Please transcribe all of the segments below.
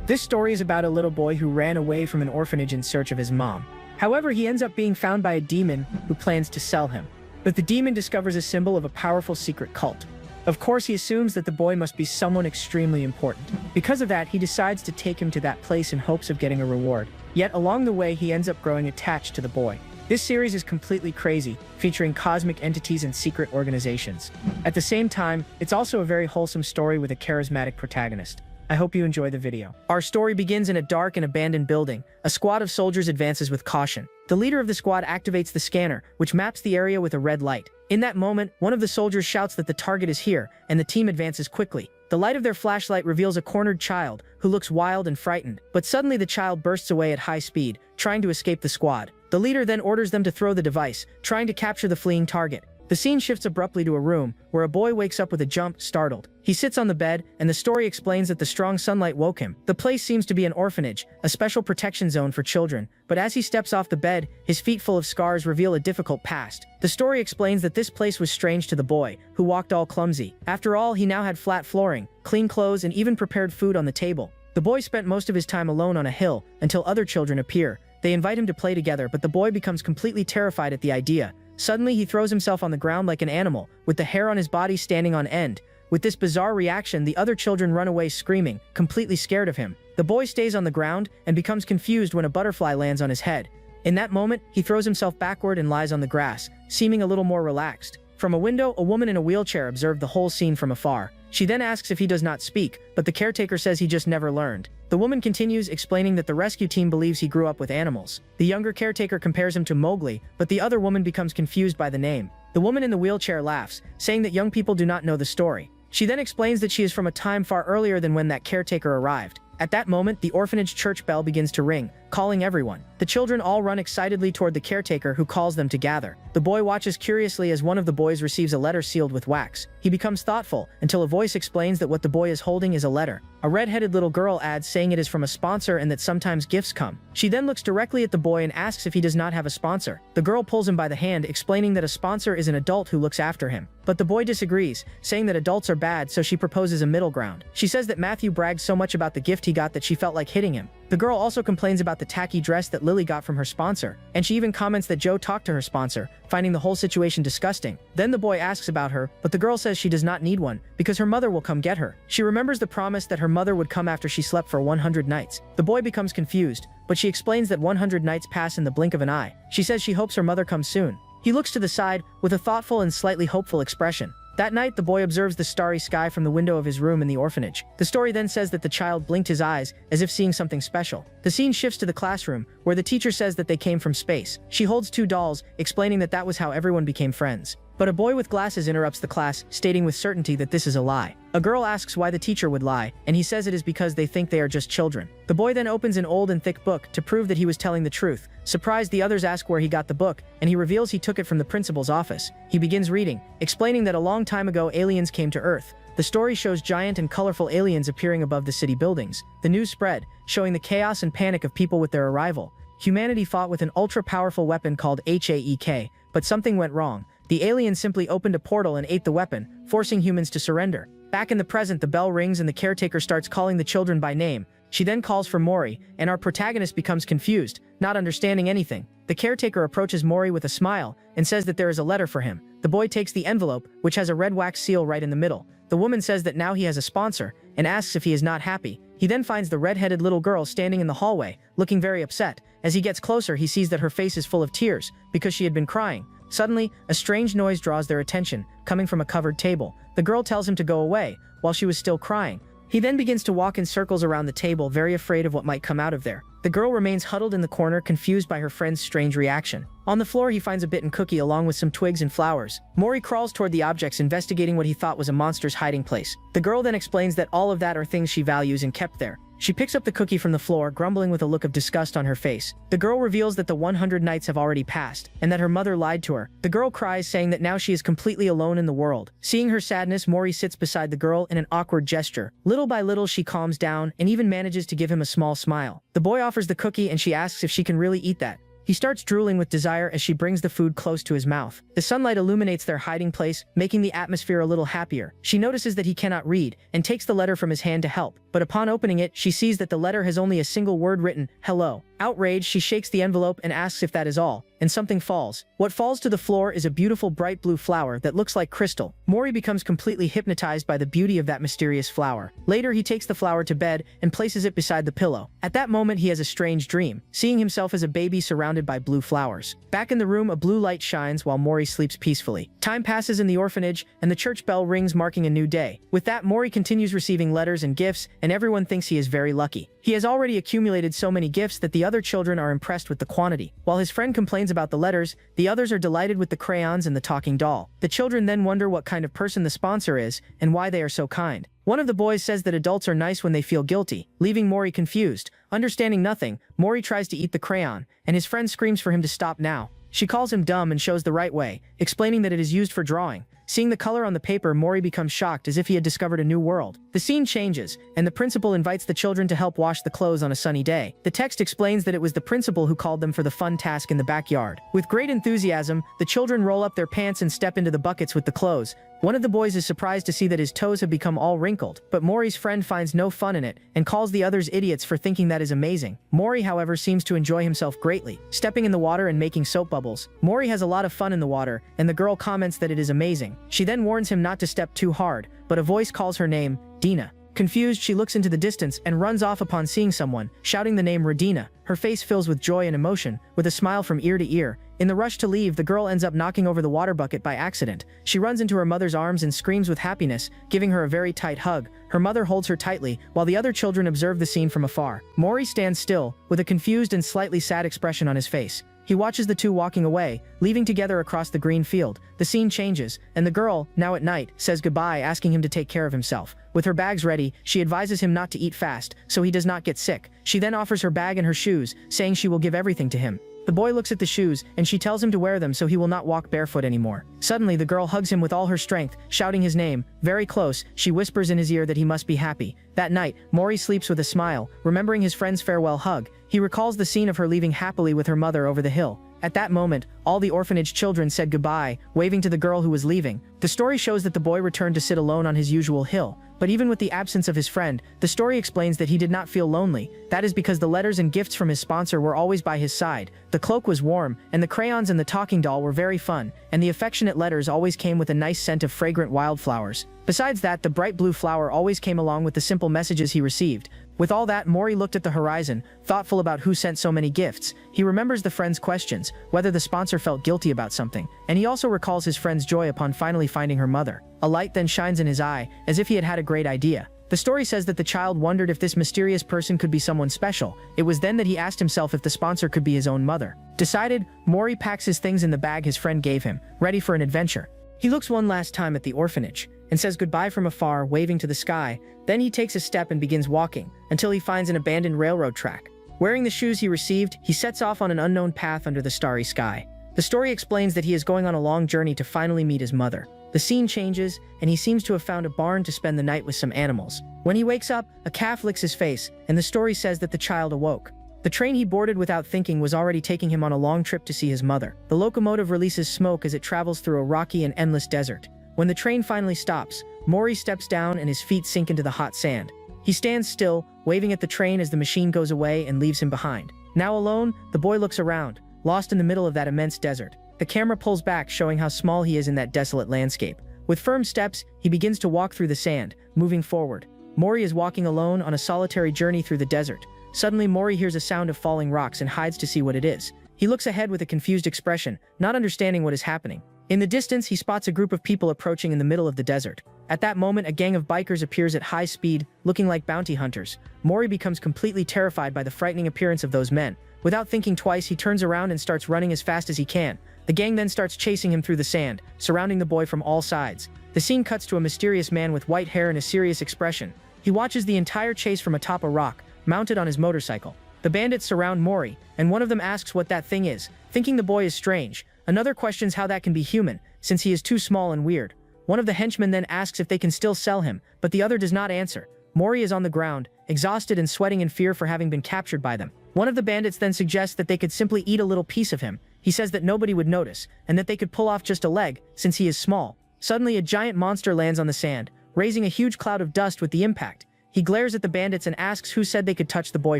This story is about a little boy who ran away from an orphanage in search of his mom. However, he ends up being found by a demon who plans to sell him. But the demon discovers a symbol of a powerful secret cult. Of course, he assumes that the boy must be someone extremely important. Because of that, he decides to take him to that place in hopes of getting a reward. Yet along the way, he ends up growing attached to the boy. This series is completely crazy, featuring cosmic entities and secret organizations. At the same time, it's also a very wholesome story with a charismatic protagonist. I hope you enjoy the video. Our story begins in a dark and abandoned building. A squad of soldiers advances with caution. The leader of the squad activates the scanner, which maps the area with a red light. In that moment, one of the soldiers shouts that the target is here, and the team advances quickly. The light of their flashlight reveals a cornered child, who looks wild and frightened. But suddenly the child bursts away at high speed, trying to escape the squad. The leader then orders them to throw the device, trying to capture the fleeing target. The scene shifts abruptly to a room, where a boy wakes up with a jump, startled. He sits on the bed, and the story explains that the strong sunlight woke him. The place seems to be an orphanage, a special protection zone for children. But as he steps off the bed, his feet full of scars reveal a difficult past. The story explains that this place was strange to the boy, who walked all clumsy. After all, he now had flat flooring, clean clothes, and even prepared food on the table. The boy spent most of his time alone on a hill, until other children appear. They invite him to play together, but the boy becomes completely terrified at the idea. Suddenly, he throws himself on the ground like an animal, with the hair on his body standing on end. With this bizarre reaction, the other children run away screaming, completely scared of him. The boy stays on the ground and becomes confused when a butterfly lands on his head. In that moment, he throws himself backward and lies on the grass, seeming a little more relaxed. From a window, a woman in a wheelchair observed the whole scene from afar. She then asks if he does not speak, but the caretaker says he just never learned. The woman continues, explaining that the rescue team believes he grew up with animals. The younger caretaker compares him to Mowgli, but the other woman becomes confused by the name. The woman in the wheelchair laughs, saying that young people do not know the story. She then explains that she is from a time far earlier than when that caretaker arrived. At that moment, the orphanage church bell begins to ring, calling everyone. The children all run excitedly toward the caretaker, who calls them to gather. The boy watches curiously as one of the boys receives a letter sealed with wax. He becomes thoughtful, until a voice explains that what the boy is holding is a letter. A red-headed little girl adds, saying it is from a sponsor and that sometimes gifts come. She then looks directly at the boy and asks if he does not have a sponsor. The girl pulls him by the hand, explaining that a sponsor is an adult who looks after him. But the boy disagrees, saying that adults are bad, so she proposes a middle ground. She says that Matthew bragged so much about the gift he got that she felt like hitting him. The girl also complains about the tacky dress that Lily got from her sponsor, and she even comments that Joe talked to her sponsor, finding the whole situation disgusting. Then the boy asks about her, but the girl says she does not need one, because her mother will come get her. She remembers the promise that her mother would come after she slept for 100 nights. The boy becomes confused, but she explains that 100 nights pass in the blink of an eye. She says she hopes her mother comes soon. He looks to the side, with a thoughtful and slightly hopeful expression. That night, the boy observes the starry sky from the window of his room in the orphanage. The story then says that the child blinked his eyes, as if seeing something special. The scene shifts to the classroom, where the teacher says that they came from space. She holds two dolls, explaining that that was how everyone became friends. But a boy with glasses interrupts the class, stating with certainty that this is a lie. A girl asks why the teacher would lie, and he says it is because they think they are just children. The boy then opens an old and thick book to prove that he was telling the truth. Surprised, the others ask where he got the book, and he reveals he took it from the principal's office. He begins reading, explaining that a long time ago aliens came to Earth. The story shows giant and colorful aliens appearing above the city buildings. The news spread, showing the chaos and panic of people with their arrival. Humanity fought with an ultra-powerful weapon called HAEK, but something went wrong. The aliens simply opened a portal and ate the weapon, forcing humans to surrender. Back in the present, the bell rings and the caretaker starts calling the children by name. She then calls for Mori, and our protagonist becomes confused, not understanding anything. The caretaker approaches Mori with a smile and says that there is a letter for him. The boy takes the envelope, which has a red wax seal right in the middle. The woman says that now he has a sponsor, and asks if he is not happy. He then finds the red-headed little girl standing in the hallway, looking very upset. As he gets closer, he sees that her face is full of tears, because she had been crying. Suddenly, a strange noise draws their attention, coming from a covered table. The girl tells him to go away, while she was still crying. He then begins to walk in circles around the table, very afraid of what might come out of there. The girl remains huddled in the corner, confused by her friend's strange reaction. On the floor, he finds a bitten cookie along with some twigs and flowers. Mori crawls toward the objects, investigating what he thought was a monster's hiding place. The girl then explains that all of that are things she values and kept there. She picks up the cookie from the floor, grumbling with a look of disgust on her face. The girl reveals that the 100 nights have already passed, and that her mother lied to her. The girl cries, saying that now she is completely alone in the world. Seeing her sadness, Mori sits beside the girl in an awkward gesture. Little by little, she calms down, and even manages to give him a small smile. The boy offers the cookie, and she asks if she can really eat that. He starts drooling with desire as she brings the food close to his mouth. The sunlight illuminates their hiding place, making the atmosphere a little happier. She notices that he cannot read, and takes the letter from his hand to help. but upon opening it, she sees that the letter has only a single word written, "Hello." Outraged, she shakes the envelope and asks if that is all, and something falls. What falls to the floor is a beautiful bright blue flower that looks like crystal. Mori becomes completely hypnotized by the beauty of that mysterious flower. Later, he takes the flower to bed and places it beside the pillow. At that moment, he has a strange dream, seeing himself as a baby surrounded by blue flowers. Back in the room, a blue light shines while Mori sleeps peacefully. Time passes in the orphanage, and the church bell rings, marking a new day. With that, Mori continues receiving letters and gifts, and everyone thinks he is very lucky. He has already accumulated so many gifts that the other children are impressed with the quantity. While his friend complains about the letters, the others are delighted with the crayons and the talking doll. The children then wonder what kind of person the sponsor is and why they are so kind. One of the boys says that adults are nice when they feel guilty, leaving Mori confused. Understanding nothing, Mori tries to eat the crayon, and his friend screams for him to stop now. She calls him dumb and shows the right way, explaining that it is used for drawing. Seeing the color on the paper, Mori becomes shocked as if he had discovered a new world. The scene changes, and the principal invites the children to help wash the clothes on a sunny day. The text explains that it was the principal who called them for the fun task in the backyard. With great enthusiasm, the children roll up their pants and step into the buckets with the clothes. One of the boys is surprised to see that his toes have become all wrinkled, but Mori's friend finds no fun in it and calls the others idiots for thinking that is amazing. Mori, however, seems to enjoy himself greatly, stepping in the water and making soap bubbles. Mori has a lot of fun in the water, and the girl comments that it is amazing. She then warns him not to step too hard, but a voice calls her name, Dina. Confused, she looks into the distance and runs off upon seeing someone, shouting the name Radina. Her face fills with joy and emotion, with a smile from ear to ear. In the rush to leave, the girl ends up knocking over the water bucket by accident. She runs into her mother's arms and screams with happiness, giving her a very tight hug. Her mother holds her tightly, while the other children observe the scene from afar. Mori stands still, with a confused and slightly sad expression on his face. He watches the two walking away, leaving together across the green field. The scene changes, and the girl, now at night, says goodbye, asking him to take care of himself. With her bags ready, she advises him not to eat fast, so he does not get sick. She then offers her bag and her shoes, saying she will give everything to him. The boy looks at the shoes, and she tells him to wear them so he will not walk barefoot anymore. Suddenly, the girl hugs him with all her strength, shouting his name. Very close, she whispers in his ear that he must be happy. That night, Mori sleeps with a smile, remembering his friend's farewell hug. He recalls the scene of her leaving happily with her mother over the hill. At that moment, all the orphanage children said goodbye, waving to the girl who was leaving. The story shows that the boy returned to sit alone on his usual hill. But even with the absence of his friend, the story explains that he did not feel lonely. That is because the letters and gifts from his sponsor were always by his side. The cloak was warm, and the crayons and the talking doll were very fun, and the affectionate letters always came with a nice scent of fragrant wildflowers. Besides that, the bright blue flower always came along with the simple messages he received. With all that, Mori looked at the horizon, thoughtful about who sent so many gifts. He remembers the friend's questions, whether the sponsor felt guilty about something, and he also recalls his friend's joy upon finally finding her mother. A light then shines in his eye, as if he had had a great idea. The story says that the child wondered if this mysterious person could be someone special. It was then that he asked himself if the sponsor could be his own mother. Decided, Mori packs his things in the bag his friend gave him, ready for an adventure. He looks one last time at the orphanage, and says goodbye from afar, waving to the sky. Then he takes a step and begins walking, until he finds an abandoned railroad track. Wearing the shoes he received, he sets off on an unknown path under the starry sky. The story explains that he is going on a long journey to finally meet his mother. The scene changes, and he seems to have found a barn to spend the night with some animals. When he wakes up, a calf licks his face, and the story says that the child awoke. The train he boarded without thinking was already taking him on a long trip to see his mother. The locomotive releases smoke as it travels through a rocky and endless desert. When the train finally stops, Mori steps down and his feet sink into the hot sand. He stands still, waving at the train as the machine goes away and leaves him behind. Now alone, the boy looks around, lost in the middle of that immense desert. The camera pulls back, showing how small he is in that desolate landscape. With firm steps, he begins to walk through the sand, moving forward. Mori is walking alone on a solitary journey through the desert. Suddenly, Mori hears a sound of falling rocks and hides to see what it is. He looks ahead with a confused expression, not understanding what is happening. In the distance, he spots a group of people approaching in the middle of the desert. At that moment, a gang of bikers appears at high speed, looking like bounty hunters. Mori becomes completely terrified by the frightening appearance of those men. Without thinking twice, he turns around and starts running as fast as he can. The gang then starts chasing him through the sand, surrounding the boy from all sides. The scene cuts to a mysterious man with white hair and a serious expression. He watches the entire chase from atop a rock, mounted on his motorcycle. The bandits surround Mori, and one of them asks what that thing is, thinking the boy is strange. Another questions how that can be human, since he is too small and weird. One of the henchmen then asks if they can still sell him, but the other does not answer. Mori is on the ground, exhausted and sweating in fear for having been captured by them. One of the bandits then suggests that they could simply eat a little piece of him. He says that nobody would notice, and that they could pull off just a leg, since he is small. Suddenly, a giant monster lands on the sand, raising a huge cloud of dust with the impact. He glares at the bandits and asks who said they could touch the boy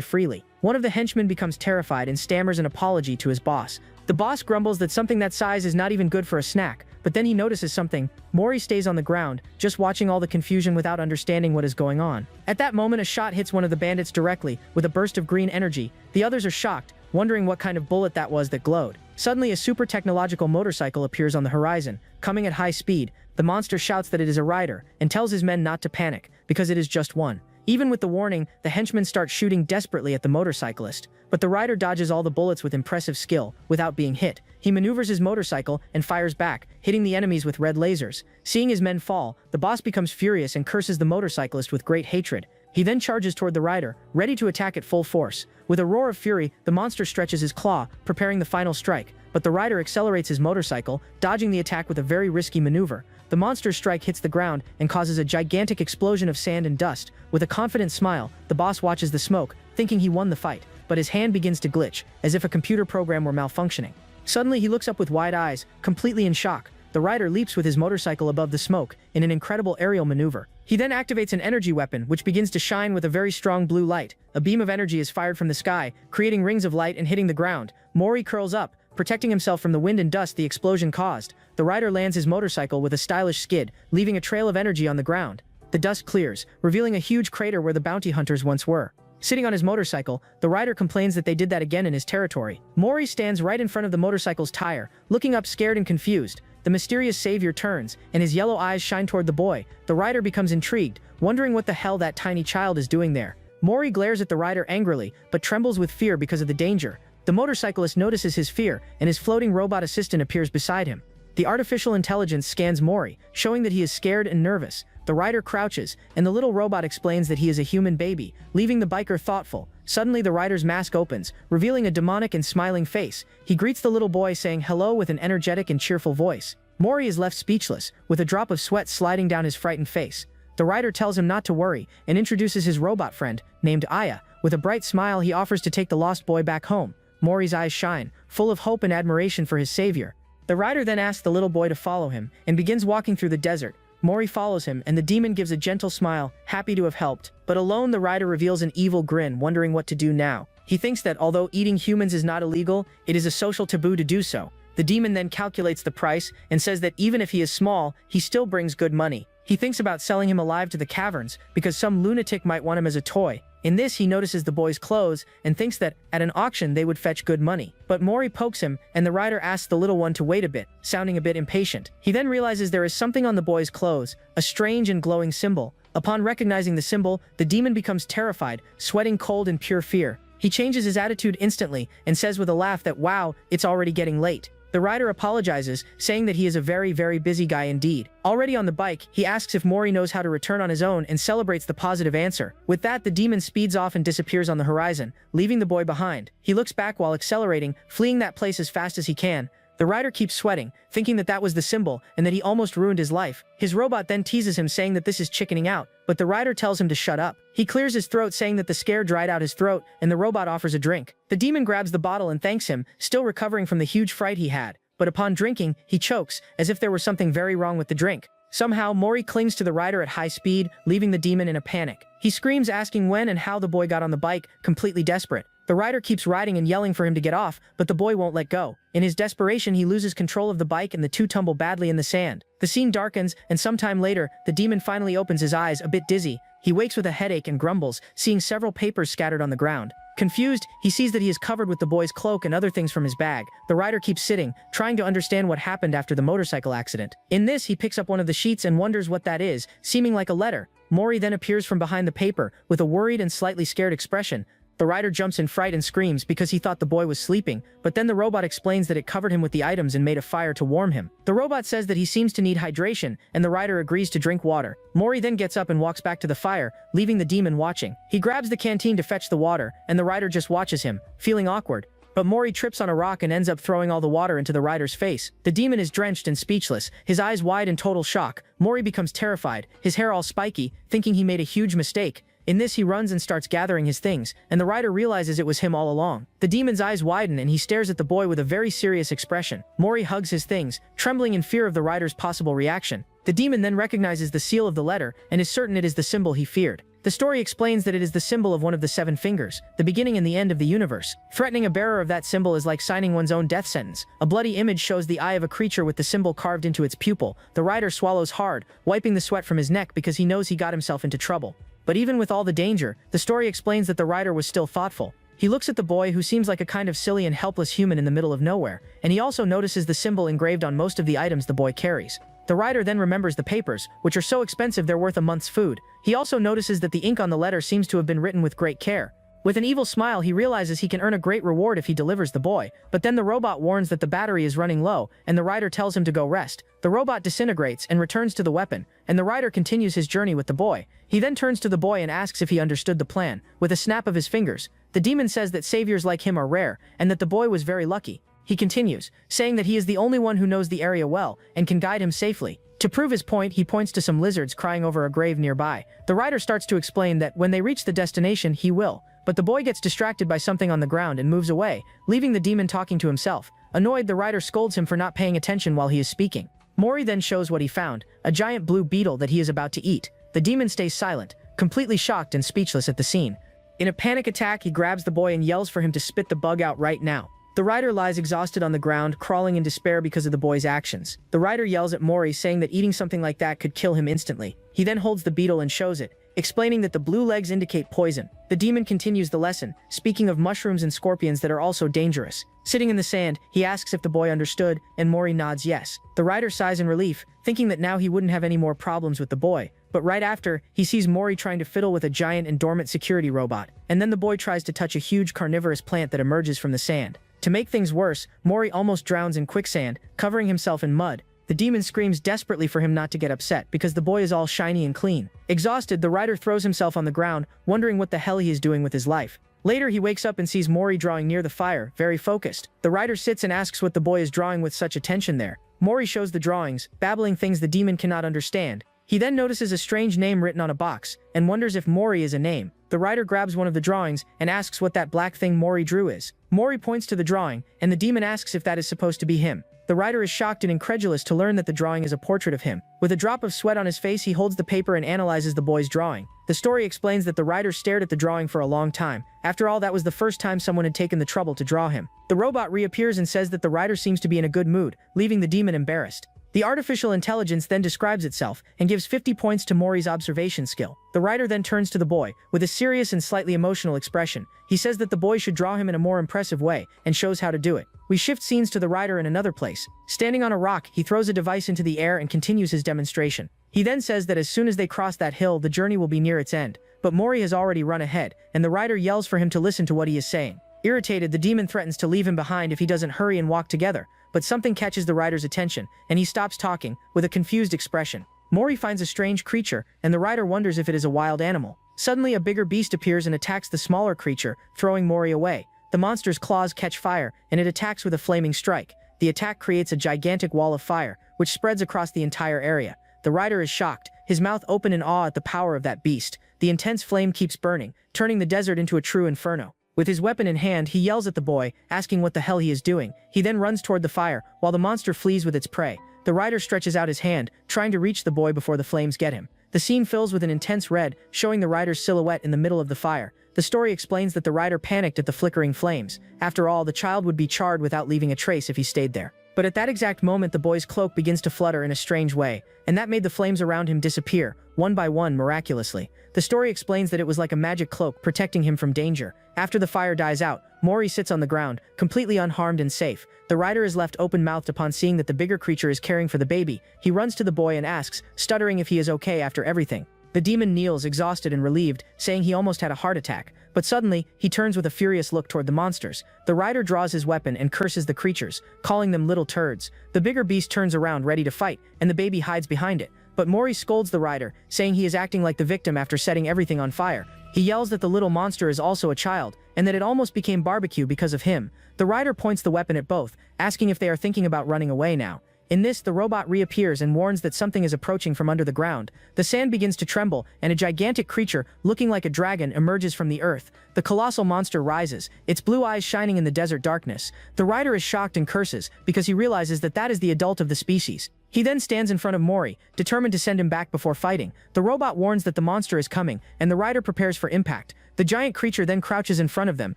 freely. One of the henchmen becomes terrified and stammers an apology to his boss. The boss grumbles that something that size is not even good for a snack, but then he notices something. Mori stays on the ground, just watching all the confusion without understanding what is going on. At that moment, a shot hits one of the bandits directly, with a burst of green energy. The others are shocked, wondering what kind of bullet that was that glowed. Suddenly, a super technological motorcycle appears on the horizon, coming at high speed. The monster shouts that it is a rider, and tells his men not to panic, because it is just one. Even with the warning, the henchmen start shooting desperately at the motorcyclist, but the rider dodges all the bullets with impressive skill, without being hit. He maneuvers his motorcycle and fires back, hitting the enemies with red lasers. Seeing his men fall, the boss becomes furious and curses the motorcyclist with great hatred. He then charges toward the rider, ready to attack at full force. With a roar of fury, the monster stretches his claw, preparing the final strike, but the rider accelerates his motorcycle, dodging the attack with a very risky maneuver. The monster's strike hits the ground and causes a gigantic explosion of sand and dust. With a confident smile, the boss watches the smoke, thinking he won the fight, but his hand begins to glitch, as if a computer program were malfunctioning. Suddenly he looks up with wide eyes, completely in shock. The rider leaps with his motorcycle above the smoke, in an incredible aerial maneuver. He then activates an energy weapon, which begins to shine with a very strong blue light. A beam of energy is fired from the sky, creating rings of light and hitting the ground. Mori curls up, protecting himself from the wind and dust the explosion caused. The rider lands his motorcycle with a stylish skid, leaving a trail of energy on the ground. The dust clears, revealing a huge crater where the bounty hunters once were. Sitting on his motorcycle, the rider complains that they did that again in his territory. Mori stands right in front of the motorcycle's tire, looking up scared and confused. The mysterious savior turns, and his yellow eyes shine toward the boy. The rider becomes intrigued, wondering what the hell that tiny child is doing there. Mori glares at the rider angrily, but trembles with fear because of the danger. The motorcyclist notices his fear, and his floating robot assistant appears beside him. The artificial intelligence scans Mori, showing that he is scared and nervous. The rider crouches, and the little robot explains that he is a human baby, leaving the biker thoughtful. Suddenly the rider's mask opens, revealing a demonic and smiling face. He greets the little boy saying hello with an energetic and cheerful voice. Mori is left speechless, with a drop of sweat sliding down his frightened face. The rider tells him not to worry, and introduces his robot friend, named Aya. With a bright smile, he offers to take the lost boy back home. Mori's eyes shine, full of hope and admiration for his savior. The rider then asks the little boy to follow him, and begins walking through the desert. Mori follows him, and the demon gives a gentle smile, happy to have helped. But alone, the rider reveals an evil grin, wondering what to do now. He thinks that although eating humans is not illegal, it is a social taboo to do so. The demon then calculates the price, and says that even if he is small, he still brings good money. He thinks about selling him alive to the caverns, because some lunatic might want him as a toy. In this, he notices the boy's clothes, and thinks that, at an auction, they would fetch good money. But Mori pokes him, and the rider asks the little one to wait a bit, sounding a bit impatient. He then realizes there is something on the boy's clothes, a strange and glowing symbol. Upon recognizing the symbol, the demon becomes terrified, sweating cold in pure fear. He changes his attitude instantly, and says with a laugh that wow, it's already getting late. The rider apologizes, saying that he is a very, very busy guy indeed. Already on the bike, he asks if Mori knows how to return on his own and celebrates the positive answer. With that, the demon speeds off and disappears on the horizon, leaving the boy behind. He looks back while accelerating, fleeing that place as fast as he can. The rider keeps sweating, thinking that that was the symbol and that he almost ruined his life. His robot then teases him, saying that this is chickening out, but the rider tells him to shut up. He clears his throat, saying that the scare dried out his throat, and the robot offers a drink. The demon grabs the bottle and thanks him, still recovering from the huge fright he had. But upon drinking, he chokes, as if there were something very wrong with the drink. Somehow, Mori clings to the rider at high speed, leaving the demon in a panic. He screams, asking when and how the boy got on the bike, completely desperate. The rider keeps riding and yelling for him to get off, but the boy won't let go. In his desperation, he loses control of the bike and the two tumble badly in the sand. The scene darkens, and sometime later, the demon finally opens his eyes, a bit dizzy. He wakes with a headache and grumbles, seeing several papers scattered on the ground. Confused, he sees that he is covered with the boy's cloak and other things from his bag. The rider keeps sitting, trying to understand what happened after the motorcycle accident. In this, he picks up one of the sheets and wonders what that is, seeming like a letter. Mori then appears from behind the paper, with a worried and slightly scared expression. The rider jumps in fright and screams because he thought the boy was sleeping, but then the robot explains that it covered him with the items and made a fire to warm him. The robot says that he seems to need hydration, and the rider agrees to drink water. Mori then gets up and walks back to the fire, leaving the demon watching. He grabs the canteen to fetch the water, and the rider just watches him, feeling awkward. But Mori trips on a rock and ends up throwing all the water into the rider's face. The demon is drenched and speechless, his eyes wide in total shock. Mori becomes terrified, his hair all spiky, thinking he made a huge mistake. In this, he runs and starts gathering his things, and the rider realizes it was him all along. The demon's eyes widen and he stares at the boy with a very serious expression. Mori hugs his things, trembling in fear of the rider's possible reaction. The demon then recognizes the seal of the letter and is certain it is the symbol he feared. The story explains that it is the symbol of one of the seven fingers, the beginning and the end of the universe. Threatening a bearer of that symbol is like signing one's own death sentence. A bloody image shows the eye of a creature with the symbol carved into its pupil. The rider swallows hard, wiping the sweat from his neck because he knows he got himself into trouble. But even with all the danger, the story explains that the rider was still thoughtful. He looks at the boy, who seems like a kind of silly and helpless human in the middle of nowhere, and he also notices the symbol engraved on most of the items the boy carries. The rider then remembers the papers, which are so expensive they're worth a month's food. He also notices that the ink on the letter seems to have been written with great care. With an evil smile, he realizes he can earn a great reward if he delivers the boy, but then the robot warns that the battery is running low, and the rider tells him to go rest. The robot disintegrates and returns to the weapon, and the rider continues his journey with the boy. He then turns to the boy and asks if he understood the plan. With a snap of his fingers, the demon says that saviors like him are rare, and that the boy was very lucky. He continues, saying that he is the only one who knows the area well, and can guide him safely. To prove his point, he points to some lizards crying over a grave nearby. The rider starts to explain that when they reach the destination, he will. But the boy gets distracted by something on the ground and moves away, leaving the demon talking to himself. Annoyed, the rider scolds him for not paying attention while he is speaking. Mori then shows what he found, a giant blue beetle that he is about to eat. The demon stays silent, completely shocked and speechless at the scene. In a panic attack, he grabs the boy and yells for him to spit the bug out right now. The rider lies exhausted on the ground, crawling in despair because of the boy's actions. The rider yells at Mori, saying that eating something like that could kill him instantly. He then holds the beetle and shows it, explaining that the blue legs indicate poison. The demon continues the lesson, speaking of mushrooms and scorpions that are also dangerous. Sitting in the sand, he asks if the boy understood, and Mori nods yes. The rider sighs in relief, thinking that now he wouldn't have any more problems with the boy. But right after, he sees Mori trying to fiddle with a giant and dormant security robot, and then the boy tries to touch a huge carnivorous plant that emerges from the sand. To make things worse, Mori almost drowns in quicksand, covering himself in mud. The demon screams desperately for him not to get upset, because the boy is all shiny and clean. Exhausted, the rider throws himself on the ground, wondering what the hell he is doing with his life. Later, he wakes up and sees Mori drawing near the fire, very focused. The rider sits and asks what the boy is drawing with such attention there. Mori shows the drawings, babbling things the demon cannot understand. He then notices a strange name written on a box, and wonders if Mori is a name. The rider grabs one of the drawings and asks what that black thing Mori drew is. Mori points to the drawing, and the demon asks if that is supposed to be him. The rider is shocked and incredulous to learn that the drawing is a portrait of him. With a drop of sweat on his face, he holds the paper and analyzes the boy's drawing. The story explains that the rider stared at the drawing for a long time. After all, that was the first time someone had taken the trouble to draw him. The robot reappears and says that the rider seems to be in a good mood, leaving the demon embarrassed. The artificial intelligence then describes itself and gives 50 points to Mori's observation skill. The rider then turns to the boy with a serious and slightly emotional expression. He says that the boy should draw him in a more impressive way and shows how to do it. We shift scenes to the rider in another place. Standing on a rock, he throws a device into the air and continues his demonstration. He then says that as soon as they cross that hill, the journey will be near its end. But Mori has already run ahead, and the rider yells for him to listen to what he is saying. Irritated, the demon threatens to leave him behind if he doesn't hurry and walk together. But something catches the rider's attention, and he stops talking, with a confused expression. Mori finds a strange creature, and the rider wonders if it is a wild animal. Suddenly, a bigger beast appears and attacks the smaller creature, throwing Mori away. The monster's claws catch fire, and it attacks with a flaming strike. The attack creates a gigantic wall of fire, which spreads across the entire area. The rider is shocked, his mouth open in awe at the power of that beast. The intense flame keeps burning, turning the desert into a true inferno. With his weapon in hand, he yells at the boy, asking what the hell he is doing. He then runs toward the fire, while the monster flees with its prey. The rider stretches out his hand, trying to reach the boy before the flames get him. The scene fills with an intense red, showing the rider's silhouette in the middle of the fire. The story explains that the rider panicked at the flickering flames. After all, the child would be charred without leaving a trace if he stayed there. But at that exact moment, the boy's cloak begins to flutter in a strange way, and that made the flames around him disappear, one by one, miraculously. The story explains that it was like a magic cloak protecting him from danger. After the fire dies out, Mori sits on the ground, completely unharmed and safe. The rider is left open-mouthed upon seeing that the bigger creature is caring for the baby. He runs to the boy and asks, stuttering if he is okay after everything. The demon kneels, exhausted and relieved, saying he almost had a heart attack. But suddenly, he turns with a furious look toward the monsters. The rider draws his weapon and curses the creatures, calling them little turds. The bigger beast turns around ready to fight, and the baby hides behind it. But Mori scolds the rider, saying he is acting like the victim after setting everything on fire. He yells that the little monster is also a child, and that it almost became barbecue because of him. The rider points the weapon at both, asking if they are thinking about running away now. In this, the robot reappears and warns that something is approaching from under the ground. The sand begins to tremble, and a gigantic creature, looking like a dragon, emerges from the earth. The colossal monster rises, its blue eyes shining in the desert darkness. The rider is shocked and curses, because he realizes that that is the adult of the species. He then stands in front of Mori, determined to send him back before fighting. The robot warns that the monster is coming, and the rider prepares for impact. The giant creature then crouches in front of them,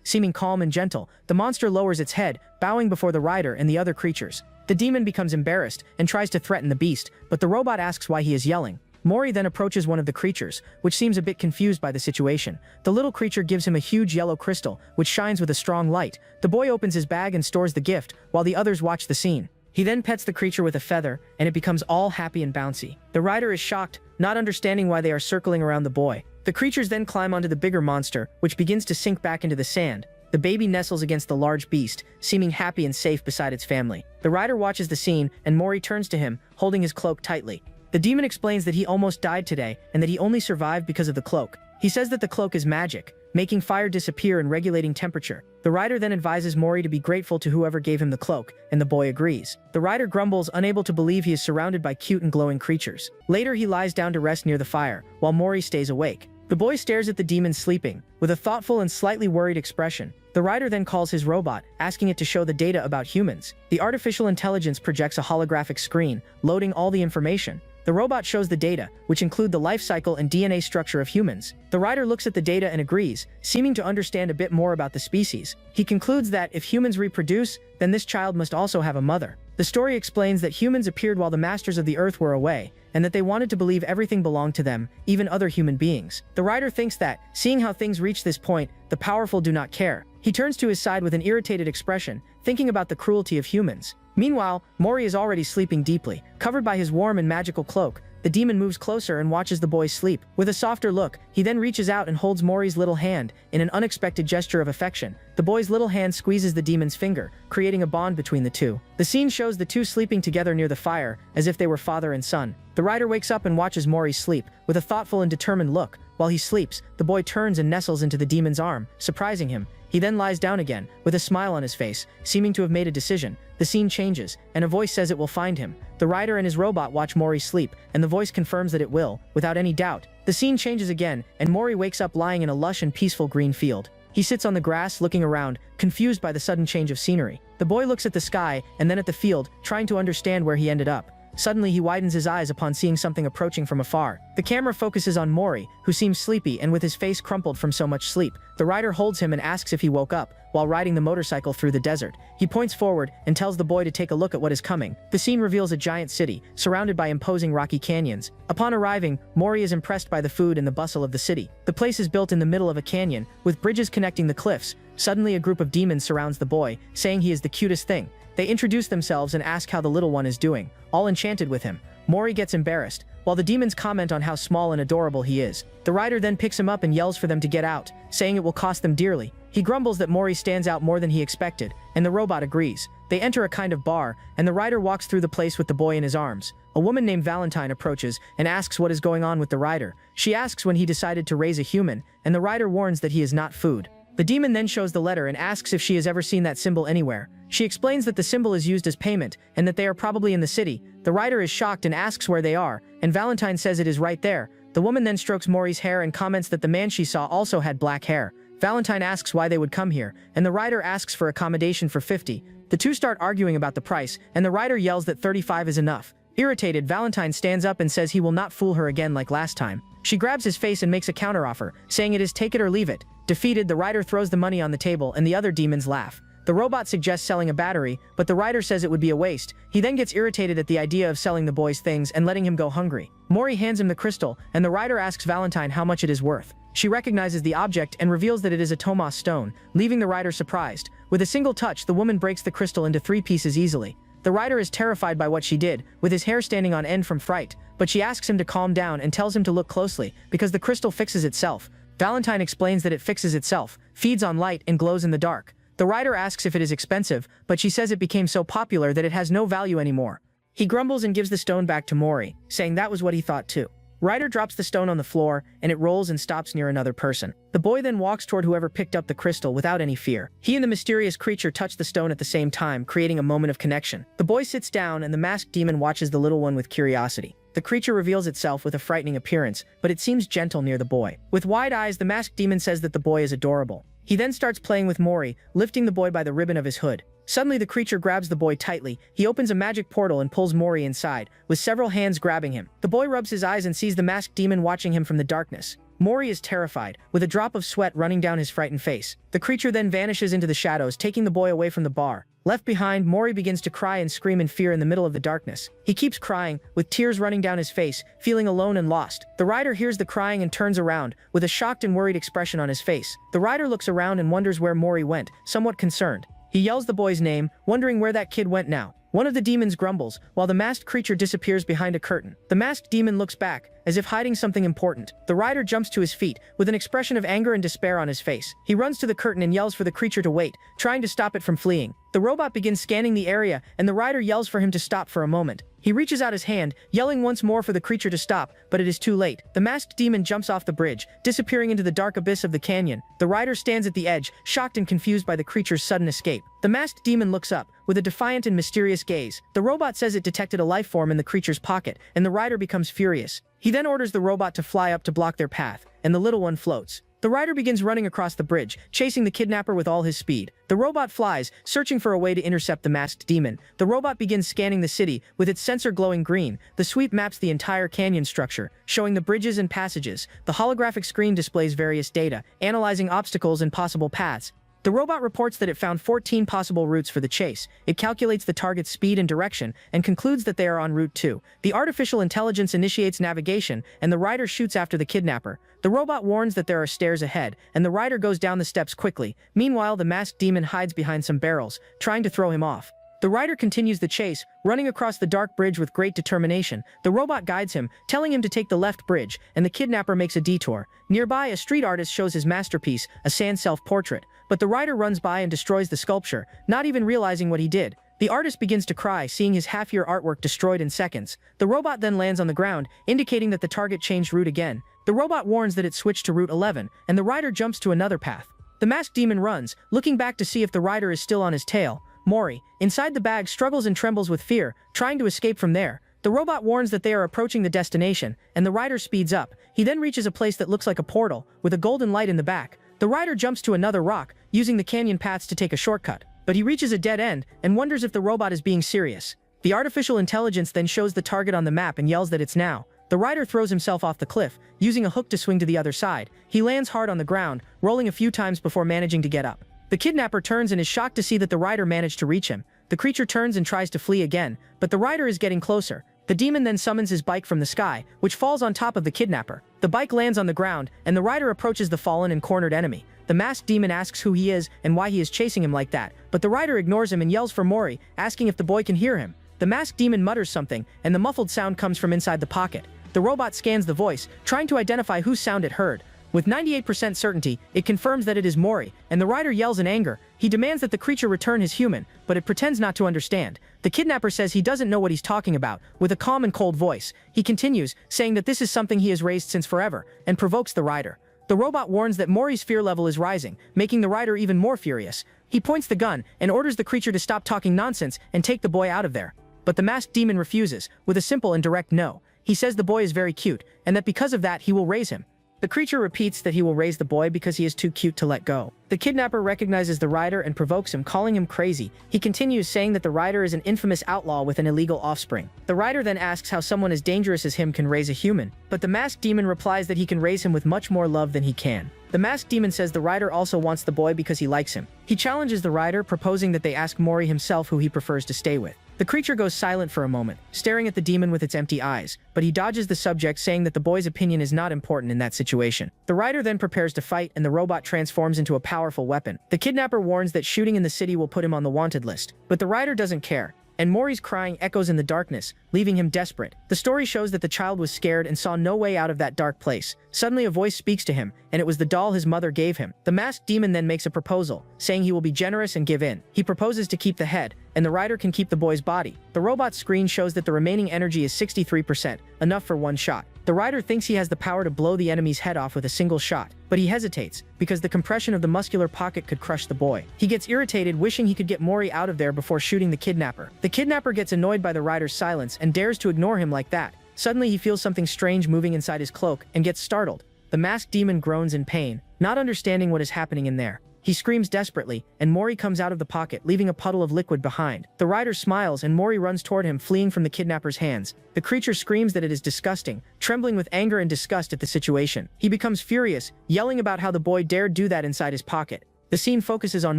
seeming calm and gentle. The monster lowers its head, bowing before the rider and the other creatures. The demon becomes embarrassed and tries to threaten the beast, but the robot asks why he is yelling. Mori then approaches one of the creatures, which seems a bit confused by the situation. The little creature gives him a huge yellow crystal, which shines with a strong light. The boy opens his bag and stores the gift, while the others watch the scene. He then pets the creature with a feather, and it becomes all happy and bouncy. The rider is shocked, not understanding why they are circling around the boy. The creatures then climb onto the bigger monster, which begins to sink back into the sand. The baby nestles against the large beast, seeming happy and safe beside its family. The rider watches the scene, and Mori turns to him, holding his cloak tightly. The demon explains that he almost died today, and that he only survived because of the cloak. He says that the cloak is magic, making fire disappear and regulating temperature. The rider then advises Mori to be grateful to whoever gave him the cloak, and the boy agrees. The rider grumbles, unable to believe he is surrounded by cute and glowing creatures. Later he lies down to rest near the fire, while Mori stays awake. The boy stares at the demon sleeping, with a thoughtful and slightly worried expression. The rider then calls his robot, asking it to show the data about humans. The artificial intelligence projects a holographic screen, loading all the information. The robot shows the data, which include the life cycle and DNA structure of humans. The rider looks at the data and agrees, seeming to understand a bit more about the species. He concludes that if humans reproduce, then this child must also have a mother. The story explains that humans appeared while the masters of the earth were away, and that they wanted to believe everything belonged to them, even other human beings. The rider thinks that, seeing how things reach this point, the powerful do not care. He turns to his side with an irritated expression, thinking about the cruelty of humans. Meanwhile, Mori is already sleeping deeply. Covered by his warm and magical cloak, the demon moves closer and watches the boy sleep. With a softer look, he then reaches out and holds Mori's little hand in an unexpected gesture of affection. The boy's little hand squeezes the demon's finger, creating a bond between the two. The scene shows the two sleeping together near the fire, as if they were father and son. The rider wakes up and watches Mori sleep, with a thoughtful and determined look. While he sleeps, the boy turns and nestles into the demon's arm, surprising him. He then lies down again, with a smile on his face, seeming to have made a decision. The scene changes, and a voice says it will find him. The rider and his robot watch Mori sleep, and the voice confirms that it will, without any doubt. The scene changes again, and Mori wakes up lying in a lush and peaceful green field. He sits on the grass, looking around, confused by the sudden change of scenery. The boy looks at the sky, and then at the field, trying to understand where he ended up. Suddenly he widens his eyes upon seeing something approaching from afar. The camera focuses on Mori, who seems sleepy and with his face crumpled from so much sleep. The rider holds him and asks if he woke up, while riding the motorcycle through the desert. He points forward and tells the boy to take a look at what is coming. The scene reveals a giant city, surrounded by imposing rocky canyons. Upon arriving, Mori is impressed by the food and the bustle of the city. The place is built in the middle of a canyon, with bridges connecting the cliffs. Suddenly a group of demons surrounds the boy, saying he is the cutest thing. They introduce themselves and ask how the little one is doing, all enchanted with him. Mori gets embarrassed, while the demons comment on how small and adorable he is. The rider then picks him up and yells for them to get out, saying it will cost them dearly. He grumbles that Mori stands out more than he expected, and the robot agrees. They enter a kind of bar, and the rider walks through the place with the boy in his arms. A woman named Valentine approaches and asks what is going on with the rider. She asks when he decided to raise a human, and the rider warns that he is not food. The demon then shows the letter and asks if she has ever seen that symbol anywhere. She explains that the symbol is used as payment, and that they are probably in the city. The rider is shocked and asks where they are, and Valentine says it is right there. The woman then strokes Mori's hair and comments that the man she saw also had black hair. Valentine asks why they would come here, and the rider asks for accommodation for 50. The two start arguing about the price, and the rider yells that 35 is enough. Irritated, Valentine stands up and says he will not fool her again like last time. She grabs his face and makes a counteroffer, saying it is take it or leave it. Defeated, the rider throws the money on the table and the other demons laugh. The robot suggests selling a battery, but the rider says it would be a waste. He then gets irritated at the idea of selling the boy's things and letting him go hungry. Mori hands him the crystal, and the rider asks Valentine how much it is worth. She recognizes the object and reveals that it is a Tomas stone, leaving the rider surprised. With a single touch, the woman breaks the crystal into 3 pieces easily. The rider is terrified by what she did, with his hair standing on end from fright, but she asks him to calm down and tells him to look closely, because the crystal fixes itself. Valentine explains that it fixes itself, feeds on light, and glows in the dark. The rider asks if it is expensive, but she says it became so popular that it has no value anymore. He grumbles and gives the stone back to Mori, saying that was what he thought too. Rider drops the stone on the floor, and it rolls and stops near another person. The boy then walks toward whoever picked up the crystal without any fear. He and the mysterious creature touch the stone at the same time, creating a moment of connection. The boy sits down, and the masked demon watches the little one with curiosity. The creature reveals itself with a frightening appearance, but it seems gentle near the boy. With wide eyes, the masked demon says that the boy is adorable. He then starts playing with Mori, lifting the boy by the ribbon of his hood. Suddenly the creature grabs the boy tightly. He opens a magic portal and pulls Mori inside, with several hands grabbing him. The boy rubs his eyes and sees the masked demon watching him from the darkness. Mori is terrified, with a drop of sweat running down his frightened face. The creature then vanishes into the shadows, taking the boy away from the bar. Left behind, Mori begins to cry and scream in fear in the middle of the darkness. He keeps crying, with tears running down his face, feeling alone and lost. The rider hears the crying and turns around, with a shocked and worried expression on his face. The rider looks around and wonders where Mori went, somewhat concerned. He yells the boy's name, wondering where that kid went now. One of the demons grumbles, while the masked creature disappears behind a curtain. The masked demon looks back, as if hiding something important. The rider jumps to his feet, with an expression of anger and despair on his face. He runs to the curtain and yells for the creature to wait, trying to stop it from fleeing. The robot begins scanning the area, and the rider yells for him to stop for a moment. He reaches out his hand, yelling once more for the creature to stop, but it is too late. The masked demon jumps off the bridge, disappearing into the dark abyss of the canyon. The rider stands at the edge, shocked and confused by the creature's sudden escape. The masked demon looks up, with a defiant and mysterious gaze. The robot says it detected a life form in the creature's pocket, and the rider becomes furious. He then orders the robot to fly up to block their path, and the little one floats. The rider begins running across the bridge, chasing the kidnapper with all his speed. The robot flies, searching for a way to intercept the masked demon. The robot begins scanning the city, with its sensor glowing green. The sweep maps the entire canyon structure, showing the bridges and passages. The holographic screen displays various data, analyzing obstacles and possible paths. The robot reports that it found 14 possible routes for the chase. It calculates the target's speed and direction, and concludes that they are on Route 2. The artificial intelligence initiates navigation, and the rider shoots after the kidnapper. The robot warns that there are stairs ahead, and the rider goes down the steps quickly. Meanwhile, the masked demon hides behind some barrels, trying to throw him off. The rider continues the chase, running across the dark bridge with great determination. The robot guides him, telling him to take the left bridge, and the kidnapper makes a detour. Nearby, a street artist shows his masterpiece, a sand self-portrait, but the rider runs by and destroys the sculpture, not even realizing what he did. The artist begins to cry, seeing his half-year artwork destroyed in seconds. The robot then lands on the ground, indicating that the target changed route again. The robot warns that it switched to Route 11, and the rider jumps to another path. The masked demon runs, looking back to see if the rider is still on his tail. Mori, inside the bag, struggles and trembles with fear, trying to escape from there. The robot warns that they are approaching the destination, and the rider speeds up. He then reaches a place that looks like a portal, with a golden light in the back. The rider jumps to another rock, using the canyon paths to take a shortcut. But he reaches a dead end, and wonders if the robot is being serious. The artificial intelligence then shows the target on the map and yells that it's now. The rider throws himself off the cliff, using a hook to swing to the other side. He lands hard on the ground, rolling a few times before managing to get up. The kidnapper turns and is shocked to see that the rider managed to reach him. The creature turns and tries to flee again, but the rider is getting closer. The demon then summons his bike from the sky, which falls on top of the kidnapper. The bike lands on the ground, and the rider approaches the fallen and cornered enemy. The masked demon asks who he is and why he is chasing him like that, but the rider ignores him and yells for Mori, asking if the boy can hear him. The masked demon mutters something, and the muffled sound comes from inside the pocket. The robot scans the voice, trying to identify whose sound it heard. With 98% certainty, it confirms that it is Mori, and the rider yells in anger. He demands that the creature return his human, but it pretends not to understand. The kidnapper says he doesn't know what he's talking about, with a calm and cold voice. He continues, saying that this is something he has raised since forever, and provokes the rider. The robot warns that Mori's fear level is rising, making the rider even more furious. He points the gun, and orders the creature to stop talking nonsense and take the boy out of there. But the masked demon refuses, with a simple and direct no. He says the boy is very cute, and that because of that he will raise him. The creature repeats that he will raise the boy because he is too cute to let go. The kidnapper recognizes the rider and provokes him, calling him crazy. He continues, saying that the rider is an infamous outlaw with an illegal offspring. The rider then asks how someone as dangerous as him can raise a human, but the masked demon replies that he can raise him with much more love than he can. The masked demon says the rider also wants the boy because he likes him. He challenges the rider, proposing that they ask Mori himself who he prefers to stay with. The creature goes silent for a moment, staring at the demon with its empty eyes, but he dodges the subject, saying that the boy's opinion is not important in that situation. The rider then prepares to fight, and the robot transforms into a powerful weapon. The kidnapper warns that shooting in the city will put him on the wanted list, but the rider doesn't care, and Mori's crying echoes in the darkness, leaving him desperate. The story shows that the child was scared and saw no way out of that dark place. Suddenly a voice speaks to him, and it was the doll his mother gave him. The masked demon then makes a proposal, saying he will be generous and give in. He proposes to keep the head, and the rider can keep the boy's body. The robot's screen shows that the remaining energy is 63%, enough for one shot. The rider thinks he has the power to blow the enemy's head off with a single shot, but he hesitates, because the compression of the muscular pocket could crush the boy. He gets irritated, wishing he could get Mori out of there before shooting the kidnapper. The kidnapper gets annoyed by the rider's silence and dares to ignore him like that. Suddenly he feels something strange moving inside his cloak and gets startled. The masked demon groans in pain, not understanding what is happening in there. He screams desperately, and Mori comes out of the pocket, leaving a puddle of liquid behind. The rider smiles, and Mori runs toward him, fleeing from the kidnapper's hands. The creature screams that it is disgusting, trembling with anger and disgust at the situation. He becomes furious, yelling about how the boy dared do that inside his pocket. The scene focuses on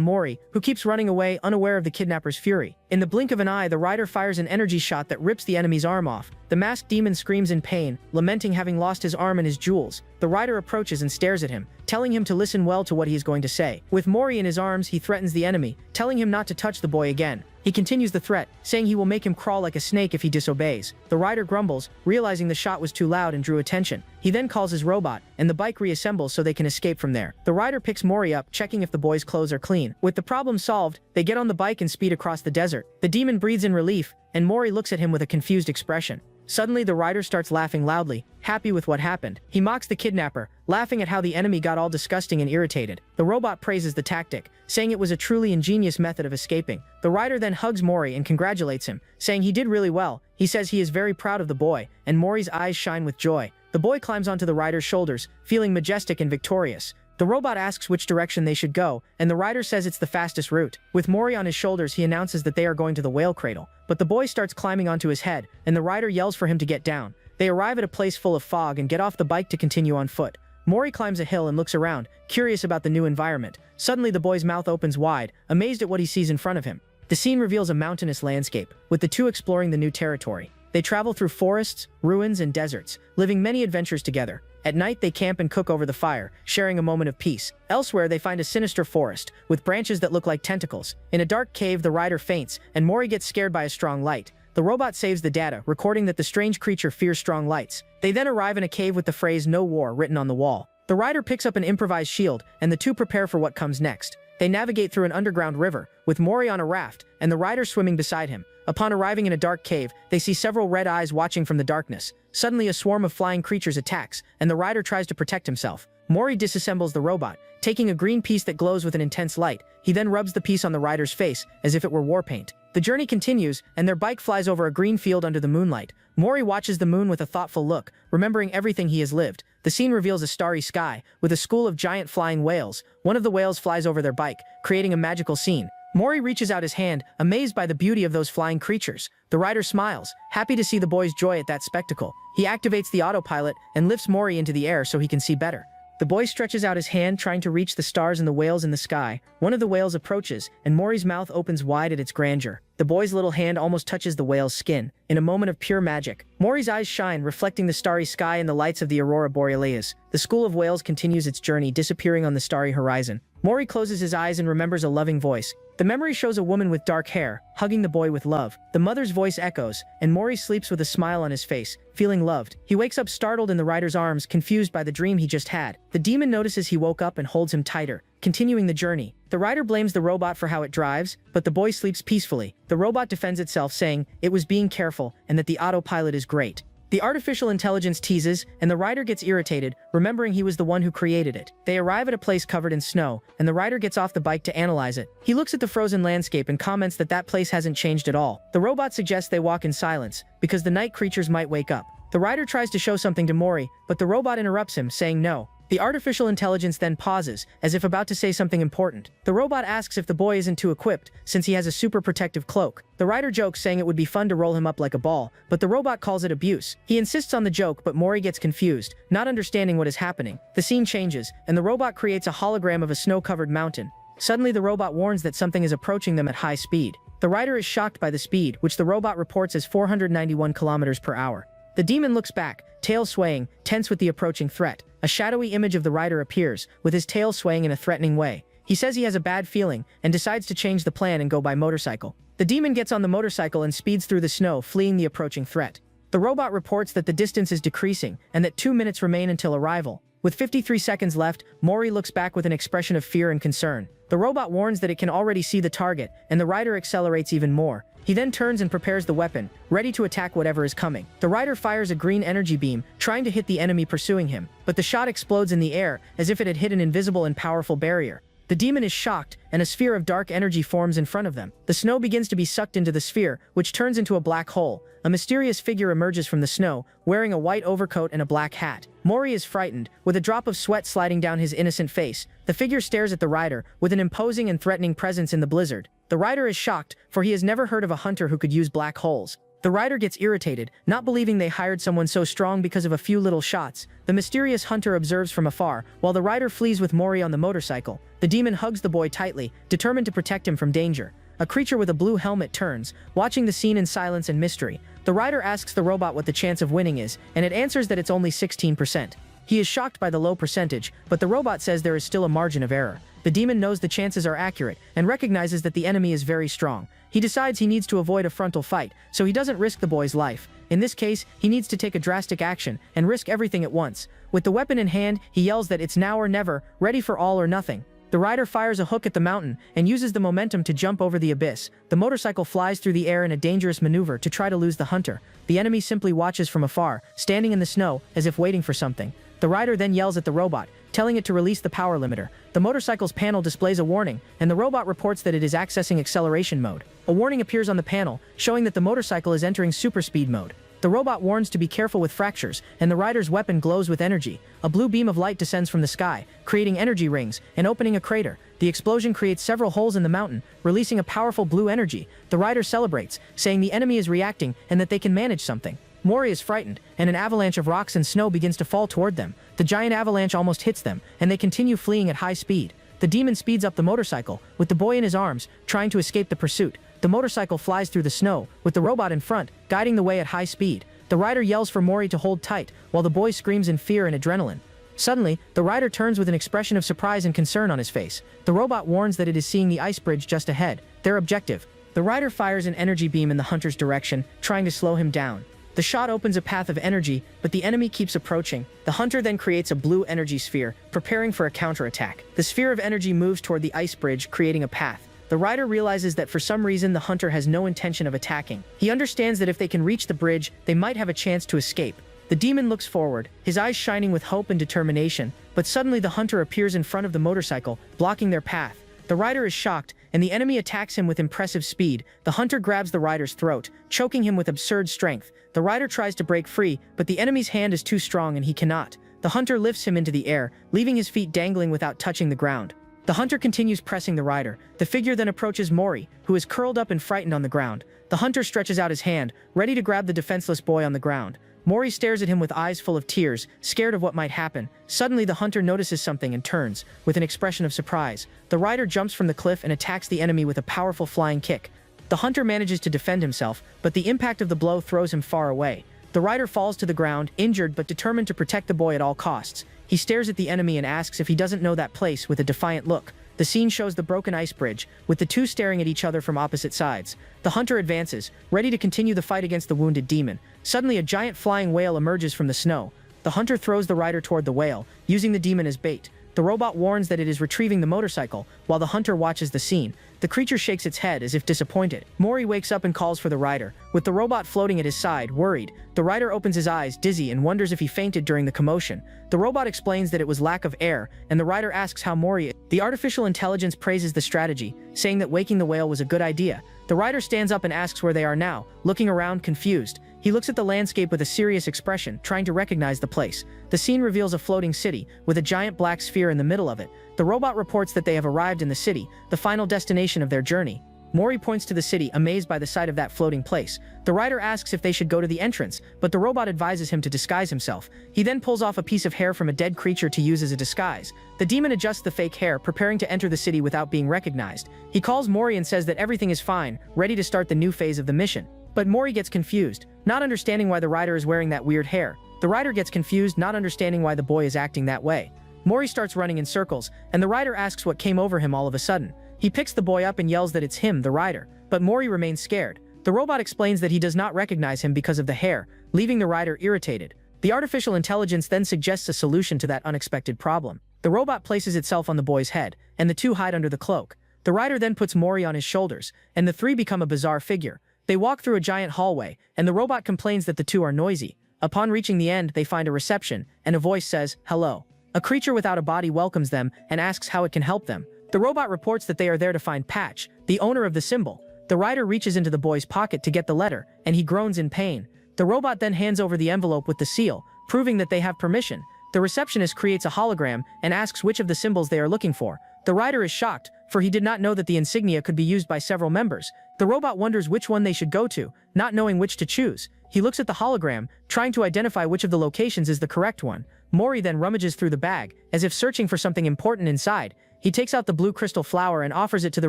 Mori, who keeps running away, unaware of the kidnapper's fury. In the blink of an eye, the rider fires an energy shot that rips the enemy's arm off. The masked demon screams in pain, lamenting having lost his arm and his jewels. The rider approaches and stares at him, telling him to listen well to what he is going to say. With Mori in his arms, he threatens the enemy, telling him not to touch the boy again. He continues the threat, saying he will make him crawl like a snake if he disobeys. The rider grumbles, realizing the shot was too loud and drew attention. He then calls his robot, and the bike reassembles so they can escape from there. The rider picks Mori up, checking if the boy's clothes are clean. With the problem solved, they get on the bike and speed across the desert. The demon breathes in relief, and Mori looks at him with a confused expression. Suddenly, the rider starts laughing loudly, happy with what happened. He mocks the kidnapper, laughing at how the enemy got all disgusting and irritated. The robot praises the tactic, saying it was a truly ingenious method of escaping. The rider then hugs Mori and congratulates him, saying he did really well. He says he is very proud of the boy, and Mori's eyes shine with joy. The boy climbs onto the rider's shoulders, feeling majestic and victorious. The robot asks which direction they should go, and the rider says it's the fastest route. With Mori on his shoulders, he announces that they are going to the whale cradle. But the boy starts climbing onto his head, and the rider yells for him to get down. They arrive at a place full of fog and get off the bike to continue on foot. Mori climbs a hill and looks around, curious about the new environment. Suddenly, the boy's mouth opens wide, amazed at what he sees in front of him. The scene reveals a mountainous landscape, with the two exploring the new territory. They travel through forests, ruins, and deserts, living many adventures together. At night, they camp and cook over the fire, sharing a moment of peace. Elsewhere, they find a sinister forest, with branches that look like tentacles. In a dark cave, the rider faints, and Mori gets scared by a strong light. The robot saves the data, recording that the strange creature fears strong lights. They then arrive in a cave with the phrase "No War" written on the wall. The rider picks up an improvised shield, and the two prepare for what comes next. They navigate through an underground river, with Mori on a raft, and the rider swimming beside him. Upon arriving in a dark cave, they see several red eyes watching from the darkness. Suddenly, a swarm of flying creatures attacks, and the rider tries to protect himself. Mori disassembles the robot, taking a green piece that glows with an intense light. He then rubs the piece on the rider's face, as if it were war paint. The journey continues, and their bike flies over a green field under the moonlight. Mori watches the moon with a thoughtful look, remembering everything he has lived. The scene reveals a starry sky, with a school of giant flying whales. One of the whales flies over their bike, creating a magical scene. Mori reaches out his hand, amazed by the beauty of those flying creatures. The rider smiles, happy to see the boy's joy at that spectacle. He activates the autopilot and lifts Mori into the air so he can see better. The boy stretches out his hand, trying to reach the stars and the whales in the sky. One of the whales approaches, and Mori's mouth opens wide at its grandeur. The boy's little hand almost touches the whale's skin. In a moment of pure magic, Mori's eyes shine, reflecting the starry sky and the lights of the aurora borealis. The school of whales continues its journey, disappearing on the starry horizon. Mori closes his eyes and remembers a loving voice. The memory shows a woman with dark hair, hugging the boy with love. The mother's voice echoes, and Mori sleeps with a smile on his face, feeling loved. He wakes up startled in the rider's arms, confused by the dream he just had. The demon notices he woke up and holds him tighter, continuing the journey. The rider blames the robot for how it drives, but the boy sleeps peacefully. The robot defends itself, saying it was being careful and that the autopilot is great. The artificial intelligence teases, and the rider gets irritated, remembering he was the one who created it. They arrive at a place covered in snow, and the rider gets off the bike to analyze it. He looks at the frozen landscape and comments that that place hasn't changed at all. The robot suggests they walk in silence, because the night creatures might wake up. The rider tries to show something to Mori, but the robot interrupts him, saying no. The artificial intelligence then pauses, as if about to say something important. The robot asks if the boy isn't too equipped, since he has a super protective cloak. The rider jokes, saying it would be fun to roll him up like a ball, but the robot calls it abuse. He insists on the joke, but Mori gets confused, not understanding what is happening. The scene changes, and the robot creates a hologram of a snow-covered mountain. Suddenly, the robot warns that something is approaching them at high speed. The rider is shocked by the speed, which the robot reports as 491 kilometers per hour. The demon looks back, tail swaying, tense with the approaching threat. A shadowy image of the rider appears, with his tail swaying in a threatening way. He says he has a bad feeling, and decides to change the plan and go by motorcycle. The demon gets on the motorcycle and speeds through the snow, fleeing the approaching threat. The robot reports that the distance is decreasing, and that 2 minutes remain until arrival. With 53 seconds left, Mori looks back with an expression of fear and concern. The robot warns that it can already see the target, and the rider accelerates even more. He then turns and prepares the weapon, ready to attack whatever is coming. The rider fires a green energy beam, trying to hit the enemy pursuing him, but the shot explodes in the air, as if it had hit an invisible and powerful barrier. The demon is shocked, and a sphere of dark energy forms in front of them. The snow begins to be sucked into the sphere, which turns into a black hole. A mysterious figure emerges from the snow, wearing a white overcoat and a black hat. Mori is frightened, with a drop of sweat sliding down his innocent face. The figure stares at the rider, with an imposing and threatening presence in the blizzard. The rider is shocked, for he has never heard of a hunter who could use black holes. The rider gets irritated, not believing they hired someone so strong because of a few little shots. The mysterious hunter observes from afar, while the rider flees with Mori on the motorcycle. The demon hugs the boy tightly, determined to protect him from danger. A creature with a blue helmet turns, watching the scene in silence and mystery. The rider asks the robot what the chance of winning is, and it answers that it's only 16%. He is shocked by the low percentage, but the robot says there is still a margin of error. The demon knows the chances are accurate, and recognizes that the enemy is very strong. He decides he needs to avoid a frontal fight, so he doesn't risk the boy's life. In this case, he needs to take a drastic action, and risk everything at once. With the weapon in hand, he yells that it's now or never, ready for all or nothing. The rider fires a hook at the mountain, and uses the momentum to jump over the abyss. The motorcycle flies through the air in a dangerous maneuver to try to lose the hunter. The enemy simply watches from afar, standing in the snow, as if waiting for something. The rider then yells at the robot, telling it to release the power limiter. The motorcycle's panel displays a warning, and the robot reports that it is accessing acceleration mode. A warning appears on the panel, showing that the motorcycle is entering super speed mode. The robot warns to be careful with fractures, and the rider's weapon glows with energy. A blue beam of light descends from the sky, creating energy rings and opening a crater. The explosion creates several holes in the mountain, releasing a powerful blue energy. The rider celebrates, saying the enemy is reacting and that they can manage something. Mori is frightened, and an avalanche of rocks and snow begins to fall toward them. The giant avalanche almost hits them, and they continue fleeing at high speed. The demon speeds up the motorcycle, with the boy in his arms, trying to escape the pursuit. The motorcycle flies through the snow, with the robot in front, guiding the way at high speed. The rider yells for Mori to hold tight, while the boy screams in fear and adrenaline. Suddenly, the rider turns with an expression of surprise and concern on his face. The robot warns that it is seeing the ice bridge just ahead, their objective. The rider fires an energy beam in the hunter's direction, trying to slow him down. The shot opens a path of energy, but the enemy keeps approaching. The hunter then creates a blue energy sphere, preparing for a counterattack. The sphere of energy moves toward the ice bridge, creating a path. The rider realizes that for some reason the hunter has no intention of attacking. He understands that if they can reach the bridge, they might have a chance to escape. The demon looks forward, his eyes shining with hope and determination, but suddenly the hunter appears in front of the motorcycle, blocking their path. The rider is shocked, and the enemy attacks him with impressive speed. The hunter grabs the rider's throat, choking him with absurd strength. The rider tries to break free, but the enemy's hand is too strong and he cannot. The hunter lifts him into the air, leaving his feet dangling without touching the ground. The hunter continues pressing the rider. The figure then approaches Mori, who is curled up and frightened on the ground. The hunter stretches out his hand, ready to grab the defenseless boy on the ground. Mori stares at him with eyes full of tears, scared of what might happen. Suddenly, the hunter notices something and turns, with an expression of surprise. The rider jumps from the cliff and attacks the enemy with a powerful flying kick. The hunter manages to defend himself, but the impact of the blow throws him far away. The rider falls to the ground, injured but determined to protect the boy at all costs. He stares at the enemy and asks if he doesn't know that place with a defiant look. The scene shows the broken ice bridge, with the two staring at each other from opposite sides. The hunter advances, ready to continue the fight against the wounded demon. Suddenly, a giant flying whale emerges from the snow. The hunter throws the rider toward the whale, using the demon as bait. The robot warns that it is retrieving the motorcycle, while the hunter watches the scene. The creature shakes its head as if disappointed. Mori wakes up and calls for the rider, with the robot floating at his side, worried. The rider opens his eyes, dizzy, and wonders if he fainted during the commotion. The robot explains that it was lack of air, and the rider asks how Mori is. The artificial intelligence praises the strategy, saying that waking the whale was a good idea. The rider stands up and asks where they are now, looking around confused. He looks at the landscape with a serious expression, trying to recognize the place. The scene reveals a floating city, with a giant black sphere in the middle of it. The robot reports that they have arrived in the city, the final destination of their journey. Mori points to the city, amazed by the sight of that floating place. The rider asks if they should go to the entrance, but the robot advises him to disguise himself. He then pulls off a piece of hair from a dead creature to use as a disguise. The demon adjusts the fake hair, preparing to enter the city without being recognized. He calls Mori and says that everything is fine, ready to start the new phase of the mission. But Mori gets confused, not understanding why the rider is wearing that weird hair. The rider gets confused, not understanding why the boy is acting that way. Mori starts running in circles, and the rider asks what came over him all of a sudden. He picks the boy up and yells that it's him, the rider, but Mori remains scared. The robot explains that he does not recognize him because of the hair, leaving the rider irritated. The artificial intelligence then suggests a solution to that unexpected problem. The robot places itself on the boy's head, and the two hide under the cloak. The rider then puts Mori on his shoulders, and the three become a bizarre figure. They walk through a giant hallway, and the robot complains that the two are noisy. Upon reaching the end, they find a reception, and a voice says, "Hello." A creature without a body welcomes them and asks how it can help them. The robot reports that they are there to find Patch, the owner of the symbol. The rider reaches into the boy's pocket to get the letter, and he groans in pain. The robot then hands over the envelope with the seal, proving that they have permission. The receptionist creates a hologram and asks which of the symbols they are looking for. The rider is shocked, for he did not know that the insignia could be used by several members. The robot wonders which one they should go to, not knowing which to choose. He looks at the hologram, trying to identify which of the locations is the correct one. Mori then rummages through the bag, as if searching for something important inside. He takes out the blue crystal flower and offers it to the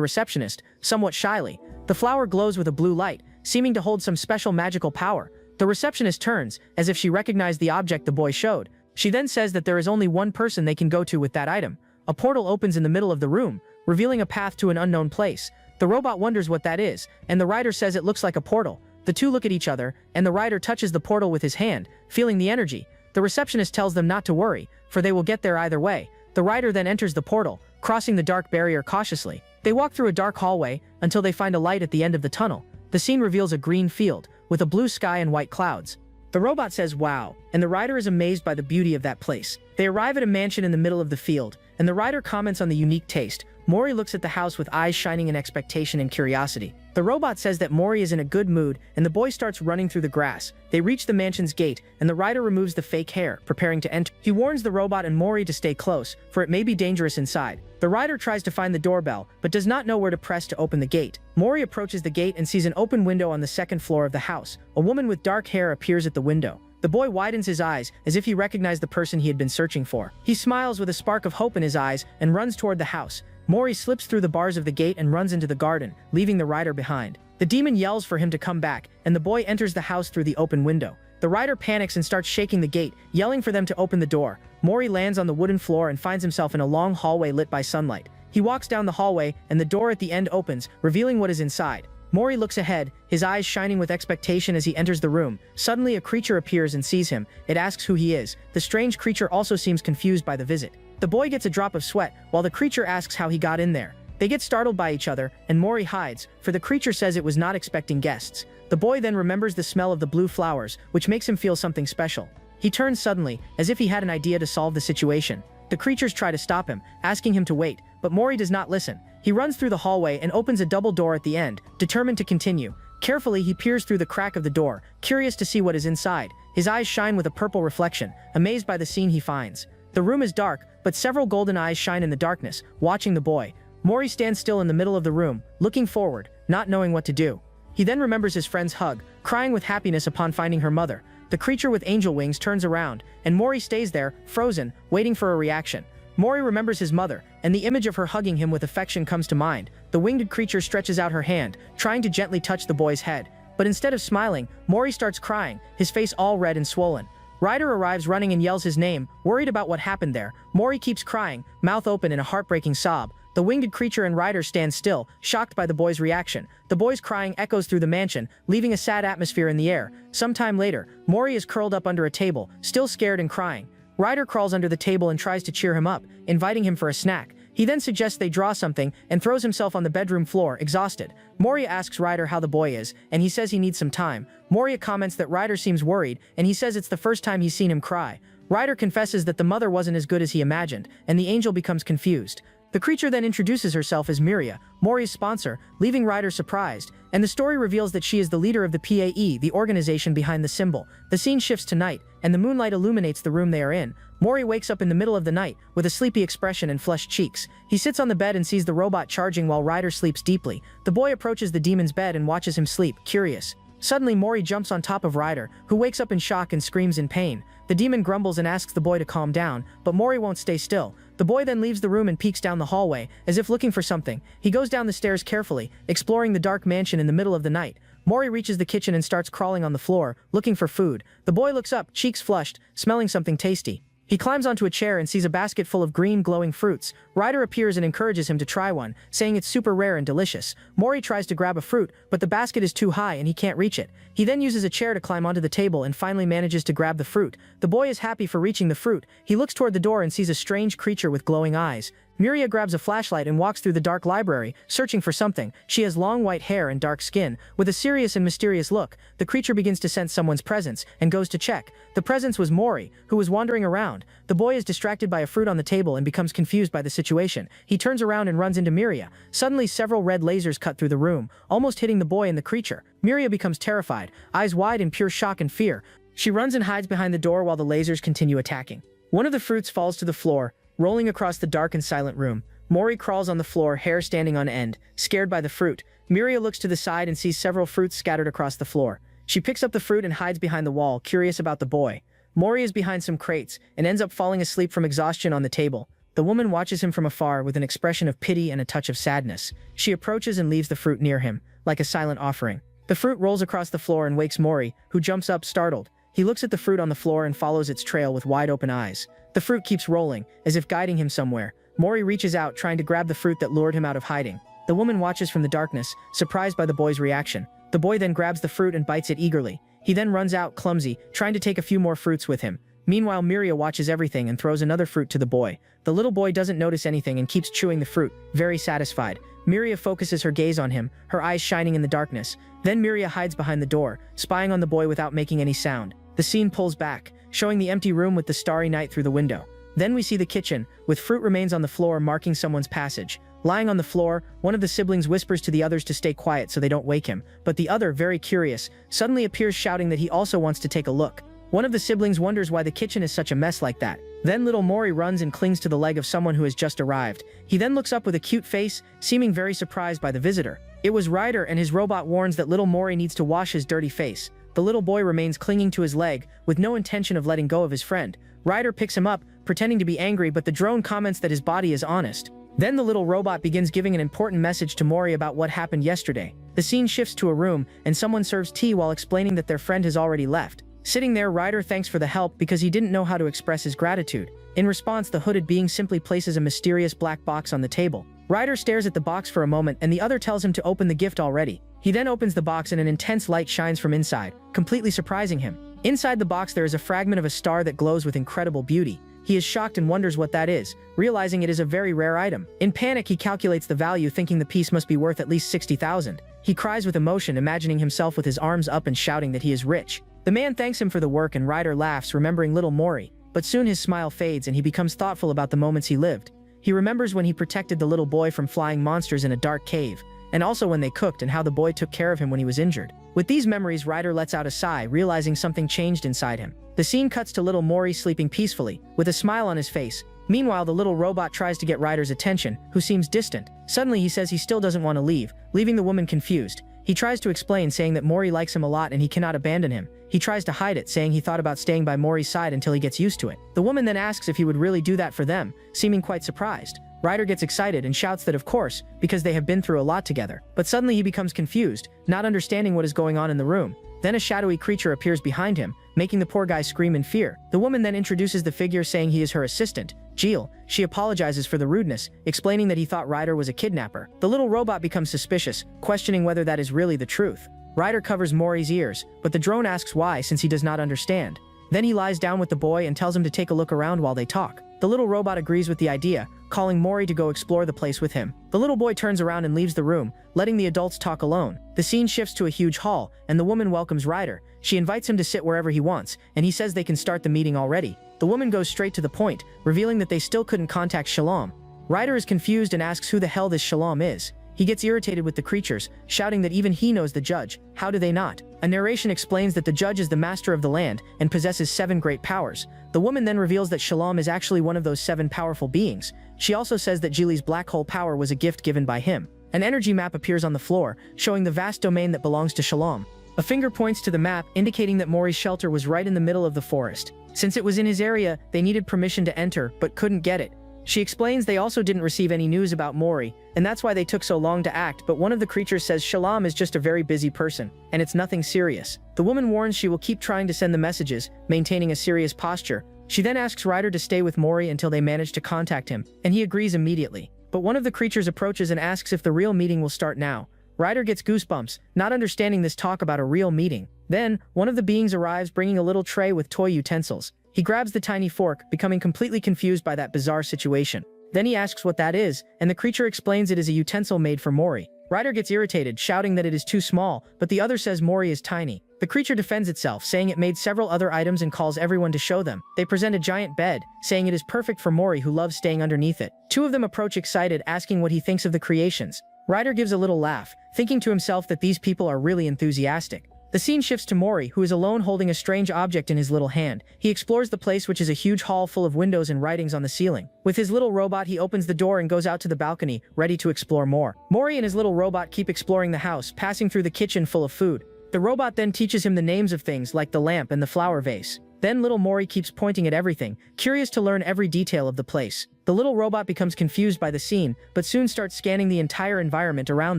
receptionist, somewhat shyly. The flower glows with a blue light, seeming to hold some special magical power. The receptionist turns, as if she recognized the object the boy showed. She then says that there is only one person they can go to with that item. A portal opens in the middle of the room, revealing a path to an unknown place. The robot wonders what that is, and the rider says it looks like a portal. The two look at each other, and the rider touches the portal with his hand, feeling the energy. The receptionist tells them not to worry, for they will get there either way. The rider then enters the portal, crossing the dark barrier cautiously. They walk through a dark hallway until they find a light at the end of the tunnel. The scene reveals a green field, with a blue sky and white clouds. The robot says wow, and the rider is amazed by the beauty of that place. They arrive at a mansion in the middle of the field, and the rider comments on the unique taste. Mori looks at the house with eyes shining in expectation and curiosity. The robot says that Mori is in a good mood, and the boy starts running through the grass. They reach the mansion's gate, and the rider removes the fake hair, preparing to enter. He warns the robot and Mori to stay close, for it may be dangerous inside. The rider tries to find the doorbell, but does not know where to press to open the gate. Mori approaches the gate and sees an open window on the second floor of the house. A woman with dark hair appears at the window. The boy widens his eyes, as if he recognized the person he had been searching for. He smiles with a spark of hope in his eyes, and runs toward the house. Mori slips through the bars of the gate and runs into the garden, leaving the rider behind. The demon yells for him to come back, and the boy enters the house through the open window. The rider panics and starts shaking the gate, yelling for them to open the door. Mori lands on the wooden floor and finds himself in a long hallway lit by sunlight. He walks down the hallway, and the door at the end opens, revealing what is inside. Mori looks ahead, his eyes shining with expectation as he enters the room. Suddenly a creature appears and sees him. It asks who he is. The strange creature also seems confused by the visit. The boy gets a drop of sweat, while the creature asks how he got in there. They get startled by each other, and Mori hides, for the creature says it was not expecting guests. The boy then remembers the smell of the blue flowers, which makes him feel something special. He turns suddenly, as if he had an idea to solve the situation. The creatures try to stop him, asking him to wait, but Mori does not listen. He runs through the hallway and opens a double door at the end, determined to continue. Carefully, he peers through the crack of the door, curious to see what is inside. His eyes shine with a purple reflection, amazed by the scene he finds. The room is dark, but several golden eyes shine in the darkness, watching the boy. Mori stands still in the middle of the room, looking forward, not knowing what to do. He then remembers his friend's hug, crying with happiness upon finding her mother. The creature with angel wings turns around, and Mori stays there, frozen, waiting for a reaction. Mori remembers his mother, and the image of her hugging him with affection comes to mind. The winged creature stretches out her hand, trying to gently touch the boy's head. But instead of smiling, Mori starts crying, his face all red and swollen. Ryder arrives running and yells his name, worried about what happened there. Mori keeps crying, mouth open in a heartbreaking sob. The winged creature and Ryder stand still, shocked by the boy's reaction. The boy's crying echoes through the mansion, leaving a sad atmosphere in the air. Sometime later, Mori is curled up under a table, still scared and crying. Ryder crawls under the table and tries to cheer him up, inviting him for a snack. He then suggests they draw something and throws himself on the bedroom floor, exhausted. Moria asks Ryder how the boy is, and he says he needs some time. Moria comments that Ryder seems worried, and he says it's the first time he's seen him cry. Ryder confesses that the mother wasn't as good as he imagined, and the angel becomes confused. The creature then introduces herself as Miria, Mori's sponsor, leaving Ryder surprised, and the story reveals that she is the leader of the PAE, the organization behind the symbol. The scene shifts to night, and the moonlight illuminates the room they are in. Mori wakes up in the middle of the night, with a sleepy expression and flushed cheeks. He sits on the bed and sees the robot charging while Ryder sleeps deeply. The boy approaches the demon's bed and watches him sleep, curious. Suddenly, Mori jumps on top of Ryder, who wakes up in shock and screams in pain. The demon grumbles and asks the boy to calm down, but Mori won't stay still. The boy then leaves the room and peeks down the hallway, as if looking for something. He goes down the stairs carefully, exploring the dark mansion in the middle of the night. Mori reaches the kitchen and starts crawling on the floor, looking for food. The boy looks up, cheeks flushed, smelling something tasty. He climbs onto a chair and sees a basket full of green, glowing fruits. Ryder appears and encourages him to try one, saying it's super rare and delicious. Mori tries to grab a fruit, but the basket is too high and he can't reach it. He then uses a chair to climb onto the table and finally manages to grab the fruit. The boy is happy for reaching the fruit. He looks toward the door and sees a strange creature with glowing eyes. Miria grabs a flashlight and walks through the dark library, searching for something. She has long white hair and dark skin. With a serious and mysterious look, the creature begins to sense someone's presence and goes to check. The presence was Mori, who was wandering around. The boy is distracted by a fruit on the table and becomes confused by the situation. He turns around and runs into Miria. Suddenly, several red lasers cut through the room, almost hitting the boy and the creature. Miria becomes terrified, eyes wide in pure shock and fear. She runs and hides behind the door while the lasers continue attacking. One of the fruits falls to the floor, rolling across the dark and silent room. Mori crawls on the floor, hair standing on end, scared by the fruit. Miria looks to the side and sees several fruits scattered across the floor. She picks up the fruit and hides behind the wall, curious about the boy. Mori is behind some crates and ends up falling asleep from exhaustion on the table. The woman watches him from afar with an expression of pity and a touch of sadness. She approaches and leaves the fruit near him, like a silent offering. The fruit rolls across the floor and wakes Mori, who jumps up startled. He looks at the fruit on the floor and follows its trail with wide-open eyes. The fruit keeps rolling, as if guiding him somewhere. Mori reaches out, trying to grab the fruit that lured him out of hiding. The woman watches from the darkness, surprised by the boy's reaction. The boy then grabs the fruit and bites it eagerly. He then runs out, clumsy, trying to take a few more fruits with him. Meanwhile, Miria watches everything and throws another fruit to the boy. The little boy doesn't notice anything and keeps chewing the fruit, very satisfied. Miria focuses her gaze on him, her eyes shining in the darkness. Then Miria hides behind the door, spying on the boy without making any sound. The scene pulls back, showing the empty room with the starry night through the window. Then we see the kitchen, with fruit remains on the floor marking someone's passage. Lying on the floor, one of the siblings whispers to the others to stay quiet so they don't wake him, but the other, very curious, suddenly appears shouting that he also wants to take a look. One of the siblings wonders why the kitchen is such a mess like that. Then little Mori runs and clings to the leg of someone who has just arrived. He then looks up with a cute face, seeming very surprised by the visitor. It was Ryder, and his robot warns that little Mori needs to wash his dirty face. The little boy remains clinging to his leg, with no intention of letting go of his friend. Ryder picks him up, pretending to be angry, but the drone comments that his body is honest. Then the little robot begins giving an important message to Mori about what happened yesterday. The scene shifts to a room, and someone serves tea while explaining that their friend has already left. Sitting there, Ryder thanks for the help because he didn't know how to express his gratitude. In response, the hooded being simply places a mysterious black box on the table. Ryder stares at the box for a moment, and the other tells him to open the gift already. He then opens the box and an intense light shines from inside, completely surprising him. Inside the box there is a fragment of a star that glows with incredible beauty. He is shocked and wonders what that is, realizing it is a very rare item. In panic, he calculates the value, thinking the piece must be worth at least 60,000. He cries with emotion, imagining himself with his arms up and shouting that he is rich. The man thanks him for the work, and Ryder laughs, remembering little Mori. But soon his smile fades and he becomes thoughtful about the moments he lived. He remembers when he protected the little boy from flying monsters in a dark cave, and also when they cooked and how the boy took care of him when he was injured. With these memories, Ryder lets out a sigh, realizing something changed inside him. The scene cuts to little Mori sleeping peacefully, with a smile on his face. Meanwhile, the little robot tries to get Ryder's attention, who seems distant. Suddenly he says he still doesn't want to leave, leaving the woman confused. He tries to explain, saying that Mori likes him a lot and he cannot abandon him. He tries to hide it, saying he thought about staying by Mori's side until he gets used to it. The woman then asks if he would really do that for them, seeming quite surprised. Ryder gets excited and shouts that of course, because they have been through a lot together. But suddenly he becomes confused, not understanding what is going on in the room. Then a shadowy creature appears behind him, making the poor guy scream in fear. The woman then introduces the figure, saying he is her assistant, Jill. She apologizes for the rudeness, explaining that he thought Ryder was a kidnapper. The little robot becomes suspicious, questioning whether that is really the truth. Ryder covers Mori's ears, but the drone asks why, since he does not understand. Then he lies down with the boy and tells him to take a look around while they talk. The little robot agrees with the idea, calling Mori to go explore the place with him. The little boy turns around and leaves the room, letting the adults talk alone. The scene shifts to a huge hall, and the woman welcomes Ryder. She invites him to sit wherever he wants, and he says they can start the meeting already. The woman goes straight to the point, revealing that they still couldn't contact Shalom. Ryder is confused and asks who the hell this Shalom is. He gets irritated with the creatures, shouting that even he knows the judge. How do they not? A narration explains that the judge is the master of the land and possesses 7 great powers. The woman then reveals that Shalom is actually one of those 7 powerful beings. She also says that Jili's black hole power was a gift given by him. An energy map appears on the floor, showing the vast domain that belongs to Shalom. A finger points to the map, indicating that Mori's shelter was right in the middle of the forest. Since it was in his area, they needed permission to enter, but couldn't get it. She explains they also didn't receive any news about Mori, and that's why they took so long to act, but one of the creatures says Shalom is just a very busy person, and it's nothing serious. The woman warns she will keep trying to send the messages, maintaining a serious posture. She then asks Ryder to stay with Mori until they manage to contact him, and he agrees immediately. But one of the creatures approaches and asks if the real meeting will start now. Ryder gets goosebumps, not understanding this talk about a real meeting. Then, one of the beings arrives bringing a little tray with toy utensils. He grabs the tiny fork, becoming completely confused by that bizarre situation. Then he asks what that is, and the creature explains it is a utensil made for Mori. Ryder gets irritated, shouting that it is too small, but the other says Mori is tiny. The creature defends itself, saying it made several other items and calls everyone to show them. They present a giant bed, saying it is perfect for Mori, who loves staying underneath it. 2 of them approach excited, asking what he thinks of the creations. Ryder gives a little laugh, thinking to himself that these people are really enthusiastic. The scene shifts to Mori, who is alone holding a strange object in his little hand. He explores the place, which is a huge hall full of windows and writings on the ceiling. With his little robot, he opens the door and goes out to the balcony, ready to explore more. Mori and his little robot keep exploring the house, passing through the kitchen full of food. The robot then teaches him the names of things like the lamp and the flower vase. Then little Mori keeps pointing at everything, curious to learn every detail of the place. The little robot becomes confused by the scene, but soon starts scanning the entire environment around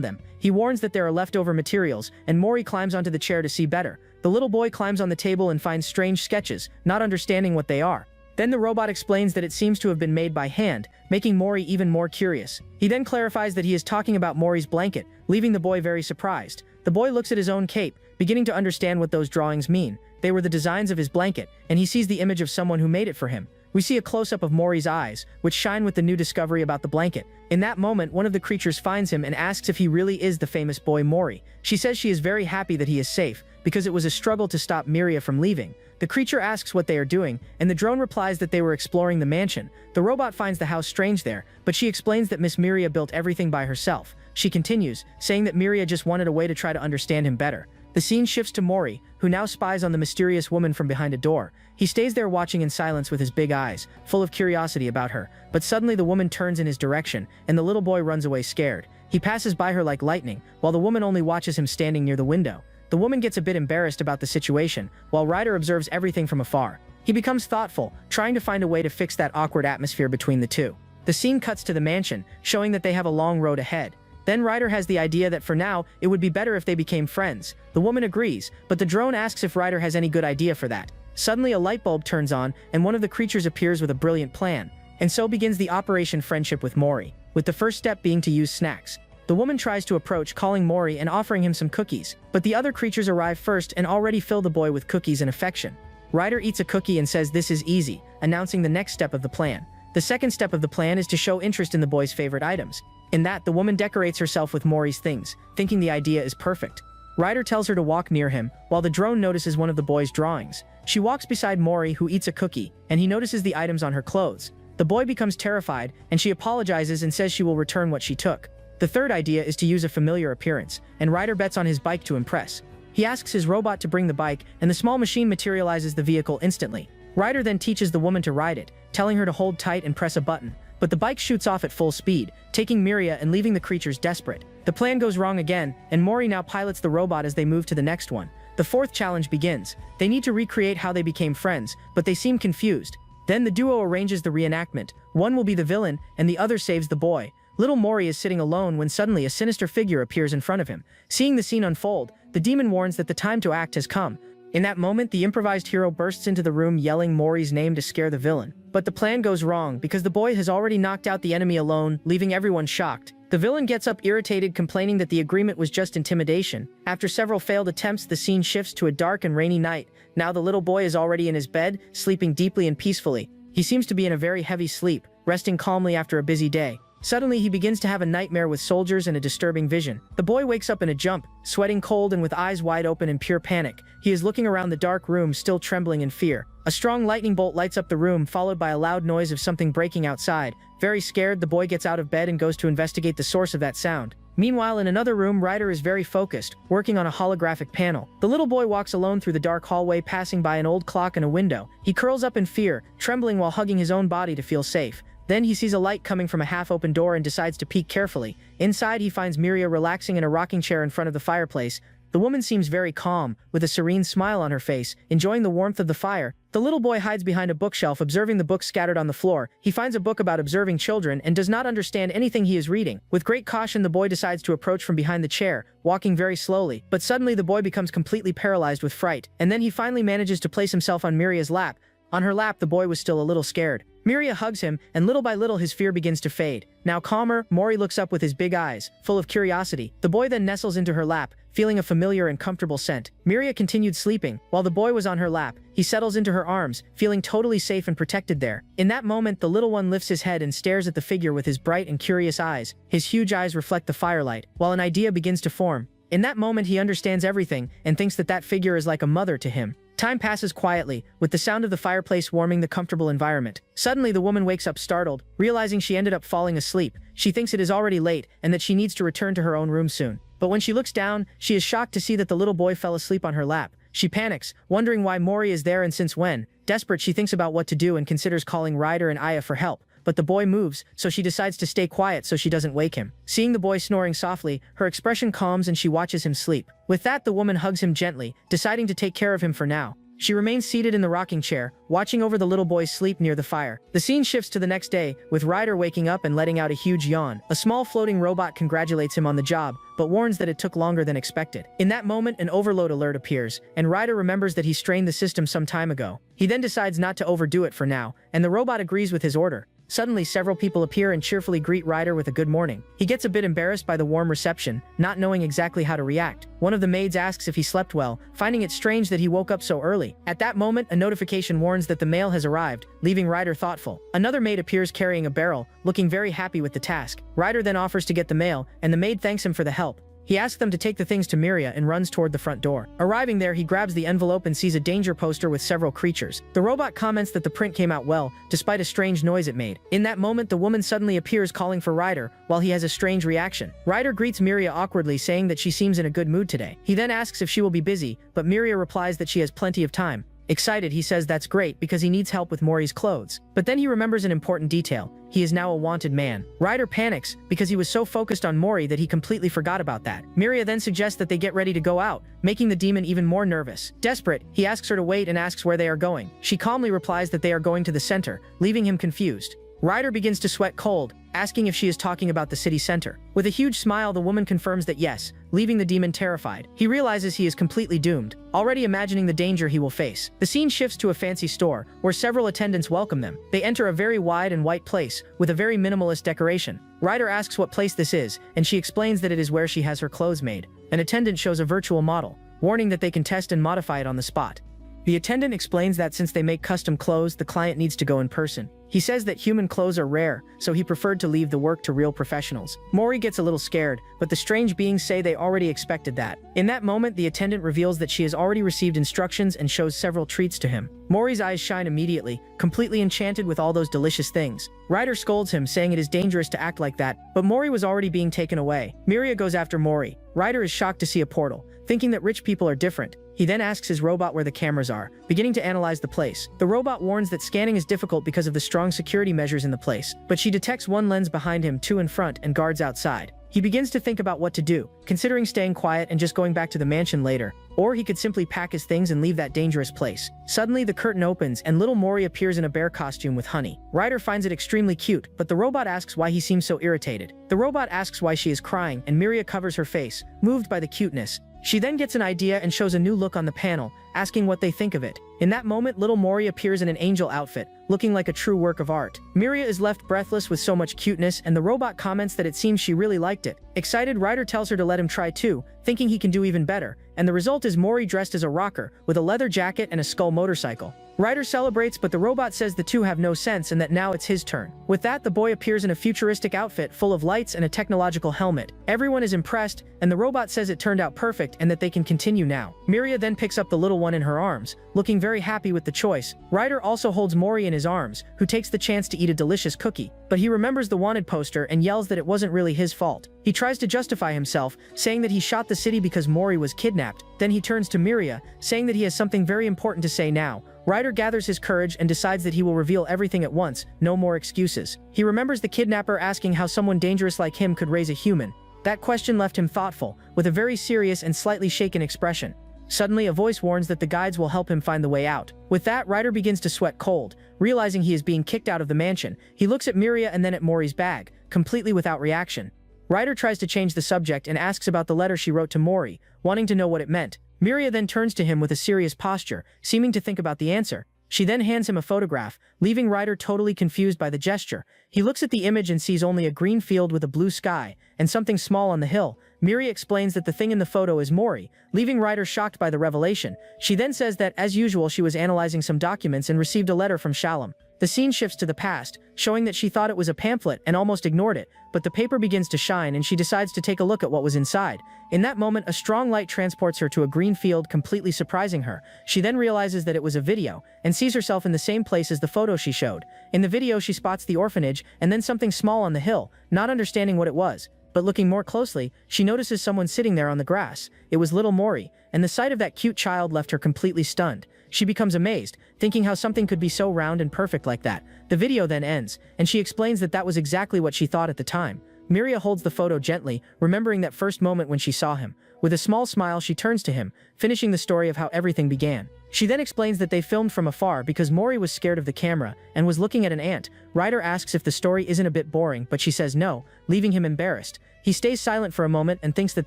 them. He warns that there are leftover materials, and Mori climbs onto the chair to see better. The little boy climbs on the table and finds strange sketches, not understanding what they are. Then the robot explains that it seems to have been made by hand, making Mori even more curious. He then clarifies that he is talking about Mori's blanket, leaving the boy very surprised. The boy looks at his own cape, beginning to understand what those drawings mean. They were the designs of his blanket, and he sees the image of someone who made it for him. We see a close-up of Mori's eyes, which shine with the new discovery about the blanket. In that moment, one of the creatures finds him and asks if he really is the famous boy Mori. She says she is very happy that he is safe, because it was a struggle to stop Miria from leaving. The creature asks what they are doing, and the drone replies that they were exploring the mansion. The robot finds the house strange there, but she explains that Miss Miria built everything by herself. She continues, saying that Miria just wanted a way to try to understand him better. The scene shifts to Mori, who now spies on the mysterious woman from behind a door. He stays there watching in silence with his big eyes, full of curiosity about her, but suddenly the woman turns in his direction, and the little boy runs away scared. He passes by her like lightning, while the woman only watches him standing near the window. The woman gets a bit embarrassed about the situation, while Ryder observes everything from afar. He becomes thoughtful, trying to find a way to fix that awkward atmosphere between the two. The scene cuts to the mansion, showing that they have a long road ahead. Then Ryder has the idea that for now, it would be better if they became friends. The woman agrees, but the drone asks if Ryder has any good idea for that. Suddenly a light bulb turns on, and one of the creatures appears with a brilliant plan. And so begins the Operation Friendship with Mori, with the first step being to use snacks. The woman tries to approach, calling Mori and offering him some cookies, but the other creatures arrive first and already fill the boy with cookies and affection. Ryder eats a cookie and says this is easy, announcing the next step of the plan. The second step of the plan is to show interest in the boy's favorite items. In that, the woman decorates herself with Mori's things, thinking the idea is perfect. Ryder tells her to walk near him, while the drone notices one of the boy's drawings. She walks beside Mori, who eats a cookie, and he notices the items on her clothes. The boy becomes terrified, and she apologizes and says she will return what she took. The third idea is to use a familiar appearance, and Ryder bets on his bike to impress. He asks his robot to bring the bike, and the small machine materializes the vehicle instantly. Ryder then teaches the woman to ride it, telling her to hold tight and press a button. But the bike shoots off at full speed, taking Miria and leaving the creatures desperate. The plan goes wrong again, and Mori now pilots the robot as they move to the next one. The fourth challenge begins. They need to recreate how they became friends, but they seem confused. Then the duo arranges the reenactment. One will be the villain, and the other saves the boy. Little Mori is sitting alone when suddenly a sinister figure appears in front of him. Seeing the scene unfold, the demon warns that the time to act has come. In that moment, the improvised hero bursts into the room yelling Mori's name to scare the villain. But the plan goes wrong because the boy has already knocked out the enemy alone, leaving everyone shocked. The villain gets up irritated, complaining that the agreement was just intimidation. After several failed attempts, the scene shifts to a dark and rainy night. Now the little boy is already in his bed, sleeping deeply and peacefully. He seems to be in a very heavy sleep, resting calmly after a busy day. Suddenly, he begins to have a nightmare with soldiers and a disturbing vision. The boy wakes up in a jump, sweating cold and with eyes wide open in pure panic. He is looking around the dark room, still trembling in fear. A strong lightning bolt lights up the room, followed by a loud noise of something breaking outside. Very scared, the boy gets out of bed and goes to investigate the source of that sound. Meanwhile, in another room, Ryder is very focused, working on a holographic panel. The little boy walks alone through the dark hallway, passing by an old clock and a window. He curls up in fear, trembling while hugging his own body to feel safe. Then he sees a light coming from a half-open door and decides to peek carefully. Inside, he finds Miria relaxing in a rocking chair in front of the fireplace. The woman seems very calm, with a serene smile on her face, enjoying the warmth of the fire. The little boy hides behind a bookshelf, observing the books scattered on the floor. He finds a book about observing children and does not understand anything he is reading. With great caution, the boy decides to approach from behind the chair, walking very slowly. But suddenly, the boy becomes completely paralyzed with fright, and then he finally manages to place himself on Miria's lap. On her lap, the boy was still a little scared. Miria hugs him, and little by little his fear begins to fade. Now calmer, Mori looks up with his big eyes, full of curiosity. The boy then nestles into her lap, feeling a familiar and comfortable scent. Miria continued sleeping. While the boy was on her lap, he settles into her arms, feeling totally safe and protected there. In that moment, the little one lifts his head and stares at the figure with his bright and curious eyes. His huge eyes reflect the firelight, while an idea begins to form. In that moment, he understands everything and thinks that that figure is like a mother to him. Time passes quietly, with the sound of the fireplace warming the comfortable environment. Suddenly, the woman wakes up startled, realizing she ended up falling asleep. She thinks it is already late and that she needs to return to her own room soon. But when she looks down, she is shocked to see that the little boy fell asleep on her lap. She panics, wondering why Mori is there and since when. Desperate, she thinks about what to do and considers calling Ryder and Aya for help. But the boy moves, so she decides to stay quiet so she doesn't wake him. Seeing the boy snoring softly, her expression calms and she watches him sleep. With that, the woman hugs him gently, deciding to take care of him for now. She remains seated in the rocking chair, watching over the little boy's sleep near the fire. The scene shifts to the next day, with Ryder waking up and letting out a huge yawn. A small floating robot congratulates him on the job, but warns that it took longer than expected. In that moment, an overload alert appears, and Ryder remembers that he strained the system some time ago. He then decides not to overdo it for now, and the robot agrees with his order. Suddenly, several people appear and cheerfully greet Ryder with a good morning. He gets a bit embarrassed by the warm reception, not knowing exactly how to react. One of the maids asks if he slept well, finding it strange that he woke up so early. At that moment, a notification warns that the mail has arrived, leaving Ryder thoughtful. Another maid appears carrying a barrel, looking very happy with the task. Ryder then offers to get the mail, and the maid thanks him for the help. He asks them to take the things to Miria and runs toward the front door. Arriving there, he grabs the envelope and sees a danger poster with several creatures. The robot comments that the print came out well, despite a strange noise it made. In that moment, the woman suddenly appears calling for Ryder, while he has a strange reaction. Ryder greets Miria awkwardly, saying that she seems in a good mood today. He then asks if she will be busy, but Miria replies that she has plenty of time. Excited, he says that's great because he needs help with Mori's clothes. But then he remembers an important detail. He is now a wanted man. Ryder panics because he was so focused on Mori that he completely forgot about that. Miria then suggests that they get ready to go out, making the demon even more nervous. Desperate, he asks her to wait and asks where they are going. She calmly replies that they are going to the center, leaving him confused. Ryder begins to sweat cold, asking if she is talking about the city center. With a huge smile, the woman confirms that yes, leaving the demon terrified. He realizes he is completely doomed, already imagining the danger he will face. The scene shifts to a fancy store, where several attendants welcome them. They enter a very wide and white place, with a very minimalist decoration. Ryder asks what place this is, and she explains that it is where she has her clothes made. An attendant shows a virtual model, warning that they can test and modify it on the spot. The attendant explains that since they make custom clothes, the client needs to go in person. He says that human clothes are rare, so he preferred to leave the work to real professionals. Mori gets a little scared, but the strange beings say they already expected that. In that moment, the attendant reveals that she has already received instructions and shows several treats to him. Mori's eyes shine immediately, completely enchanted with all those delicious things. Ryder scolds him, saying it is dangerous to act like that, but Mori was already being taken away. Miria goes after Mori. Ryder is shocked to see a portal, thinking that rich people are different. He then asks his robot where the cameras are, beginning to analyze the place. The robot warns that scanning is difficult because of the strong security measures in the place, but she detects one lens behind him, two in front, and guards outside. He begins to think about what to do, considering staying quiet and just going back to the mansion later, or he could simply pack his things and leave that dangerous place. Suddenly, the curtain opens and little Mori appears in a bear costume with honey. Ryder finds it extremely cute, but the robot asks why he seems so irritated. The robot asks why she is crying, and Miria covers her face, moved by the cuteness. She then gets an idea and shows a new look on the panel, asking what they think of it. In that moment, little Mori appears in an angel outfit, looking like a true work of art. Miria is left breathless with so much cuteness, and the robot comments that it seems she really liked it. Excited, Ryder tells her to let him try too, thinking he can do even better, and the result is Mori dressed as a rocker, with a leather jacket and a skull motorcycle. Ryder celebrates, but the robot says the two have no sense and that now it's his turn. With that, the boy appears in a futuristic outfit full of lights and a technological helmet. Everyone is impressed, and the robot says it turned out perfect and that they can continue now. Miria then picks up the little one in her arms, looking very happy with the choice. Ryder also holds Mori in his arms, who takes the chance to eat a delicious cookie, but he remembers the wanted poster and yells that it wasn't really his fault. He tries to justify himself, saying that he shot the city because Mori was kidnapped. Then he turns to Miria, saying that he has something very important to say now. Ryder gathers his courage and decides that he will reveal everything at once, no more excuses. He remembers the kidnapper asking how someone dangerous like him could raise a human. That question left him thoughtful, with a very serious and slightly shaken expression. Suddenly, a voice warns that the guides will help him find the way out. With that, Ryder begins to sweat cold, realizing he is being kicked out of the mansion. He looks at Miria and then at Mori's bag, completely without reaction. Ryder tries to change the subject and asks about the letter she wrote to Mori, wanting to know what it meant. Miria then turns to him with a serious posture, seeming to think about the answer. She then hands him a photograph, leaving Ryder totally confused by the gesture. He looks at the image and sees only a green field with a blue sky, and something small on the hill. Miria explains that the thing in the photo is Mori, leaving Ryder shocked by the revelation. She then says that, as usual, she was analyzing some documents and received a letter from Shalom. The scene shifts to the past, showing that she thought it was a pamphlet and almost ignored it, but the paper begins to shine and she decides to take a look at what was inside. In that moment, a strong light transports her to a green field, completely surprising her. She then realizes that it was a video, and sees herself in the same place as the photo she showed. In the video, she spots the orphanage, and then something small on the hill, not understanding what it was. But looking more closely, she notices someone sitting there on the grass. It was little Mori, and the sight of that cute child left her completely stunned. She becomes amazed, thinking how something could be so round and perfect like that. The video then ends, and she explains that that was exactly what she thought at the time. Miria holds the photo gently, remembering that first moment when she saw him. With a small smile, she turns to him, finishing the story of how everything began. She then explains that they filmed from afar because Mori was scared of the camera and was looking at an ant. Ryder asks if the story isn't a bit boring, but she says no, leaving him embarrassed. He stays silent for a moment and thinks that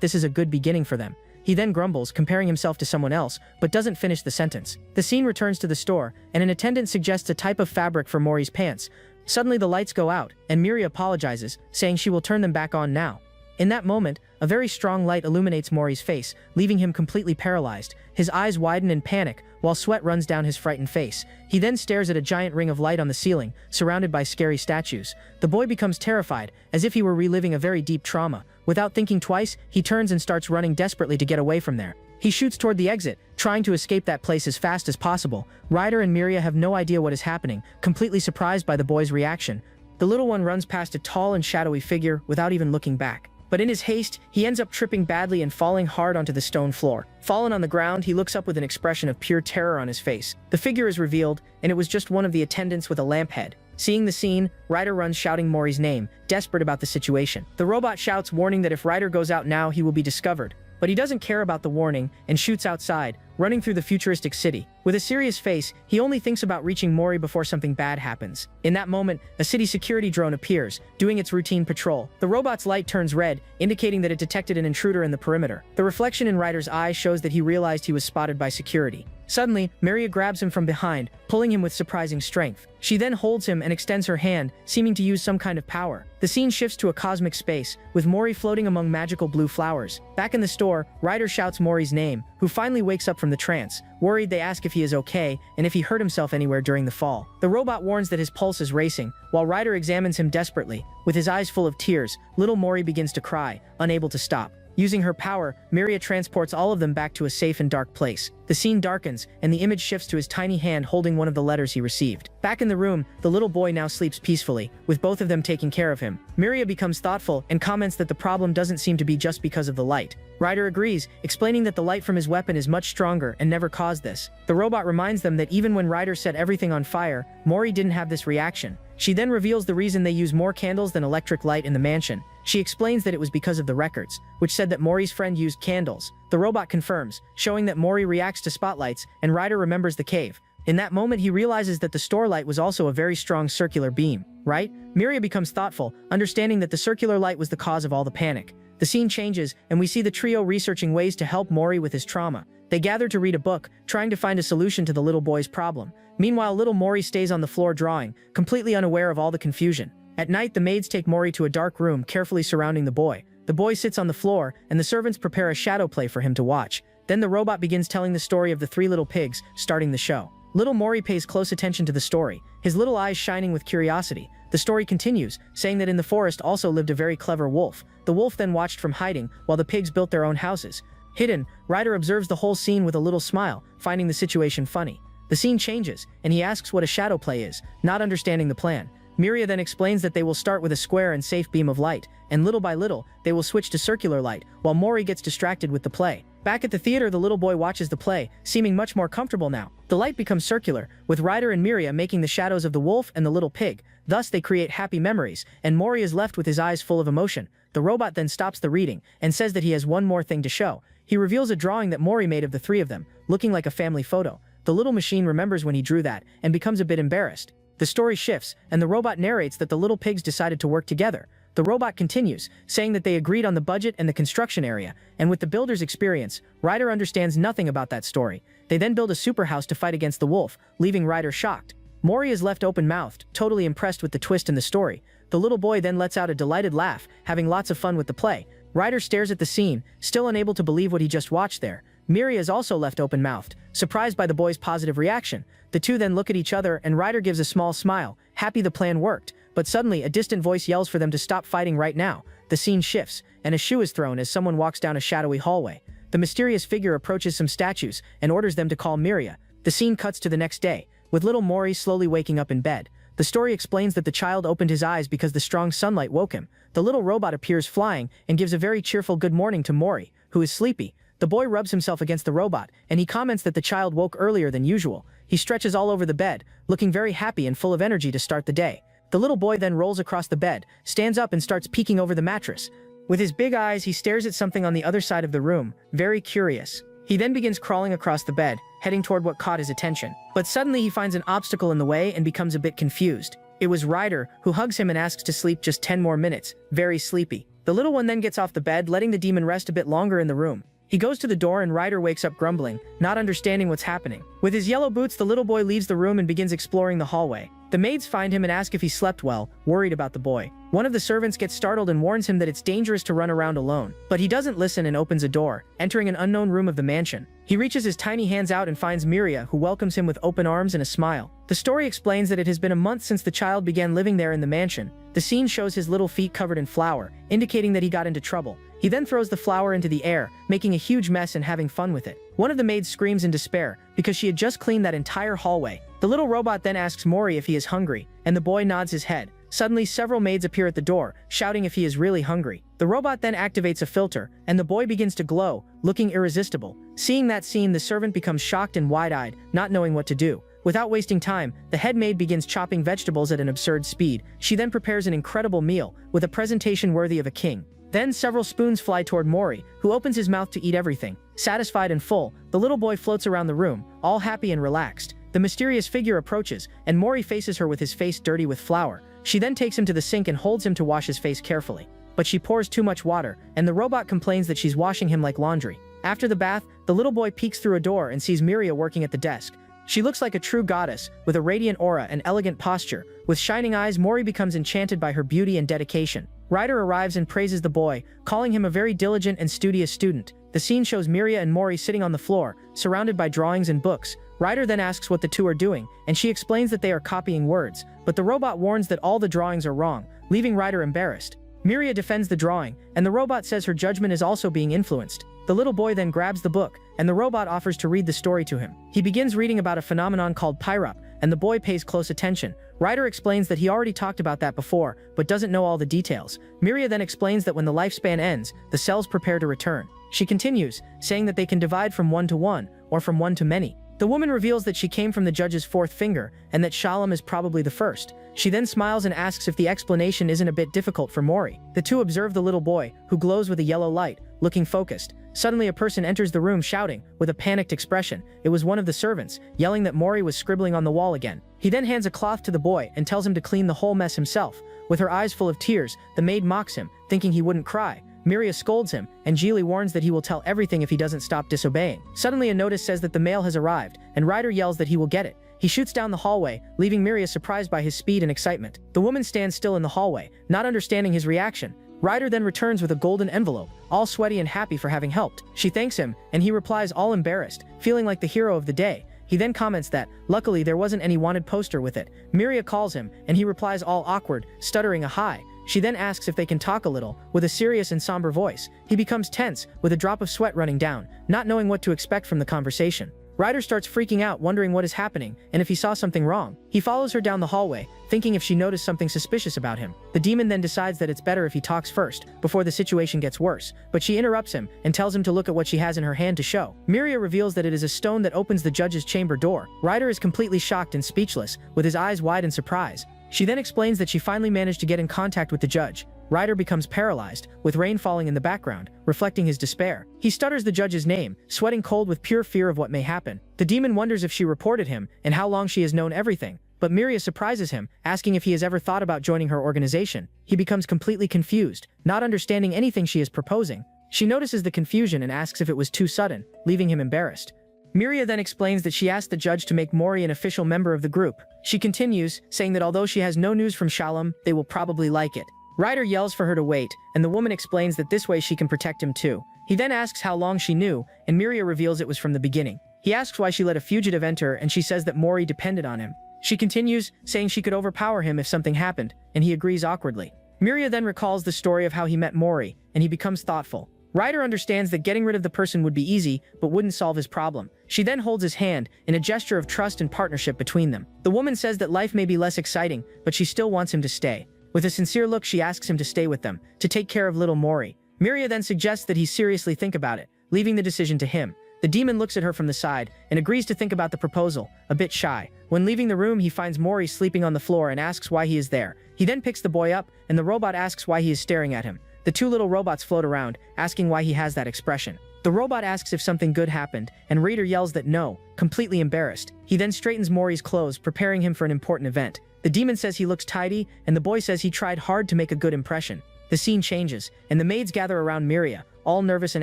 this is a good beginning for them. He then grumbles, comparing himself to someone else, but doesn't finish the sentence. The scene returns to the store, and an attendant suggests a type of fabric for Mori's pants. Suddenly the lights go out, and Miri apologizes, saying she will turn them back on now. In that moment, a very strong light illuminates Mori's face, leaving him completely paralyzed. His eyes widen in panic, while sweat runs down his frightened face. He then stares at a giant ring of light on the ceiling, surrounded by scary statues. The boy becomes terrified, as if he were reliving a very deep trauma. Without thinking twice, he turns and starts running desperately to get away from there. He shoots toward the exit, trying to escape that place as fast as possible. Ryder and Miria have no idea what is happening, completely surprised by the boy's reaction. The little one runs past a tall and shadowy figure without even looking back. But in his haste, he ends up tripping badly and falling hard onto the stone floor. Fallen on the ground, he looks up with an expression of pure terror on his face. The figure is revealed, and it was just one of the attendants with a lamp head. Seeing the scene, Ryder runs shouting Mori's name, desperate about the situation. The robot shouts, warning that if Ryder goes out now, he will be discovered. But he doesn't care about the warning and shoots outside, running through the futuristic city. With a serious face, he only thinks about reaching Mori before something bad happens. In that moment, a city security drone appears, doing its routine patrol. The robot's light turns red, indicating that it detected an intruder in the perimeter. The reflection in Ryder's eye shows that he realized he was spotted by security. Suddenly, Miria grabs him from behind, pulling him with surprising strength. She then holds him and extends her hand, seeming to use some kind of power. The scene shifts to a cosmic space, with Mori floating among magical blue flowers. Back in the store, Ryder shouts Mori's name, who finally wakes up from the trance. Worried, they ask if he is okay, and if he hurt himself anywhere during the fall. The robot warns that his pulse is racing, while Ryder examines him desperately. With his eyes full of tears, little Mori begins to cry, unable to stop. Using her power, Miria transports all of them back to a safe and dark place. The scene darkens, and the image shifts to his tiny hand holding one of the letters he received. Back in the room, the little boy now sleeps peacefully, with both of them taking care of him. Miria becomes thoughtful and comments that the problem doesn't seem to be just because of the light. Ryder agrees, explaining that the light from his weapon is much stronger and never caused this. The robot reminds them that even when Ryder set everything on fire, Mori didn't have this reaction. She then reveals the reason they use more candles than electric light in the mansion. She explains that it was because of the records, which said that Mori's friend used candles. The robot confirms, showing that Mori reacts to spotlights, and Ryder remembers the cave. In that moment, he realizes that the store light was also a very strong circular beam, right? Miria becomes thoughtful, understanding that the circular light was the cause of all the panic. The scene changes, and we see the trio researching ways to help Mori with his trauma. They gather to read a book, trying to find a solution to the little boy's problem. Meanwhile, little Mori stays on the floor drawing, completely unaware of all the confusion. At night, the maids take Mori to a dark room, carefully surrounding the boy. The boy sits on the floor, and the servants prepare a shadow play for him to watch. Then the robot begins telling the story of the three little pigs, starting the show. Little Mori pays close attention to the story, his little eyes shining with curiosity. The story continues, saying that in the forest also lived a very clever wolf. The wolf then watched from hiding, while the pigs built their own houses. Hidden, Ryder observes the whole scene with a little smile, finding the situation funny. The scene changes, and he asks what a shadow play is, not understanding the plan. Miria then explains that they will start with a square and safe beam of light, and little by little, they will switch to circular light, while Mori gets distracted with the play. Back at the theater, the little boy watches the play, seeming much more comfortable now. The light becomes circular, with Ryder and Miria making the shadows of the wolf and the little pig. Thus, they create happy memories, and Mori is left with his eyes full of emotion. The robot then stops the reading, and says that he has one more thing to show. He reveals a drawing that Mori made of the three of them, looking like a family photo. The little machine remembers when he drew that, and becomes a bit embarrassed. The story shifts, and the robot narrates that the little pigs decided to work together. The robot continues, saying that they agreed on the budget and the construction area, and with the builder's experience, Ryder understands nothing about that story. They then build a superhouse to fight against the wolf, leaving Ryder shocked. Mori is left open-mouthed, totally impressed with the twist in the story. The little boy then lets out a delighted laugh, having lots of fun with the play. Ryder stares at the scene, still unable to believe what he just watched there. Miria is also left open-mouthed, surprised by the boy's positive reaction. The two then look at each other and Ryder gives a small smile, happy the plan worked. But suddenly, a distant voice yells for them to stop fighting right now. The scene shifts, and a shoe is thrown as someone walks down a shadowy hallway. The mysterious figure approaches some statues and orders them to call Miria. The scene cuts to the next day, with little Mori slowly waking up in bed. The story explains that the child opened his eyes because the strong sunlight woke him. The little robot appears flying and gives a very cheerful good morning to Mori, who is sleepy. The boy rubs himself against the robot, and he comments that the child woke earlier than usual. He stretches all over the bed, looking very happy and full of energy to start the day. The little boy then rolls across the bed, stands up and starts peeking over the mattress. With his big eyes, he stares at something on the other side of the room, very curious. He then begins crawling across the bed, heading toward what caught his attention. But suddenly he finds an obstacle in the way and becomes a bit confused. It was Ryder, who hugs him and asks to sleep just 10 more minutes, very sleepy. The little one then gets off the bed, letting the demon rest a bit longer in the room. He goes to the door and Ryder wakes up grumbling, not understanding what's happening. With his yellow boots, the little boy leaves the room and begins exploring the hallway. The maids find him and ask if he slept well, worried about the boy. One of the servants gets startled and warns him that it's dangerous to run around alone. But he doesn't listen and opens a door, entering an unknown room of the mansion. He reaches his tiny hands out and finds Miria, who welcomes him with open arms and a smile. The story explains that it has been a month since the child began living there in the mansion. The scene shows his little feet covered in flour, indicating that he got into trouble. He then throws the flour into the air, making a huge mess and having fun with it. One of the maids screams in despair, because she had just cleaned that entire hallway. The little robot then asks Mori if he is hungry, and the boy nods his head. Suddenly, several maids appear at the door, shouting if he is really hungry. The robot then activates a filter, and the boy begins to glow, looking irresistible. Seeing that scene, the servant becomes shocked and wide-eyed, not knowing what to do. Without wasting time, the head maid begins chopping vegetables at an absurd speed. She then prepares an incredible meal, with a presentation worthy of a king. Then several spoons fly toward Mori, who opens his mouth to eat everything. Satisfied and full, the little boy floats around the room, all happy and relaxed. The mysterious figure approaches, and Mori faces her with his face dirty with flour. She then takes him to the sink and holds him to wash his face carefully. But she pours too much water, and the robot complains that she's washing him like laundry. After the bath, the little boy peeks through a door and sees Miria working at the desk. She looks like a true goddess, with a radiant aura and elegant posture. With shining eyes, Mori becomes enchanted by her beauty and dedication. Ryder arrives and praises the boy, calling him a very diligent and studious student. The scene shows Miria and Mori sitting on the floor, surrounded by drawings and books. Ryder then asks what the two are doing, and she explains that they are copying words, but the robot warns that all the drawings are wrong, leaving Ryder embarrassed. Miria defends the drawing, and the robot says her judgment is also being influenced. The little boy then grabs the book, and the robot offers to read the story to him. He begins reading about a phenomenon called pyrop, and the boy pays close attention. Ryder explains that he already talked about that before, but doesn't know all the details. Miria then explains that when the lifespan ends, the cells prepare to return. She continues, saying that they can divide from one to one, or from one to many. The woman reveals that she came from the judge's fourth finger, and that Shalom is probably the first. She then smiles and asks if the explanation isn't a bit difficult for Mori. The two observe the little boy, who glows with a yellow light, looking focused. Suddenly a person enters the room shouting, with a panicked expression. It was one of the servants, yelling that Mori was scribbling on the wall again. He then hands a cloth to the boy and tells him to clean the whole mess himself. With her eyes full of tears, the maid mocks him, thinking he wouldn't cry. Miria scolds him, and Geely warns that he will tell everything if he doesn't stop disobeying. Suddenly a notice says that the mail has arrived, and Ryder yells that he will get it. He shoots down the hallway, leaving Miria surprised by his speed and excitement. The woman stands still in the hallway, not understanding his reaction. Ryder then returns with a golden envelope, all sweaty and happy for having helped. She thanks him, and he replies all embarrassed, feeling like the hero of the day. He then comments that, luckily there wasn't any wanted poster with it. Miria calls him, and he replies all awkward, stuttering a hi. She then asks if they can talk a little, with a serious and somber voice. He becomes tense, with a drop of sweat running down, not knowing what to expect from the conversation. Ryder starts freaking out, wondering what is happening, and if he saw something wrong. He follows her down the hallway, thinking if she noticed something suspicious about him. The demon then decides that it's better if he talks first, before the situation gets worse, but she interrupts him, and tells him to look at what she has in her hand to show. Miria reveals that it is a stone that opens the judge's chamber door. Ryder is completely shocked and speechless, with his eyes wide in surprise. She then explains that she finally managed to get in contact with the judge. Ryder becomes paralyzed, with rain falling in the background, reflecting his despair. He stutters the judge's name, sweating cold with pure fear of what may happen. The demon wonders if she reported him, and how long she has known everything. But Miria surprises him, asking if he has ever thought about joining her organization. He becomes completely confused, not understanding anything she is proposing. She notices the confusion and asks if it was too sudden, leaving him embarrassed. Miria then explains that she asked the judge to make Mori an official member of the group. She continues, saying that although she has no news from Shalom, they will probably like it. Ryder yells for her to wait, and the woman explains that this way she can protect him too. He then asks how long she knew, and Miria reveals it was from the beginning. He asks why she let a fugitive enter, and she says that Mori depended on him. She continues, saying she could overpower him if something happened, and he agrees awkwardly. Miria then recalls the story of how he met Mori, and he becomes thoughtful. Ryder understands that getting rid of the person would be easy, but wouldn't solve his problem. She then holds his hand, in a gesture of trust and partnership between them. The woman says that life may be less exciting, but she still wants him to stay. With a sincere look, she asks him to stay with them, to take care of little Mori. Miria then suggests that he seriously think about it, leaving the decision to him. The demon looks at her from the side, and agrees to think about the proposal, a bit shy. When leaving the room, he finds Mori sleeping on the floor and asks why he is there. He then picks the boy up, and the robot asks why he is staring at him. The two little robots float around, asking why he has that expression. The robot asks if something good happened, and Raider yells that no, completely embarrassed. He then straightens Mori's clothes, preparing him for an important event. The demon says he looks tidy, and the boy says he tried hard to make a good impression. The scene changes, and the maids gather around Miria, all nervous and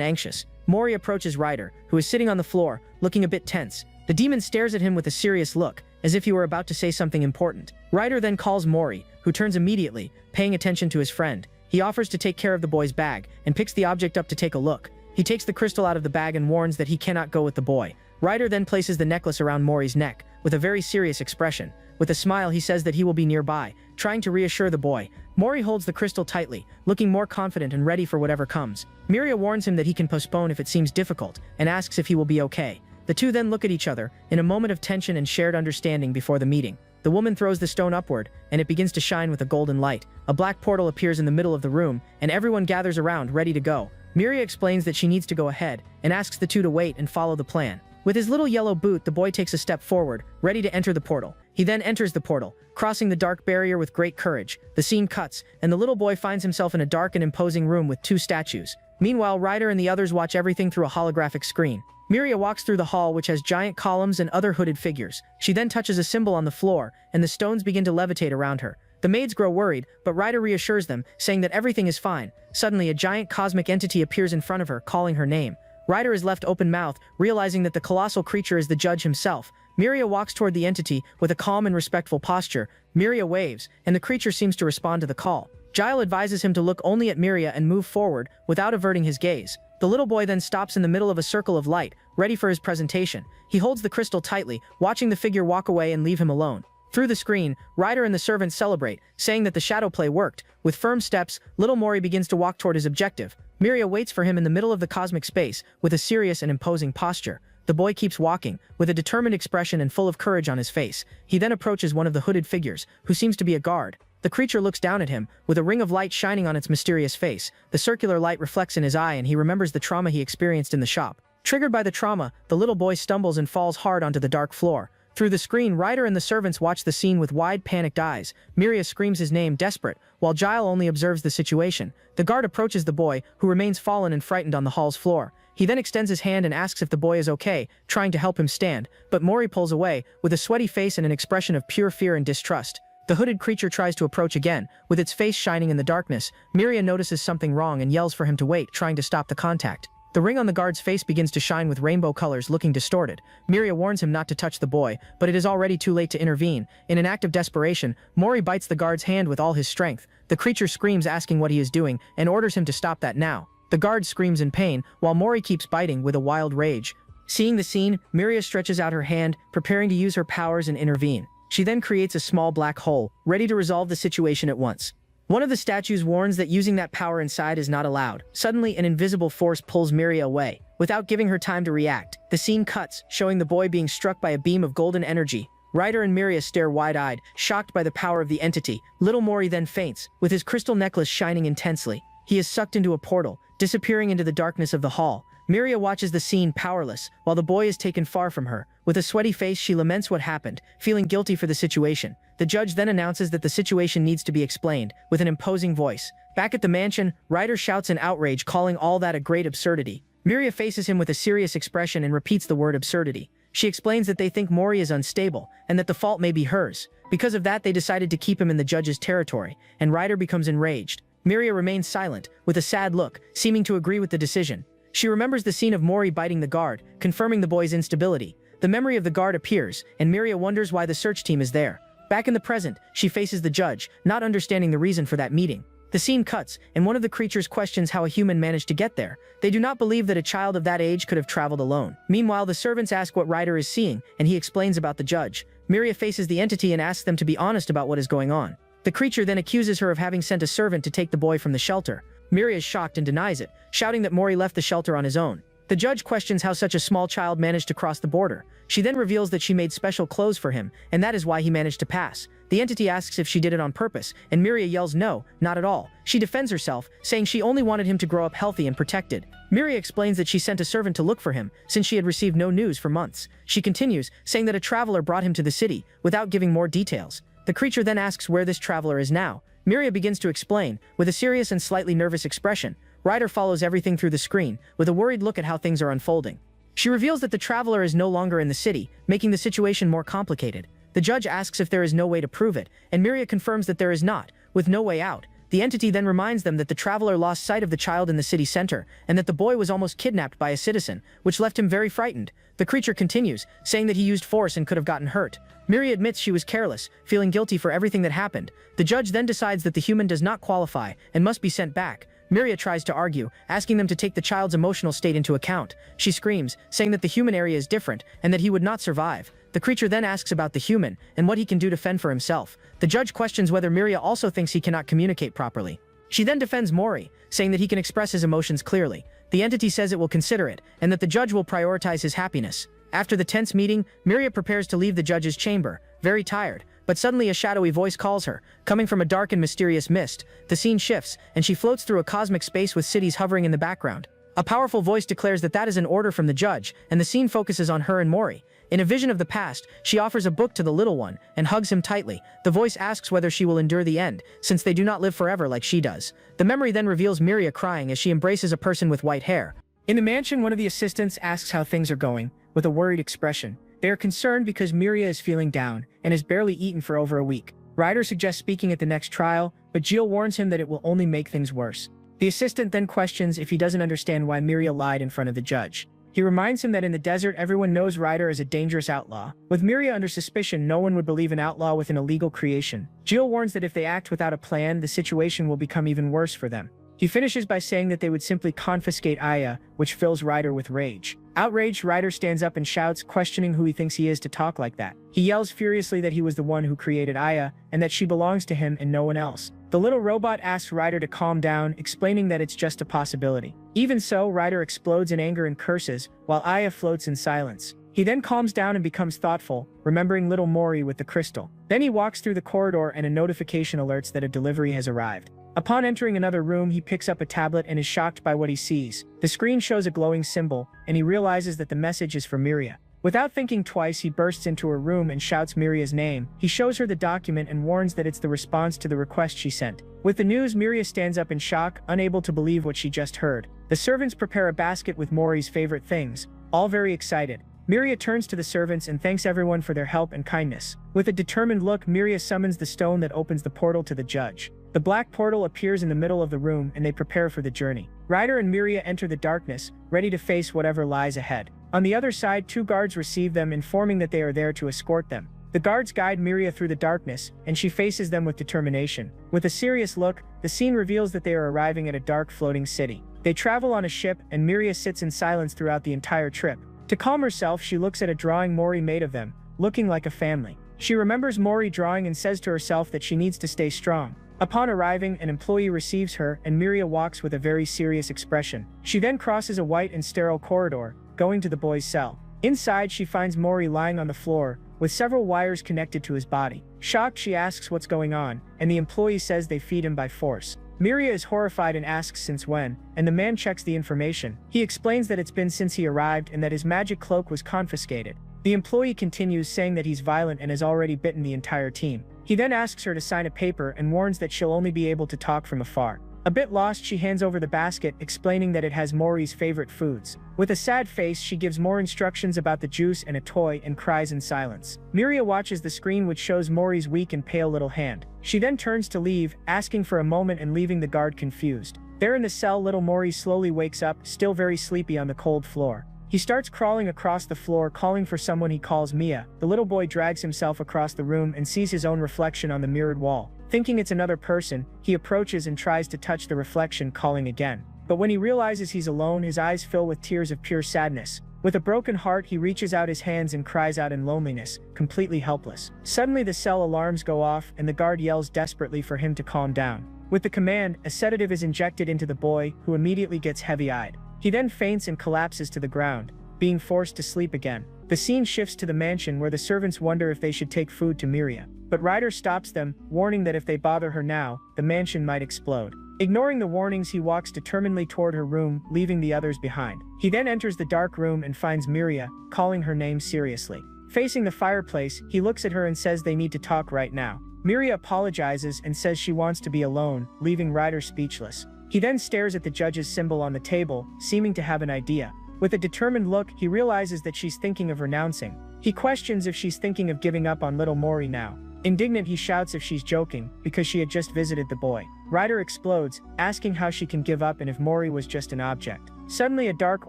anxious. Mori approaches Ryder, who is sitting on the floor, looking a bit tense. The demon stares at him with a serious look, as if he were about to say something important. Ryder then calls Mori, who turns immediately, paying attention to his friend. He offers to take care of the boy's bag, and picks the object up to take a look. He takes the crystal out of the bag and warns that he cannot go with the boy. Ryder then places the necklace around Mori's neck, with a very serious expression. With a smile, he says that he will be nearby, trying to reassure the boy. Mori holds the crystal tightly, looking more confident and ready for whatever comes. Miria warns him that he can postpone if it seems difficult, and asks if he will be okay. The two then look at each other, in a moment of tension and shared understanding before the meeting. The woman throws the stone upward, and it begins to shine with a golden light. A black portal appears in the middle of the room, and everyone gathers around, ready to go. Miria explains that she needs to go ahead, and asks the two to wait and follow the plan. With his little yellow boot, the boy takes a step forward, ready to enter the portal. He then enters the portal, crossing the dark barrier with great courage. The scene cuts, and the little boy finds himself in a dark and imposing room with two statues. Meanwhile, Ryder and the others watch everything through a holographic screen. Miria walks through the hall, which has giant columns and other hooded figures. She then touches a symbol on the floor, and the stones begin to levitate around her. The maids grow worried, but Ryder reassures them, saying that everything is fine. Suddenly, a giant cosmic entity appears in front of her, calling her name. Ryder is left open-mouthed, realizing that the colossal creature is the judge himself. Miria walks toward the entity with a calm and respectful posture. Miria waves, and the creature seems to respond to the call. Giles advises him to look only at Miria and move forward, without averting his gaze. The little boy then stops in the middle of a circle of light, ready for his presentation. He holds the crystal tightly, watching the figure walk away and leave him alone. Through the screen, Ryder and the servants celebrate, saying that the shadow play worked. With firm steps, little Mori begins to walk toward his objective. Miria waits for him in the middle of the cosmic space, with a serious and imposing posture. The boy keeps walking, with a determined expression and full of courage on his face. He then approaches one of the hooded figures, who seems to be a guard. The creature looks down at him, with a ring of light shining on its mysterious face. The circular light reflects in his eye, and he remembers the trauma he experienced in the shop. Triggered by the trauma, the little boy stumbles and falls hard onto the dark floor. Through the screen, Ryder and the servants watch the scene with wide, panicked eyes. Miria screams his name, desperate, while Giles only observes the situation. The guard approaches the boy, who remains fallen and frightened on the hall's floor. He then extends his hand and asks if the boy is okay, trying to help him stand, but Mori pulls away, with a sweaty face and an expression of pure fear and distrust. The hooded creature tries to approach again, with its face shining in the darkness. Miria notices something wrong and yells for him to wait, trying to stop the contact. The ring on the guard's face begins to shine with rainbow colors, looking distorted. Miria warns him not to touch the boy, but it is already too late to intervene. In an act of desperation, Mori bites the guard's hand with all his strength. The creature screams, asking what he is doing, and orders him to stop that now. The guard screams in pain, while Mori keeps biting with a wild rage. Seeing the scene, Miria stretches out her hand, preparing to use her powers and intervene. She then creates a small black hole, ready to resolve the situation at once. One of the statues warns that using that power inside is not allowed. Suddenly, an invisible force pulls Miria away. Without giving her time to react, the scene cuts, showing the boy being struck by a beam of golden energy. Ryder and Miria stare wide-eyed, shocked by the power of the entity. Little Mori then faints, with his crystal necklace shining intensely. He is sucked into a portal, disappearing into the darkness of the hall. Miria watches the scene powerless, while the boy is taken far from her. With a sweaty face, she laments what happened, feeling guilty for the situation. The judge then announces that the situation needs to be explained, with an imposing voice. Back at the mansion, Ryder shouts in outrage, calling all that a great absurdity. Miria faces him with a serious expression and repeats the word absurdity. She explains that they think Mori is unstable, and that the fault may be hers. Because of that, they decided to keep him in the judge's territory, and Ryder becomes enraged. Miria remains silent, with a sad look, seeming to agree with the decision. She remembers the scene of Mori biting the guard, confirming the boy's instability. The memory of the guard appears, and Miria wonders why the search team is there. Back in the present, she faces the judge, not understanding the reason for that meeting. The scene cuts, and one of the creatures questions how a human managed to get there. They do not believe that a child of that age could have traveled alone. Meanwhile, the servants ask what Ryder is seeing, and he explains about the judge. Miria faces the entity and asks them to be honest about what is going on. The creature then accuses her of having sent a servant to take the boy from the shelter. Miria is shocked and denies it, shouting that Mori left the shelter on his own. The judge questions how such a small child managed to cross the border. She then reveals that she made special clothes for him, and that is why he managed to pass. The entity asks if she did it on purpose, and Miria yells no, not at all. She defends herself, saying she only wanted him to grow up healthy and protected. Miria explains that she sent a servant to look for him, since she had received no news for months. She continues, saying that a traveler brought him to the city, without giving more details. The creature then asks where this traveler is now. Miria begins to explain, with a serious and slightly nervous expression. Ryder follows everything through the screen, with a worried look at how things are unfolding. She reveals that the traveler is no longer in the city, making the situation more complicated. The judge asks if there is no way to prove it, and Miria confirms that there is not, with no way out. The entity then reminds them that the traveler lost sight of the child in the city center, and that the boy was almost kidnapped by a citizen, which left him very frightened. The creature continues, saying that he used force and could have gotten hurt. Miria admits she was careless, feeling guilty for everything that happened. The judge then decides that the human does not qualify, and must be sent back. Miria tries to argue, asking them to take the child's emotional state into account. She screams, saying that the human area is different, and that he would not survive. The creature then asks about the human, and what he can do to fend for himself. The judge questions whether Miria also thinks he cannot communicate properly. She then defends Mori, saying that he can express his emotions clearly. The entity says it will consider it, and that the judge will prioritize his happiness. After the tense meeting, Miria prepares to leave the judge's chamber, very tired. But suddenly a shadowy voice calls her, coming from a dark and mysterious mist. The scene shifts, and she floats through a cosmic space with cities hovering in the background. A powerful voice declares that that is an order from the judge, and the scene focuses on her and Mori. In a vision of the past, she offers a book to the little one, and hugs him tightly. The voice asks whether she will endure the end, since they do not live forever like she does. The memory then reveals Miria crying as she embraces a person with white hair. In the mansion, one of the assistants asks how things are going, with a worried expression. They are concerned because Miria is feeling down, and has barely eaten for over a week. Ryder suggests speaking at the next trial, but Jill warns him that it will only make things worse. The assistant then questions if he doesn't understand why Miria lied in front of the judge. He reminds him that in the desert everyone knows Ryder is a dangerous outlaw. With Miria under suspicion, no one would believe an outlaw with an illegal creation. Jill warns that if they act without a plan, the situation will become even worse for them. He finishes by saying that they would simply confiscate Aya, which fills Ryder with rage. Outraged, Ryder stands up and shouts, questioning who he thinks he is to talk like that. He yells furiously that he was the one who created Aya, and that she belongs to him and no one else. The little robot asks Ryder to calm down, explaining that it's just a possibility. Even so, Ryder explodes in anger and curses, while Aya floats in silence. He then calms down and becomes thoughtful, remembering little Mori with the crystal. Then he walks through the corridor and a notification alerts that a delivery has arrived. Upon entering another room, he picks up a tablet and is shocked by what he sees. The screen shows a glowing symbol, and he realizes that the message is for Miria. Without thinking twice, he bursts into her room and shouts Miria's name. He shows her the document and warns that it's the response to the request she sent. With the news, Miria stands up in shock, unable to believe what she just heard. The servants prepare a basket with Mori's favorite things, all very excited. Miria turns to the servants and thanks everyone for their help and kindness. With a determined look, Miria summons the stone that opens the portal to the judge. The black portal appears in the middle of the room and they prepare for the journey. Ryder and Miria enter the darkness, ready to face whatever lies ahead. On the other side, two guards receive them, informing that they are there to escort them. The guards guide Miria through the darkness, and she faces them with determination. With a serious look, the scene reveals that they are arriving at a dark floating city. They travel on a ship, and Miria sits in silence throughout the entire trip. To calm herself, she looks at a drawing Mori made of them, looking like a family. She remembers Mori drawing and says to herself that she needs to stay strong. Upon arriving, an employee receives her, and Miria walks with a very serious expression. She then crosses a white and sterile corridor, going to the boy's cell. Inside, she finds Mori lying on the floor, with several wires connected to his body. Shocked, she asks what's going on, and the employee says they feed him by force. Miria is horrified and asks since when, and the man checks the information. He explains that it's been since he arrived and that his magic cloak was confiscated. The employee continues, saying that he's violent and has already bitten the entire team. He then asks her to sign a paper and warns that she'll only be able to talk from afar. A bit lost, she hands over the basket, explaining that it has Mori's favorite foods. With a sad face, she gives more instructions about the juice and a toy and cries in silence. Miria watches the screen, which shows Mori's weak and pale little hand. She then turns to leave, asking for a moment and leaving the guard confused. There in the cell, little Mori slowly wakes up, still very sleepy on the cold floor. He starts crawling across the floor, calling for someone he calls Mia. The little boy drags himself across the room and sees his own reflection on the mirrored wall. Thinking it's another person, he approaches and tries to touch the reflection, calling again. But when he realizes he's alone, his eyes fill with tears of pure sadness. With a broken heart, he reaches out his hands and cries out in loneliness, completely helpless. Suddenly the cell alarms go off and the guard yells desperately for him to calm down. With the command, a sedative is injected into the boy, who immediately gets heavy-eyed. He then faints and collapses to the ground, being forced to sleep again. The scene shifts to the mansion where the servants wonder if they should take food to Miria. But Ryder stops them, warning that if they bother her now, the mansion might explode. Ignoring the warnings, he walks determinedly toward her room, leaving the others behind. He then enters the dark room and finds Miria, calling her name seriously. Facing the fireplace, he looks at her and says they need to talk right now. Miria apologizes and says she wants to be alone, leaving Ryder speechless. He then stares at the judge's symbol on the table, seeming to have an idea. With a determined look, he realizes that she's thinking of renouncing. He questions if she's thinking of giving up on little Mori now. Indignant, he shouts if she's joking, because she had just visited the boy. Ryder explodes, asking how she can give up and if Mori was just an object. Suddenly a dark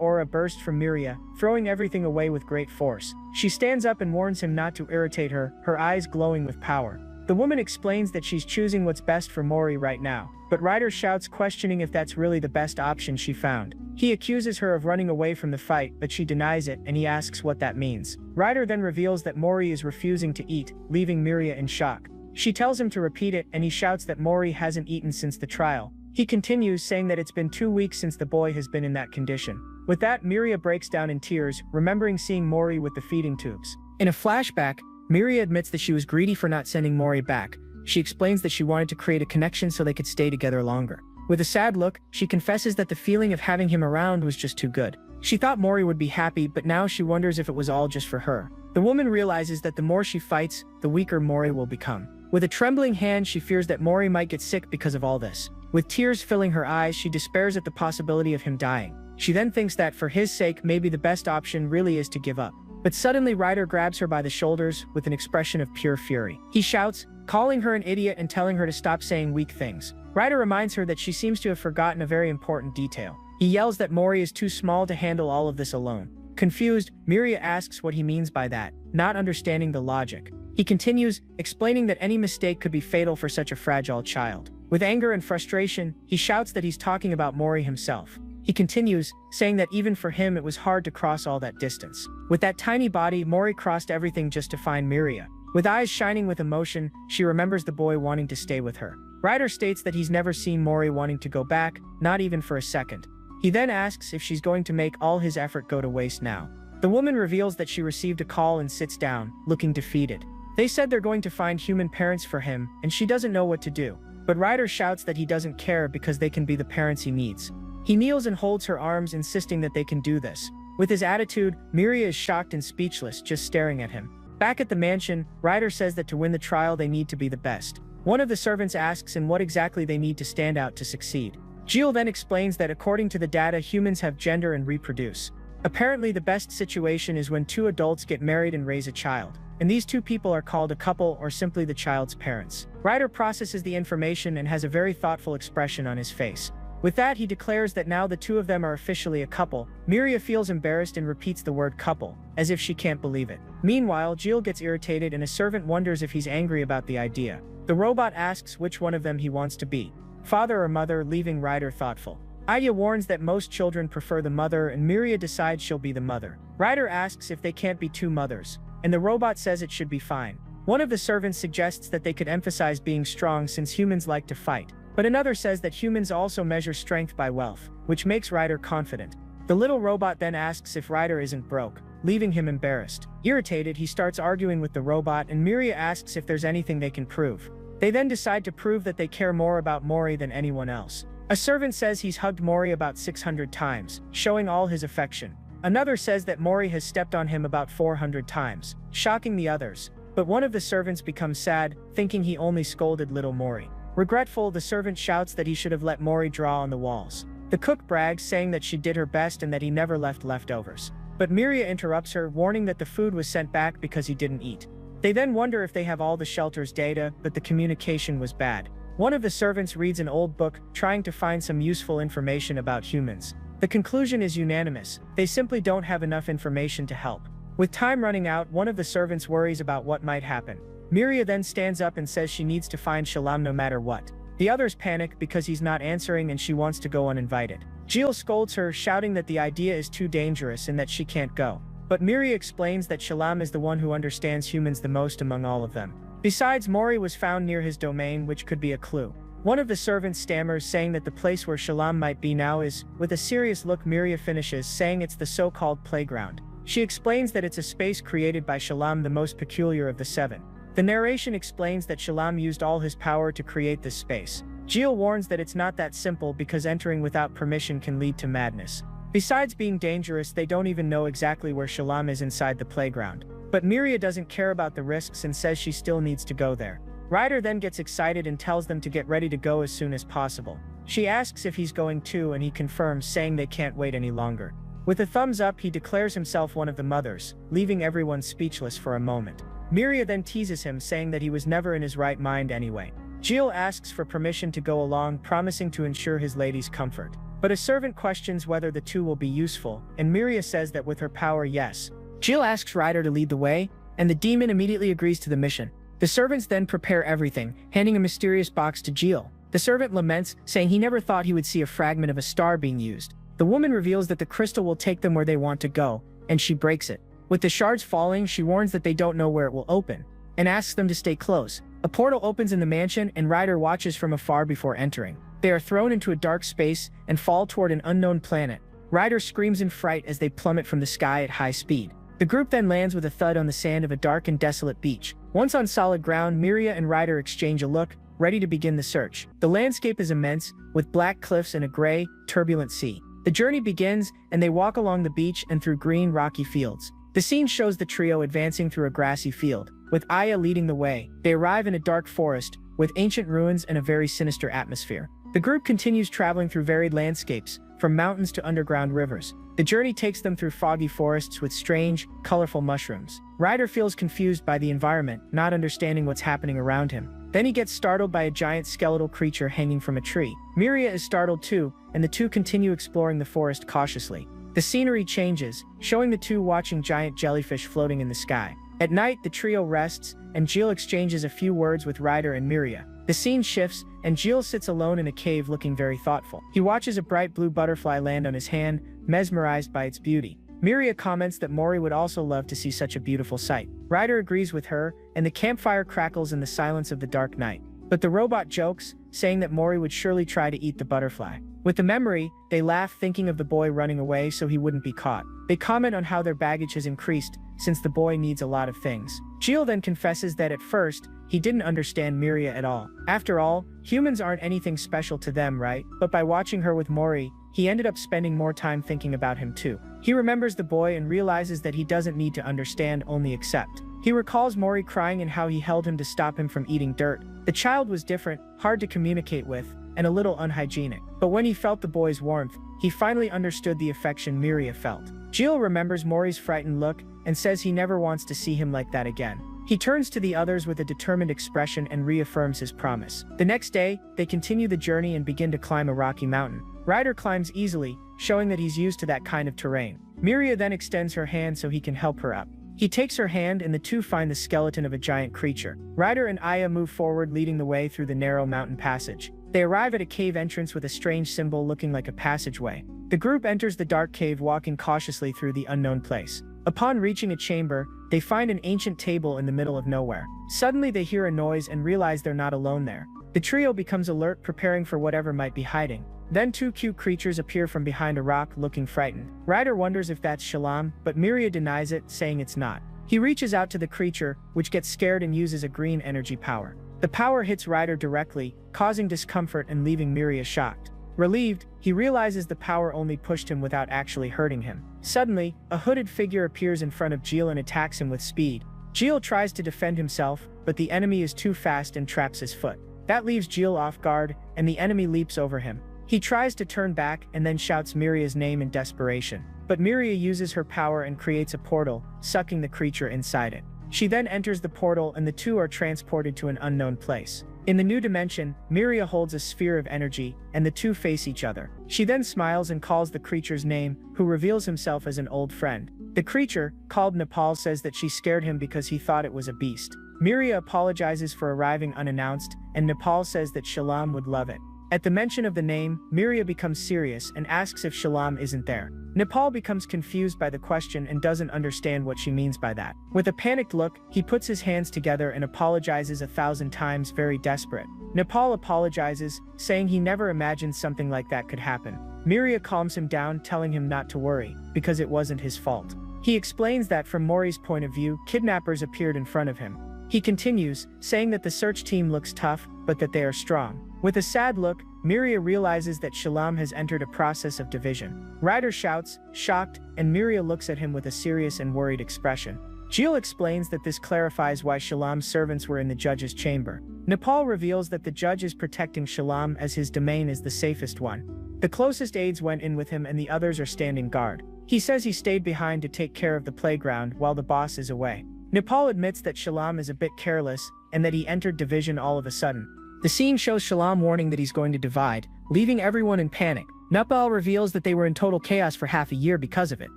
aura bursts from Miria, throwing everything away with great force. She stands up and warns him not to irritate her, her eyes glowing with power. The woman explains that she's choosing what's best for Mori right now, but Ryder shouts, questioning if that's really the best option she found. He accuses her of running away from the fight, but she denies it, and he asks what that means. Ryder then reveals that Mori is refusing to eat, leaving Miria in shock. She tells him to repeat it, and he shouts that Mori hasn't eaten since the trial. He continues, saying that it's been 2 weeks since the boy has been in that condition. With that, Miria breaks down in tears, remembering seeing Mori with the feeding tubes. In a flashback, Miria admits that she was greedy for not sending Mori back. She explains that she wanted to create a connection so they could stay together longer. With a sad look, she confesses that the feeling of having him around was just too good. She thought Mori would be happy, but now she wonders if it was all just for her. The woman realizes that the more she fights, the weaker Mori will become. With a trembling hand, she fears that Mori might get sick because of all this. With tears filling her eyes, she despairs at the possibility of him dying. She then thinks that, for his sake, maybe the best option really is to give up. But suddenly Ryder grabs her by the shoulders with an expression of pure fury. He shouts, calling her an idiot and telling her to stop saying weak things. Ryder reminds her that she seems to have forgotten a very important detail. He yells that Mori is too small to handle all of this alone. Confused, Miria asks what he means by that, not understanding the logic. He continues, explaining that any mistake could be fatal for such a fragile child. With anger and frustration, he shouts that he's talking about Mori himself. He continues, saying that even for him it was hard to cross all that distance. With that tiny body, Mori crossed everything just to find Miria. With eyes shining with emotion, she remembers the boy wanting to stay with her. Ryder states that he's never seen Mori wanting to go back, not even for a second. He then asks if she's going to make all his effort go to waste now. The woman reveals that she received a call and sits down, looking defeated. They said they're going to find human parents for him, and she doesn't know what to do. But Ryder shouts that he doesn't care because they can be the parents he needs. He kneels and holds her arms, insisting that they can do this. With his attitude, Miria is shocked and speechless, just staring at him. Back at the mansion, Ryder says that to win the trial they need to be the best. One of the servants asks in what exactly they need to stand out to succeed. Jill then explains that according to the data, humans have gender and reproduce. Apparently the best situation is when 2 adults get married and raise a child. And these 2 people are called a couple or simply the child's parents. Ryder processes the information and has a very thoughtful expression on his face. With that, he declares that now the 2 of them are officially a couple. Miria feels embarrassed and repeats the word couple, as if she can't believe it. Meanwhile, Jill gets irritated and a servant wonders if he's angry about the idea. The robot asks which one of them he wants to be, father or mother, leaving Ryder thoughtful. Aya warns that most children prefer the mother and Miria decides she'll be the mother. Ryder asks if they can't be 2 mothers, and the robot says it should be fine. One of the servants suggests that they could emphasize being strong since humans like to fight. But another says that humans also measure strength by wealth, which makes Ryder confident. The little robot then asks if Ryder isn't broke, leaving him embarrassed. Irritated, he starts arguing with the robot and Miria asks if there's anything they can prove. They then decide to prove that they care more about Mori than anyone else. A servant says he's hugged Mori about 600 times, showing all his affection. Another says that Mori has stepped on him about 400 times, shocking the others. But one of the servants becomes sad, thinking he only scolded little Mori. Regretful, the servant shouts that he should have let Mori draw on the walls. The cook brags, saying that she did her best and that he never left leftovers. But Miria interrupts her, warning that the food was sent back because he didn't eat. They then wonder if they have all the shelter's data, but the communication was bad. One of the servants reads an old book, trying to find some useful information about humans. The conclusion is unanimous. They simply don't have enough information to help. With time running out, one of the servants worries about what might happen. Miria then stands up and says she needs to find Shalom no matter what. The others panic because he's not answering and she wants to go uninvited. Jill scolds her, shouting that the idea is too dangerous and that she can't go. But Miria explains that Shalom is the one who understands humans the most among all of them. Besides, Mori was found near his domain, which could be a clue. One of the servants stammers, saying that the place where Shalom might be now is, with a serious look, Miria finishes, saying it's the so-called playground. She explains that it's a space created by Shalom, the most peculiar of the seven. The narration explains that Shalom used all his power to create this space. Jill warns that it's not that simple because entering without permission can lead to madness. Besides being dangerous, they don't even know exactly where Shalom is inside the playground. But Miria doesn't care about the risks and says she still needs to go there. Ryder then gets excited and tells them to get ready to go as soon as possible. She asks if he's going too, and he confirms, saying they can't wait any longer. With a thumbs up, he declares himself one of the mothers, leaving everyone speechless for a moment. Miria then teases him, saying that he was never in his right mind anyway. Jill asks for permission to go along, promising to ensure his lady's comfort. But a servant questions whether the two will be useful, and Miria says that with her power, yes. Jill asks Ryder to lead the way, and the demon immediately agrees to the mission. The servants then prepare everything, handing a mysterious box to Jill. The servant laments, saying he never thought he would see a fragment of a star being used. The woman reveals that the crystal will take them where they want to go, and she breaks it. With the shards falling, she warns that they don't know where it will open, and asks them to stay close. A portal opens in the mansion, and Ryder watches from afar before entering. They are thrown into a dark space and fall toward an unknown planet. Ryder screams in fright as they plummet from the sky at high speed. The group then lands with a thud on the sand of a dark and desolate beach. Once on solid ground, Miria and Ryder exchange a look, ready to begin the search. The landscape is immense, with black cliffs and a gray, turbulent sea. The journey begins, and they walk along the beach and through green, rocky fields. The scene shows the trio advancing through a grassy field, with Aya leading the way. They arrive in a dark forest, with ancient ruins and a very sinister atmosphere. The group continues traveling through varied landscapes, from mountains to underground rivers. The journey takes them through foggy forests with strange, colorful mushrooms. Ryder feels confused by the environment, not understanding what's happening around him. Then he gets startled by a giant skeletal creature hanging from a tree. Miria is startled too, and the two continue exploring the forest cautiously. The scenery changes, showing the two watching giant jellyfish floating in the sky. At night, the trio rests, and Jill exchanges a few words with Ryder and Miria. The scene shifts, and Jill sits alone in a cave looking very thoughtful. He watches a bright blue butterfly land on his hand, mesmerized by its beauty. Miria comments that Mori would also love to see such a beautiful sight. Ryder agrees with her, and the campfire crackles in the silence of the dark night. But the robot jokes, saying that Mori would surely try to eat the butterfly. With the memory, they laugh, thinking of the boy running away so he wouldn't be caught. They comment on how their baggage has increased, since the boy needs a lot of things. Jill then confesses that at first, he didn't understand Miria at all. After all, humans aren't anything special to them, right? But by watching her with Mori, he ended up spending more time thinking about him too. He remembers the boy and realizes that he doesn't need to understand, only accept. He recalls Mori crying and how he held him to stop him from eating dirt. The child was different, hard to communicate with, and a little unhygienic. But when he felt the boy's warmth, he finally understood the affection Miria felt. Jill remembers Mori's frightened look and says he never wants to see him like that again. He turns to the others with a determined expression and reaffirms his promise. The next day, they continue the journey and begin to climb a rocky mountain. Ryder climbs easily, showing that he's used to that kind of terrain. Miria then extends her hand so he can help her up. He takes her hand and the two find the skeleton of a giant creature. Ryder and Aya move forward, leading the way through the narrow mountain passage. They arrive at a cave entrance with a strange symbol looking like a passageway. The group enters the dark cave, walking cautiously through the unknown place. Upon reaching a chamber, they find an ancient table in the middle of nowhere. Suddenly they hear a noise and realize they're not alone there. The trio becomes alert, preparing for whatever might be hiding. Then two cute creatures appear from behind a rock, looking frightened. Ryder wonders if that's Shalom, but Miria denies it, saying it's not. He reaches out to the creature, which gets scared and uses a green energy power. The power hits Ryder directly, causing discomfort and leaving Miria shocked. Relieved, he realizes the power only pushed him without actually hurting him. Suddenly, a hooded figure appears in front of Jill and attacks him with speed. Jill tries to defend himself, but the enemy is too fast and traps his foot. That leaves Jill off guard, and the enemy leaps over him. He tries to turn back and then shouts Miria's name in desperation. But Miria uses her power and creates a portal, sucking the creature inside it. She then enters the portal and the two are transported to an unknown place. In the new dimension, Miria holds a sphere of energy, and the two face each other. She then smiles and calls the creature's name, who reveals himself as an old friend. The creature, called Nepal, says that she scared him because he thought it was a beast. Miria apologizes for arriving unannounced, and Nepal says that Shalom would love it. At the mention of the name, Miria becomes serious and asks if Shalom isn't there. Nepal becomes confused by the question and doesn't understand what she means by that. With a panicked look, he puts his hands together and apologizes 1,000 times, very desperate. Nepal apologizes, saying he never imagined something like that could happen. Miria calms him down, telling him not to worry, because it wasn't his fault. He explains that from Mori's point of view, kidnappers appeared in front of him. He continues, saying that the search team looks tough, but that they are strong. With a sad look, Miria realizes that Shalom has entered a process of division. Ryder shouts, shocked, and Miria looks at him with a serious and worried expression. Jill explains that this clarifies why Shalom's servants were in the judge's chamber. Nepal reveals that the judge is protecting Shalom as his domain is the safest one. The closest aides went in with him and the others are standing guard. He says he stayed behind to take care of the playground while the boss is away. Nepal admits that Shalom is a bit careless and that he entered division all of a sudden. The scene shows Shalom warning that he's going to divide, leaving everyone in panic. Nepal reveals that they were in total chaos for half a year because of it.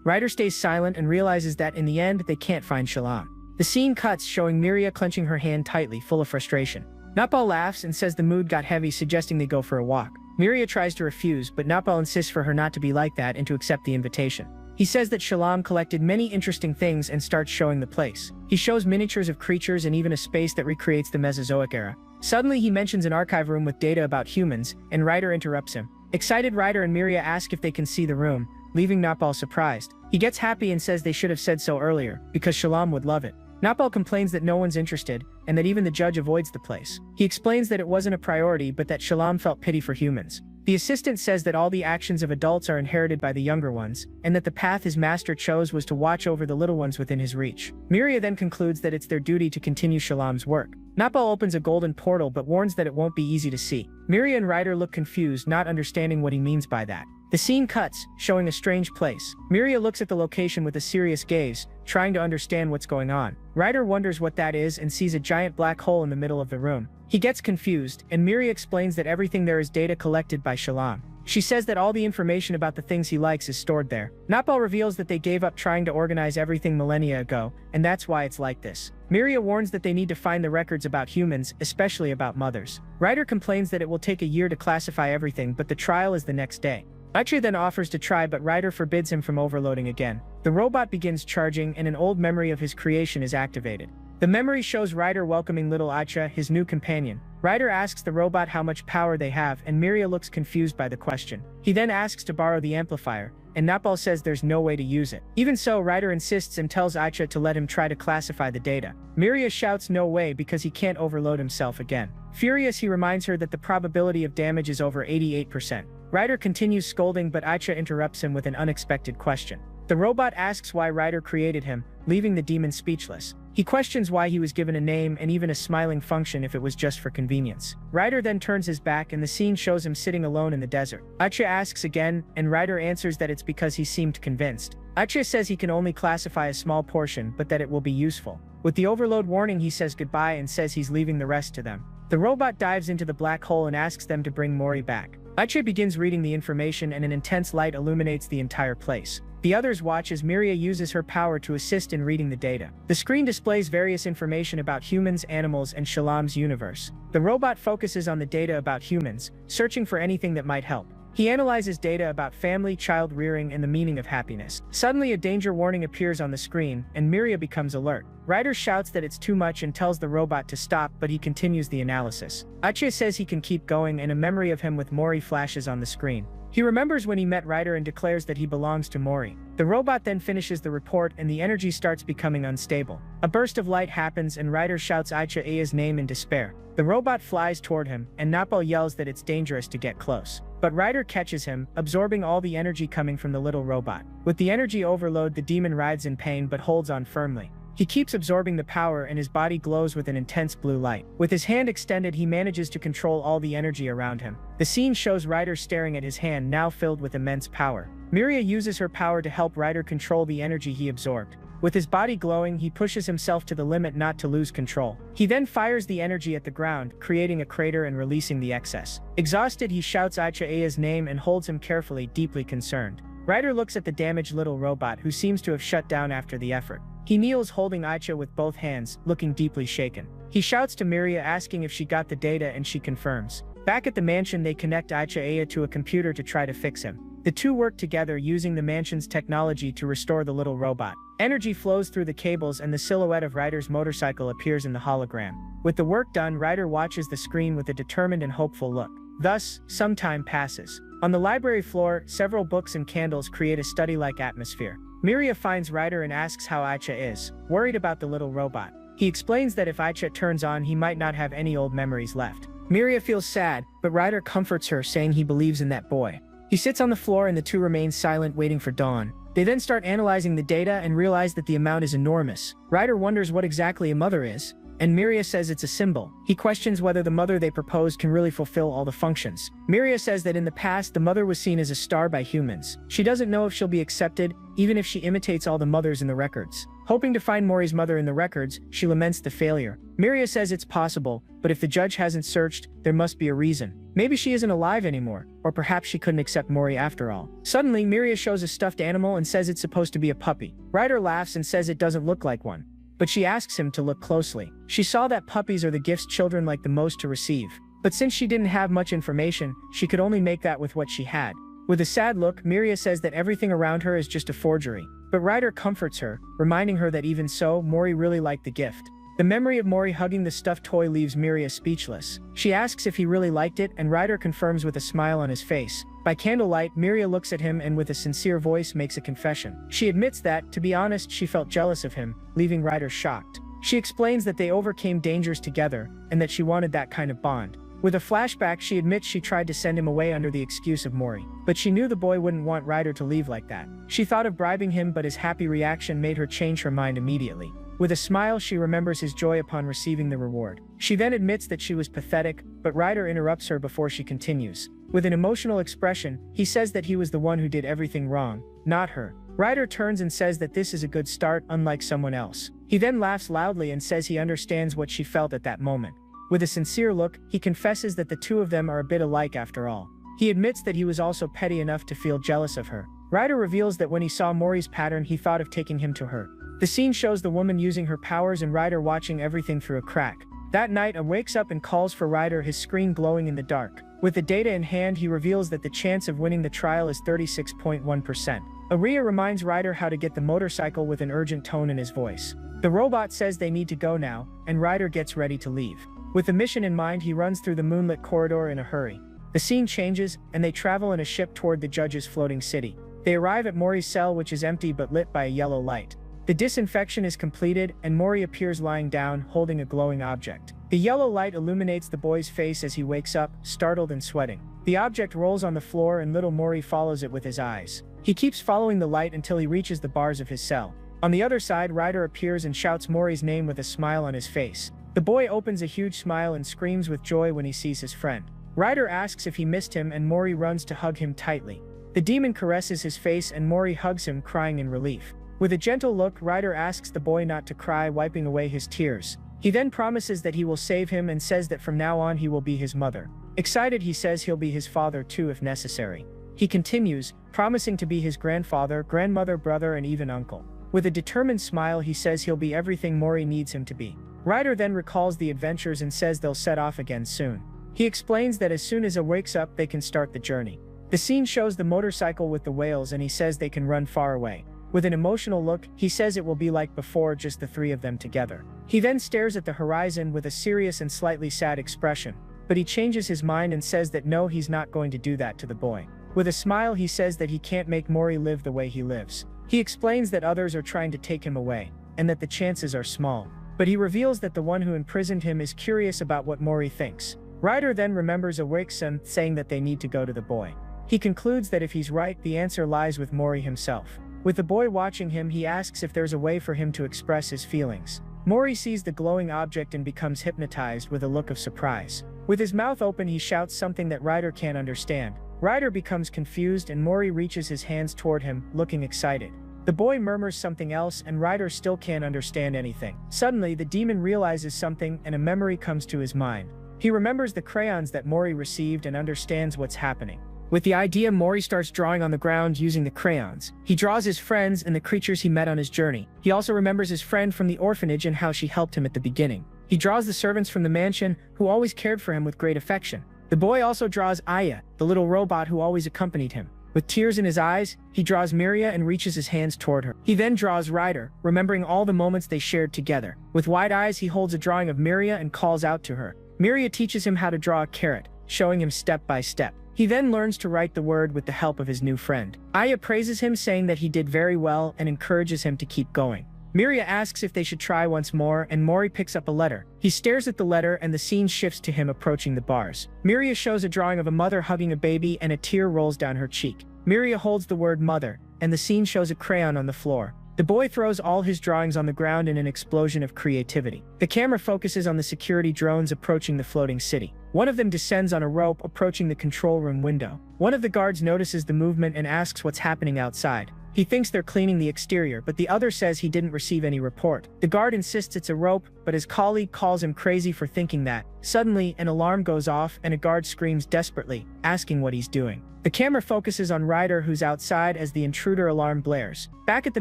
Ryder stays silent and realizes that in the end they can't find Shalom. The scene cuts, showing Miria clenching her hand tightly, full of frustration. Nepal laughs and says the mood got heavy, suggesting they go for a walk. Miria tries to refuse, but Nepal insists for her not to be like that and to accept the invitation. He says that Shalom collected many interesting things and starts showing the place. He shows miniatures of creatures and even a space that recreates the Mesozoic era. Suddenly he mentions an archive room with data about humans, and Ryder interrupts him. Excited Ryder and Miria ask if they can see the room, leaving Nepal surprised. He gets happy and says they should have said so earlier, because Shalom would love it. Nepal complains that no one's interested, and that even the judge avoids the place. He explains that it wasn't a priority but that Shalom felt pity for humans. The assistant says that all the actions of adults are inherited by the younger ones, and that the path his master chose was to watch over the little ones within his reach. Miria then concludes that it's their duty to continue Shalom's work. Nepal opens a golden portal but warns that it won't be easy to see. Miria and Ryder look confused, not understanding what he means by that. The scene cuts, showing a strange place. Miria looks at the location with a serious gaze, trying to understand what's going on. Ryder wonders what that is and sees a giant black hole in the middle of the room. He gets confused, and Miria explains that everything there is data collected by Shalom. She says that all the information about the things he likes is stored there. Nepal reveals that they gave up trying to organize everything millennia ago, and that's why it's like this. Miria warns that they need to find the records about humans, especially about mothers. Ryder complains that it will take a year to classify everything, but the trial is the next day. Akshay then offers to try, but Ryder forbids him from overloading again. The robot begins charging, and an old memory of his creation is activated. The memory shows Ryder welcoming little Acha, his new companion. Ryder asks the robot how much power they have, and Miria looks confused by the question. He then asks to borrow the amplifier, and Nepal says there's no way to use it. Even so, Ryder insists and tells Acha to let him try to classify the data. Miria shouts no way because he can't overload himself again. Furious, he reminds her that the probability of damage is over 88%. Ryder continues scolding, but Acha interrupts him with an unexpected question. The robot asks why Ryder created him, leaving the demon speechless. He questions why he was given a name and even a smiling function if it was just for convenience. Ryder then turns his back and the scene shows him sitting alone in the desert. Acha asks again, and Ryder answers that it's because he seemed convinced. Acha says he can only classify a small portion, but that it will be useful. With the overload warning, he says goodbye and says he's leaving the rest to them. The robot dives into the black hole and asks them to bring Mori back. Acha begins reading the information and an intense light illuminates the entire place. The others watch as Miria uses her power to assist in reading the data. The screen displays various information about humans, animals, and Shalom's universe. The robot focuses on the data about humans, searching for anything that might help. He analyzes data about family, child rearing, and the meaning of happiness. Suddenly, a danger warning appears on the screen, and Miria becomes alert. Ryder shouts that it's too much and tells the robot to stop, but he continues the analysis. Acha says he can keep going, and a memory of him with Mori flashes on the screen. He remembers when he met Ryder and declares that he belongs to Mori. The robot then finishes the report and the energy starts becoming unstable. A burst of light happens and Ryder shouts Acha Aya's name in despair. The robot flies toward him, and Napal yells that it's dangerous to get close. But Ryder catches him, absorbing all the energy coming from the little robot. With the energy overload, the demon writhes in pain but holds on firmly. He keeps absorbing the power and his body glows with an intense blue light. With his hand extended, he manages to control all the energy around him. The scene shows Ryder staring at his hand, now filled with immense power. Miria uses her power to help Ryder control the energy he absorbed. With his body glowing, he pushes himself to the limit not to lose control. He then fires the energy at the ground, creating a crater and releasing the excess. Exhausted, he shouts Acha Aya's name and holds him carefully, deeply concerned. Ryder looks at the damaged little robot, who seems to have shut down after the effort. He kneels holding Aicha with both hands, looking deeply shaken. He shouts to Miria asking if she got the data and she confirms. Back at the mansion they connect Aicha to a computer to try to fix him. The two work together using the mansion's technology to restore the little robot. Energy flows through the cables and the silhouette of Ryder's motorcycle appears in the hologram. With the work done, Ryder watches the screen with a determined and hopeful look. Thus, some time passes. On the library floor, several books and candles create a study-like atmosphere. Miria finds Ryder and asks how Aicha is, worried about the little robot. He explains that if Aicha turns on, he might not have any old memories left. Miria feels sad, but Ryder comforts her, saying he believes in that boy. He sits on the floor and the two remain silent, waiting for dawn. They then start analyzing the data and realize that the amount is enormous. Ryder wonders what exactly a mother is, and Miria says it's a symbol. He questions whether the mother they propose can really fulfill all the functions. Miria says that in the past, the mother was seen as a star by humans. She doesn't know if she'll be accepted, even if she imitates all the mothers in the records. Hoping to find Mori's mother in the records, she laments the failure. Miria says it's possible, but if the judge hasn't searched, there must be a reason. Maybe she isn't alive anymore, or perhaps she couldn't accept Mori after all. Suddenly, Miria shows a stuffed animal and says it's supposed to be a puppy. Ryder laughs and says it doesn't look like one, but she asks him to look closely. She saw that puppies are the gifts children like the most to receive. But since she didn't have much information, she could only make that with what she had. With a sad look, Miria says that everything around her is just a forgery. But Ryder comforts her, reminding her that even so, Mori really liked the gift. The memory of Mori hugging the stuffed toy leaves Miria speechless. She asks if he really liked it, and Ryder confirms with a smile on his face. By candlelight, Miria looks at him and with a sincere voice makes a confession. She admits that, to be honest, she felt jealous of him, leaving Ryder shocked. She explains that they overcame dangers together, and that she wanted that kind of bond. With a flashback, she admits she tried to send him away under the excuse of Mori. But she knew the boy wouldn't want Ryder to leave like that. She thought of bribing him, but his happy reaction made her change her mind immediately. With a smile, she remembers his joy upon receiving the reward. She then admits that she was pathetic, but Ryder interrupts her before she continues. With an emotional expression, he says that he was the one who did everything wrong, not her. Ryder turns and says that this is a good start, unlike someone else. He then laughs loudly and says he understands what she felt at that moment. With a sincere look, he confesses that the two of them are a bit alike after all. He admits that he was also petty enough to feel jealous of her. Ryder reveals that when he saw Mori's pattern, he thought of taking him to her. The scene shows the woman using her powers and Ryder watching everything through a crack. That night, A wakes up and calls for Ryder, his screen glowing in the dark. With the data in hand, he reveals that the chance of winning the trial is 36.1%. Aria reminds Ryder how to get the motorcycle with an urgent tone in his voice. The robot says they need to go now, and Ryder gets ready to leave. With the mission in mind, he runs through the moonlit corridor in a hurry. The scene changes, and they travel in a ship toward the judge's floating city. They arrive at Mori's cell, which is empty but lit by a yellow light. The disinfection is completed, and Mori appears lying down, holding a glowing object. The yellow light illuminates the boy's face as he wakes up, startled and sweating. The object rolls on the floor and little Mori follows it with his eyes. He keeps following the light until he reaches the bars of his cell. On the other side, Ryder appears and shouts Mori's name with a smile on his face. The boy opens a huge smile and screams with joy when he sees his friend. Ryder asks if he missed him and Mori runs to hug him tightly. The demon caresses his face and Mori hugs him, crying in relief. With a gentle look, Ryder asks the boy not to cry, wiping away his tears. He then promises that he will save him and says that from now on he will be his mother. Excited, he says he'll be his father too if necessary. He continues, promising to be his grandfather, grandmother, brother, and even uncle. With a determined smile, he says he'll be everything Mori needs him to be. Ryder then recalls the adventures and says they'll set off again soon. He explains that as soon as A wakes up, they can start the journey. The scene shows the motorcycle with the whales and he says they can run far away. With an emotional look, he says it will be like before, just the three of them together. He then stares at the horizon with a serious and slightly sad expression, but he changes his mind and says that no, he's not going to do that to the boy. With a smile, he says that he can't make Mori live the way he lives. He explains that others are trying to take him away, and that the chances are small. But he reveals that the one who imprisoned him is curious about what Mori thinks. Ryder then remembers Awake-san saying that they need to go to the boy. He concludes that if he's right, the answer lies with Mori himself. With the boy watching him, he asks if there's a way for him to express his feelings. Mori sees the glowing object and becomes hypnotized with a look of surprise. With his mouth open, he shouts something that Ryder can't understand. Ryder becomes confused and Mori reaches his hands toward him, looking excited. The boy murmurs something else and Ryder still can't understand anything. Suddenly, the demon realizes something and a memory comes to his mind. He remembers the crayons that Mori received and understands what's happening. With the idea, Mori starts drawing on the ground using the crayons. He draws his friends and the creatures he met on his journey. He also remembers his friend from the orphanage and how she helped him at the beginning. He draws the servants from the mansion who always cared for him with great affection. The boy also draws Aya, the little robot who always accompanied him. With tears in his eyes, he draws Miria and reaches his hands toward her. He then draws Ryder, remembering all the moments they shared together. With wide eyes, he holds a drawing of Miria and calls out to her. Miria teaches him how to draw a carrot, showing him step by step. He then learns to write the word with the help of his new friend. Aya praises him, saying that he did very well and encourages him to keep going. Miria asks if they should try once more, and Mori picks up a letter. He stares at the letter and the scene shifts to him approaching the bars. Miria shows a drawing of a mother hugging a baby and a tear rolls down her cheek. Miria holds the word mother, and the scene shows a crayon on the floor. The boy throws all his drawings on the ground in an explosion of creativity. The camera focuses on the security drones approaching the floating city. One of them descends on a rope approaching the control room window. One of the guards notices the movement and asks what's happening outside. He thinks they're cleaning the exterior, but the other says he didn't receive any report. The guard insists it's a rope, but his colleague calls him crazy for thinking that. Suddenly, an alarm goes off and a guard screams desperately, asking what he's doing. The camera focuses on Ryder, who's outside as the intruder alarm blares. Back at the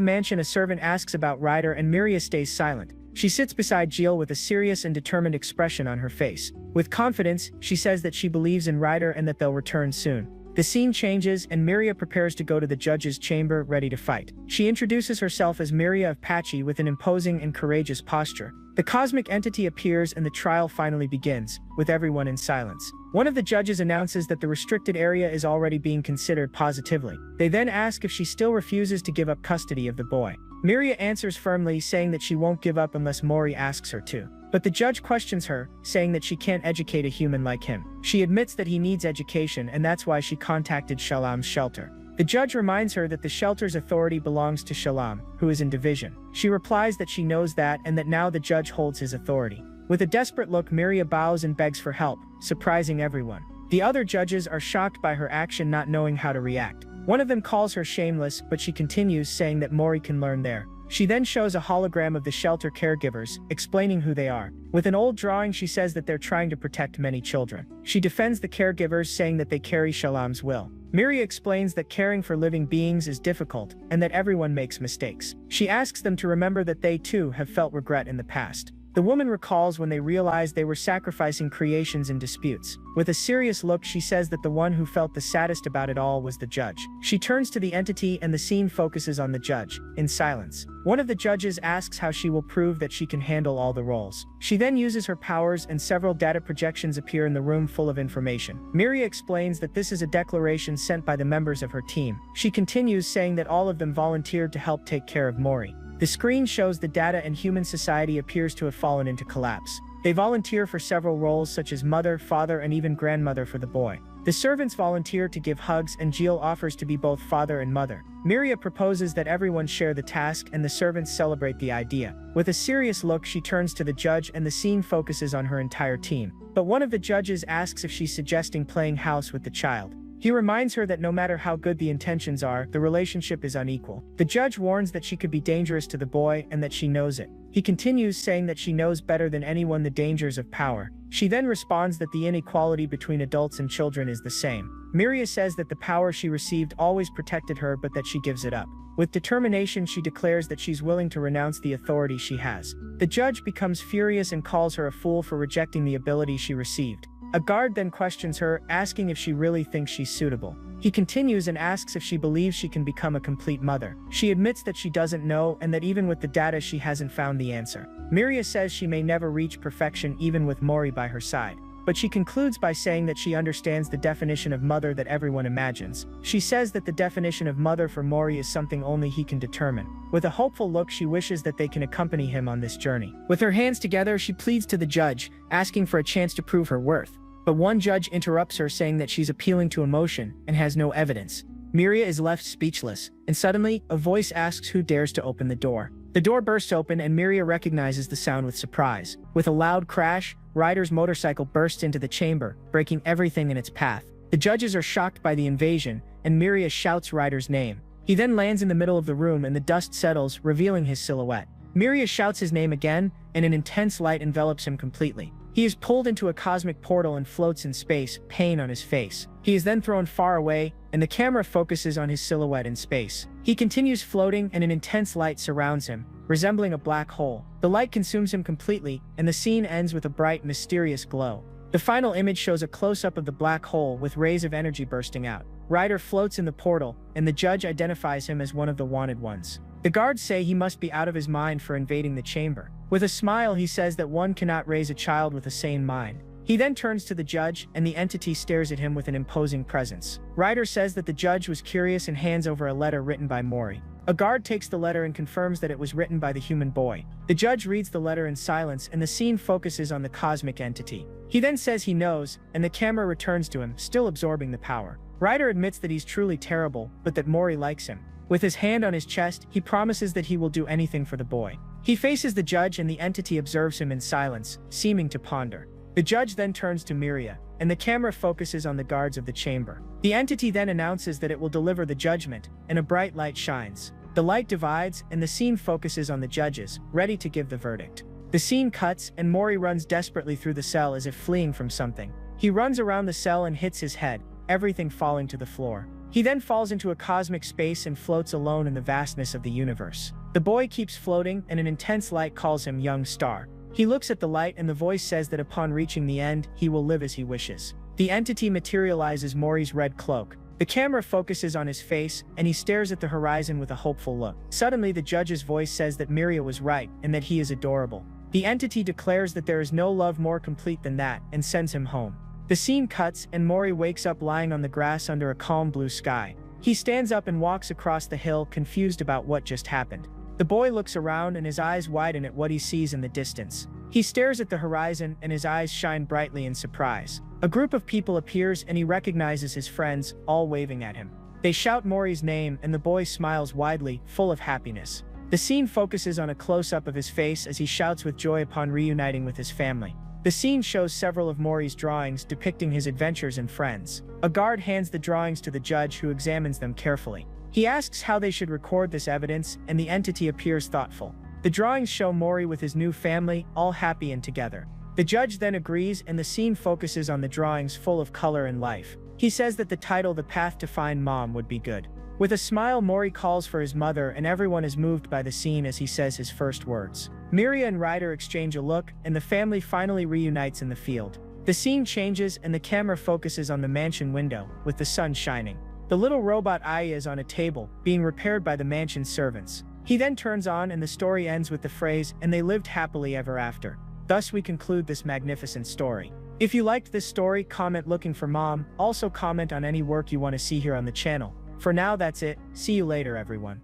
mansion, a servant asks about Ryder and Miria stays silent. She sits beside Jill with a serious and determined expression on her face. With confidence, she says that she believes in Ryder and that they'll return soon. The scene changes and Miria prepares to go to the judge's chamber, ready to fight. She introduces herself as Miria of Patchy with an imposing and courageous posture. The cosmic entity appears and the trial finally begins, with everyone in silence. One of the judges announces that the restricted area is already being considered positively. They then ask if she still refuses to give up custody of the boy. Miria answers firmly, saying that she won't give up unless Mori asks her to. But the judge questions her, saying that she can't educate a human like him. She admits that he needs education and that's why she contacted Shalam's shelter. The judge reminds her that the shelter's authority belongs to Shalam, who is in division. She replies that she knows that and that now the judge holds his authority. With a desperate look, Miria bows and begs for help, surprising everyone. The other judges are shocked by her action, not knowing how to react. One of them calls her shameless, but she continues, saying that Mori can learn there. She then shows a hologram of the shelter caregivers, explaining who they are. With an old drawing, she says that they're trying to protect many children. She defends the caregivers, saying that they carry Shalam's will. Miria explains that caring for living beings is difficult, and that everyone makes mistakes. She asks them to remember that they too have felt regret in the past. The woman recalls when they realized they were sacrificing creations in disputes. With a serious look, she says that the one who felt the saddest about it all was the judge. She turns to the entity and the scene focuses on the judge, in silence. One of the judges asks how she will prove that she can handle all the roles. She then uses her powers and several data projections appear in the room full of information. Miria explains that this is a declaration sent by the members of her team. She continues, saying that all of them volunteered to help take care of Mori. The screen shows the data and human society appears to have fallen into collapse. They volunteer for several roles such as mother, father, and even grandmother for the boy. The servants volunteer to give hugs and Jill offers to be both father and mother. Miria proposes that everyone share the task and the servants celebrate the idea. With a serious look, she turns to the judge and the scene focuses on her entire team. But one of the judges asks if she's suggesting playing house with the child. He reminds her that no matter how good the intentions are, the relationship is unequal. The judge warns that she could be dangerous to the boy and that she knows it. He continues, saying that she knows better than anyone the dangers of power. She then responds that the inequality between adults and children is the same. Miria says that the power she received always protected her, but that she gives it up. With determination, she declares that she's willing to renounce the authority she has. The judge becomes furious and calls her a fool for rejecting the ability she received. A guard then questions her, asking if she really thinks she's suitable. He continues and asks if she believes she can become a complete mother. She admits that she doesn't know and that even with the data she hasn't found the answer. Miria says she may never reach perfection even with Mori by her side. But she concludes by saying that she understands the definition of mother that everyone imagines. She says that the definition of mother for Mori is something only he can determine. With a hopeful look, she wishes that they can accompany him on this journey. With her hands together, she pleads to the judge, asking for a chance to prove her worth. But one judge interrupts her, saying that she's appealing to emotion and has no evidence. Miria is left speechless, and suddenly, a voice asks who dares to open the door. The door bursts open and Miria recognizes the sound with surprise. With a loud crash, Ryder's motorcycle bursts into the chamber, breaking everything in its path. The judges are shocked by the invasion, and Miria shouts Ryder's name. He then lands in the middle of the room and the dust settles, revealing his silhouette. Miria shouts his name again, and an intense light envelops him completely. He is pulled into a cosmic portal and floats in space, pain on his face. He is then thrown far away, and the camera focuses on his silhouette in space. He continues floating and an intense light surrounds him, resembling a black hole. The light consumes him completely, and the scene ends with a bright, mysterious glow. The final image shows a close-up of the black hole with rays of energy bursting out. Ryder floats in the portal, and the judge identifies him as one of the wanted ones. The guards say he must be out of his mind for invading the chamber. With a smile, he says that one cannot raise a child with a sane mind. He then turns to the judge, and the entity stares at him with an imposing presence. Ryder says that the judge was curious and hands over a letter written by Mori. A guard takes the letter and confirms that it was written by the human boy. The judge reads the letter in silence, and the scene focuses on the cosmic entity. He then says he knows, and the camera returns to him, still absorbing the power. Ryder admits that he's truly terrible, but that Mori likes him. With his hand on his chest, he promises that he will do anything for the boy. He faces the judge, and the entity observes him in silence, seeming to ponder. The judge then turns to Miria, and the camera focuses on the guards of the chamber. The entity then announces that it will deliver the judgment, and a bright light shines. The light divides, and the scene focuses on the judges, ready to give the verdict. The scene cuts, and Mori runs desperately through the cell as if fleeing from something. He runs around the cell and hits his head, everything falling to the floor. He then falls into a cosmic space and floats alone in the vastness of the universe. The boy keeps floating, and an intense light calls him Young Star. He looks at the light, and the voice says that upon reaching the end, he will live as he wishes. The entity materializes Mori's red cloak. The camera focuses on his face, and he stares at the horizon with a hopeful look. Suddenly, the judge's voice says that Miria was right, and that he is adorable. The entity declares that there is no love more complete than that, and sends him home. The scene cuts, and Mori wakes up lying on the grass under a calm blue sky. He stands up and walks across the hill, confused about what just happened. The boy looks around, and his eyes widen at what he sees in the distance. He stares at the horizon, and his eyes shine brightly in surprise. A group of people appears, and he recognizes his friends, all waving at him. They shout Mori's name, and the boy smiles widely, full of happiness. The scene focuses on a close-up of his face as he shouts with joy upon reuniting with his family. The scene shows several of Mori's drawings depicting his adventures and friends. A guard hands the drawings to the judge, who examines them carefully. He asks how they should record this evidence, and the entity appears thoughtful. The drawings show Mori with his new family, all happy and together. The judge then agrees, and the scene focuses on the drawings full of color and life. He says that the title "The Path to Find Mom" would be good. With a smile, Mori calls for his mother, and everyone is moved by the scene as he says his first words. Miria and Ryder exchange a look, and the family finally reunites in the field. The scene changes, and the camera focuses on the mansion window, with the sun shining. The little robot Aya is on a table, being repaired by the mansion's servants. He then turns on, and the story ends with the phrase, "And they lived happily ever after." Thus we conclude this magnificent story. If you liked this story, comment "Looking for Mom." Also comment on any work you want to see here on the channel. For now, that's it. See you later, everyone.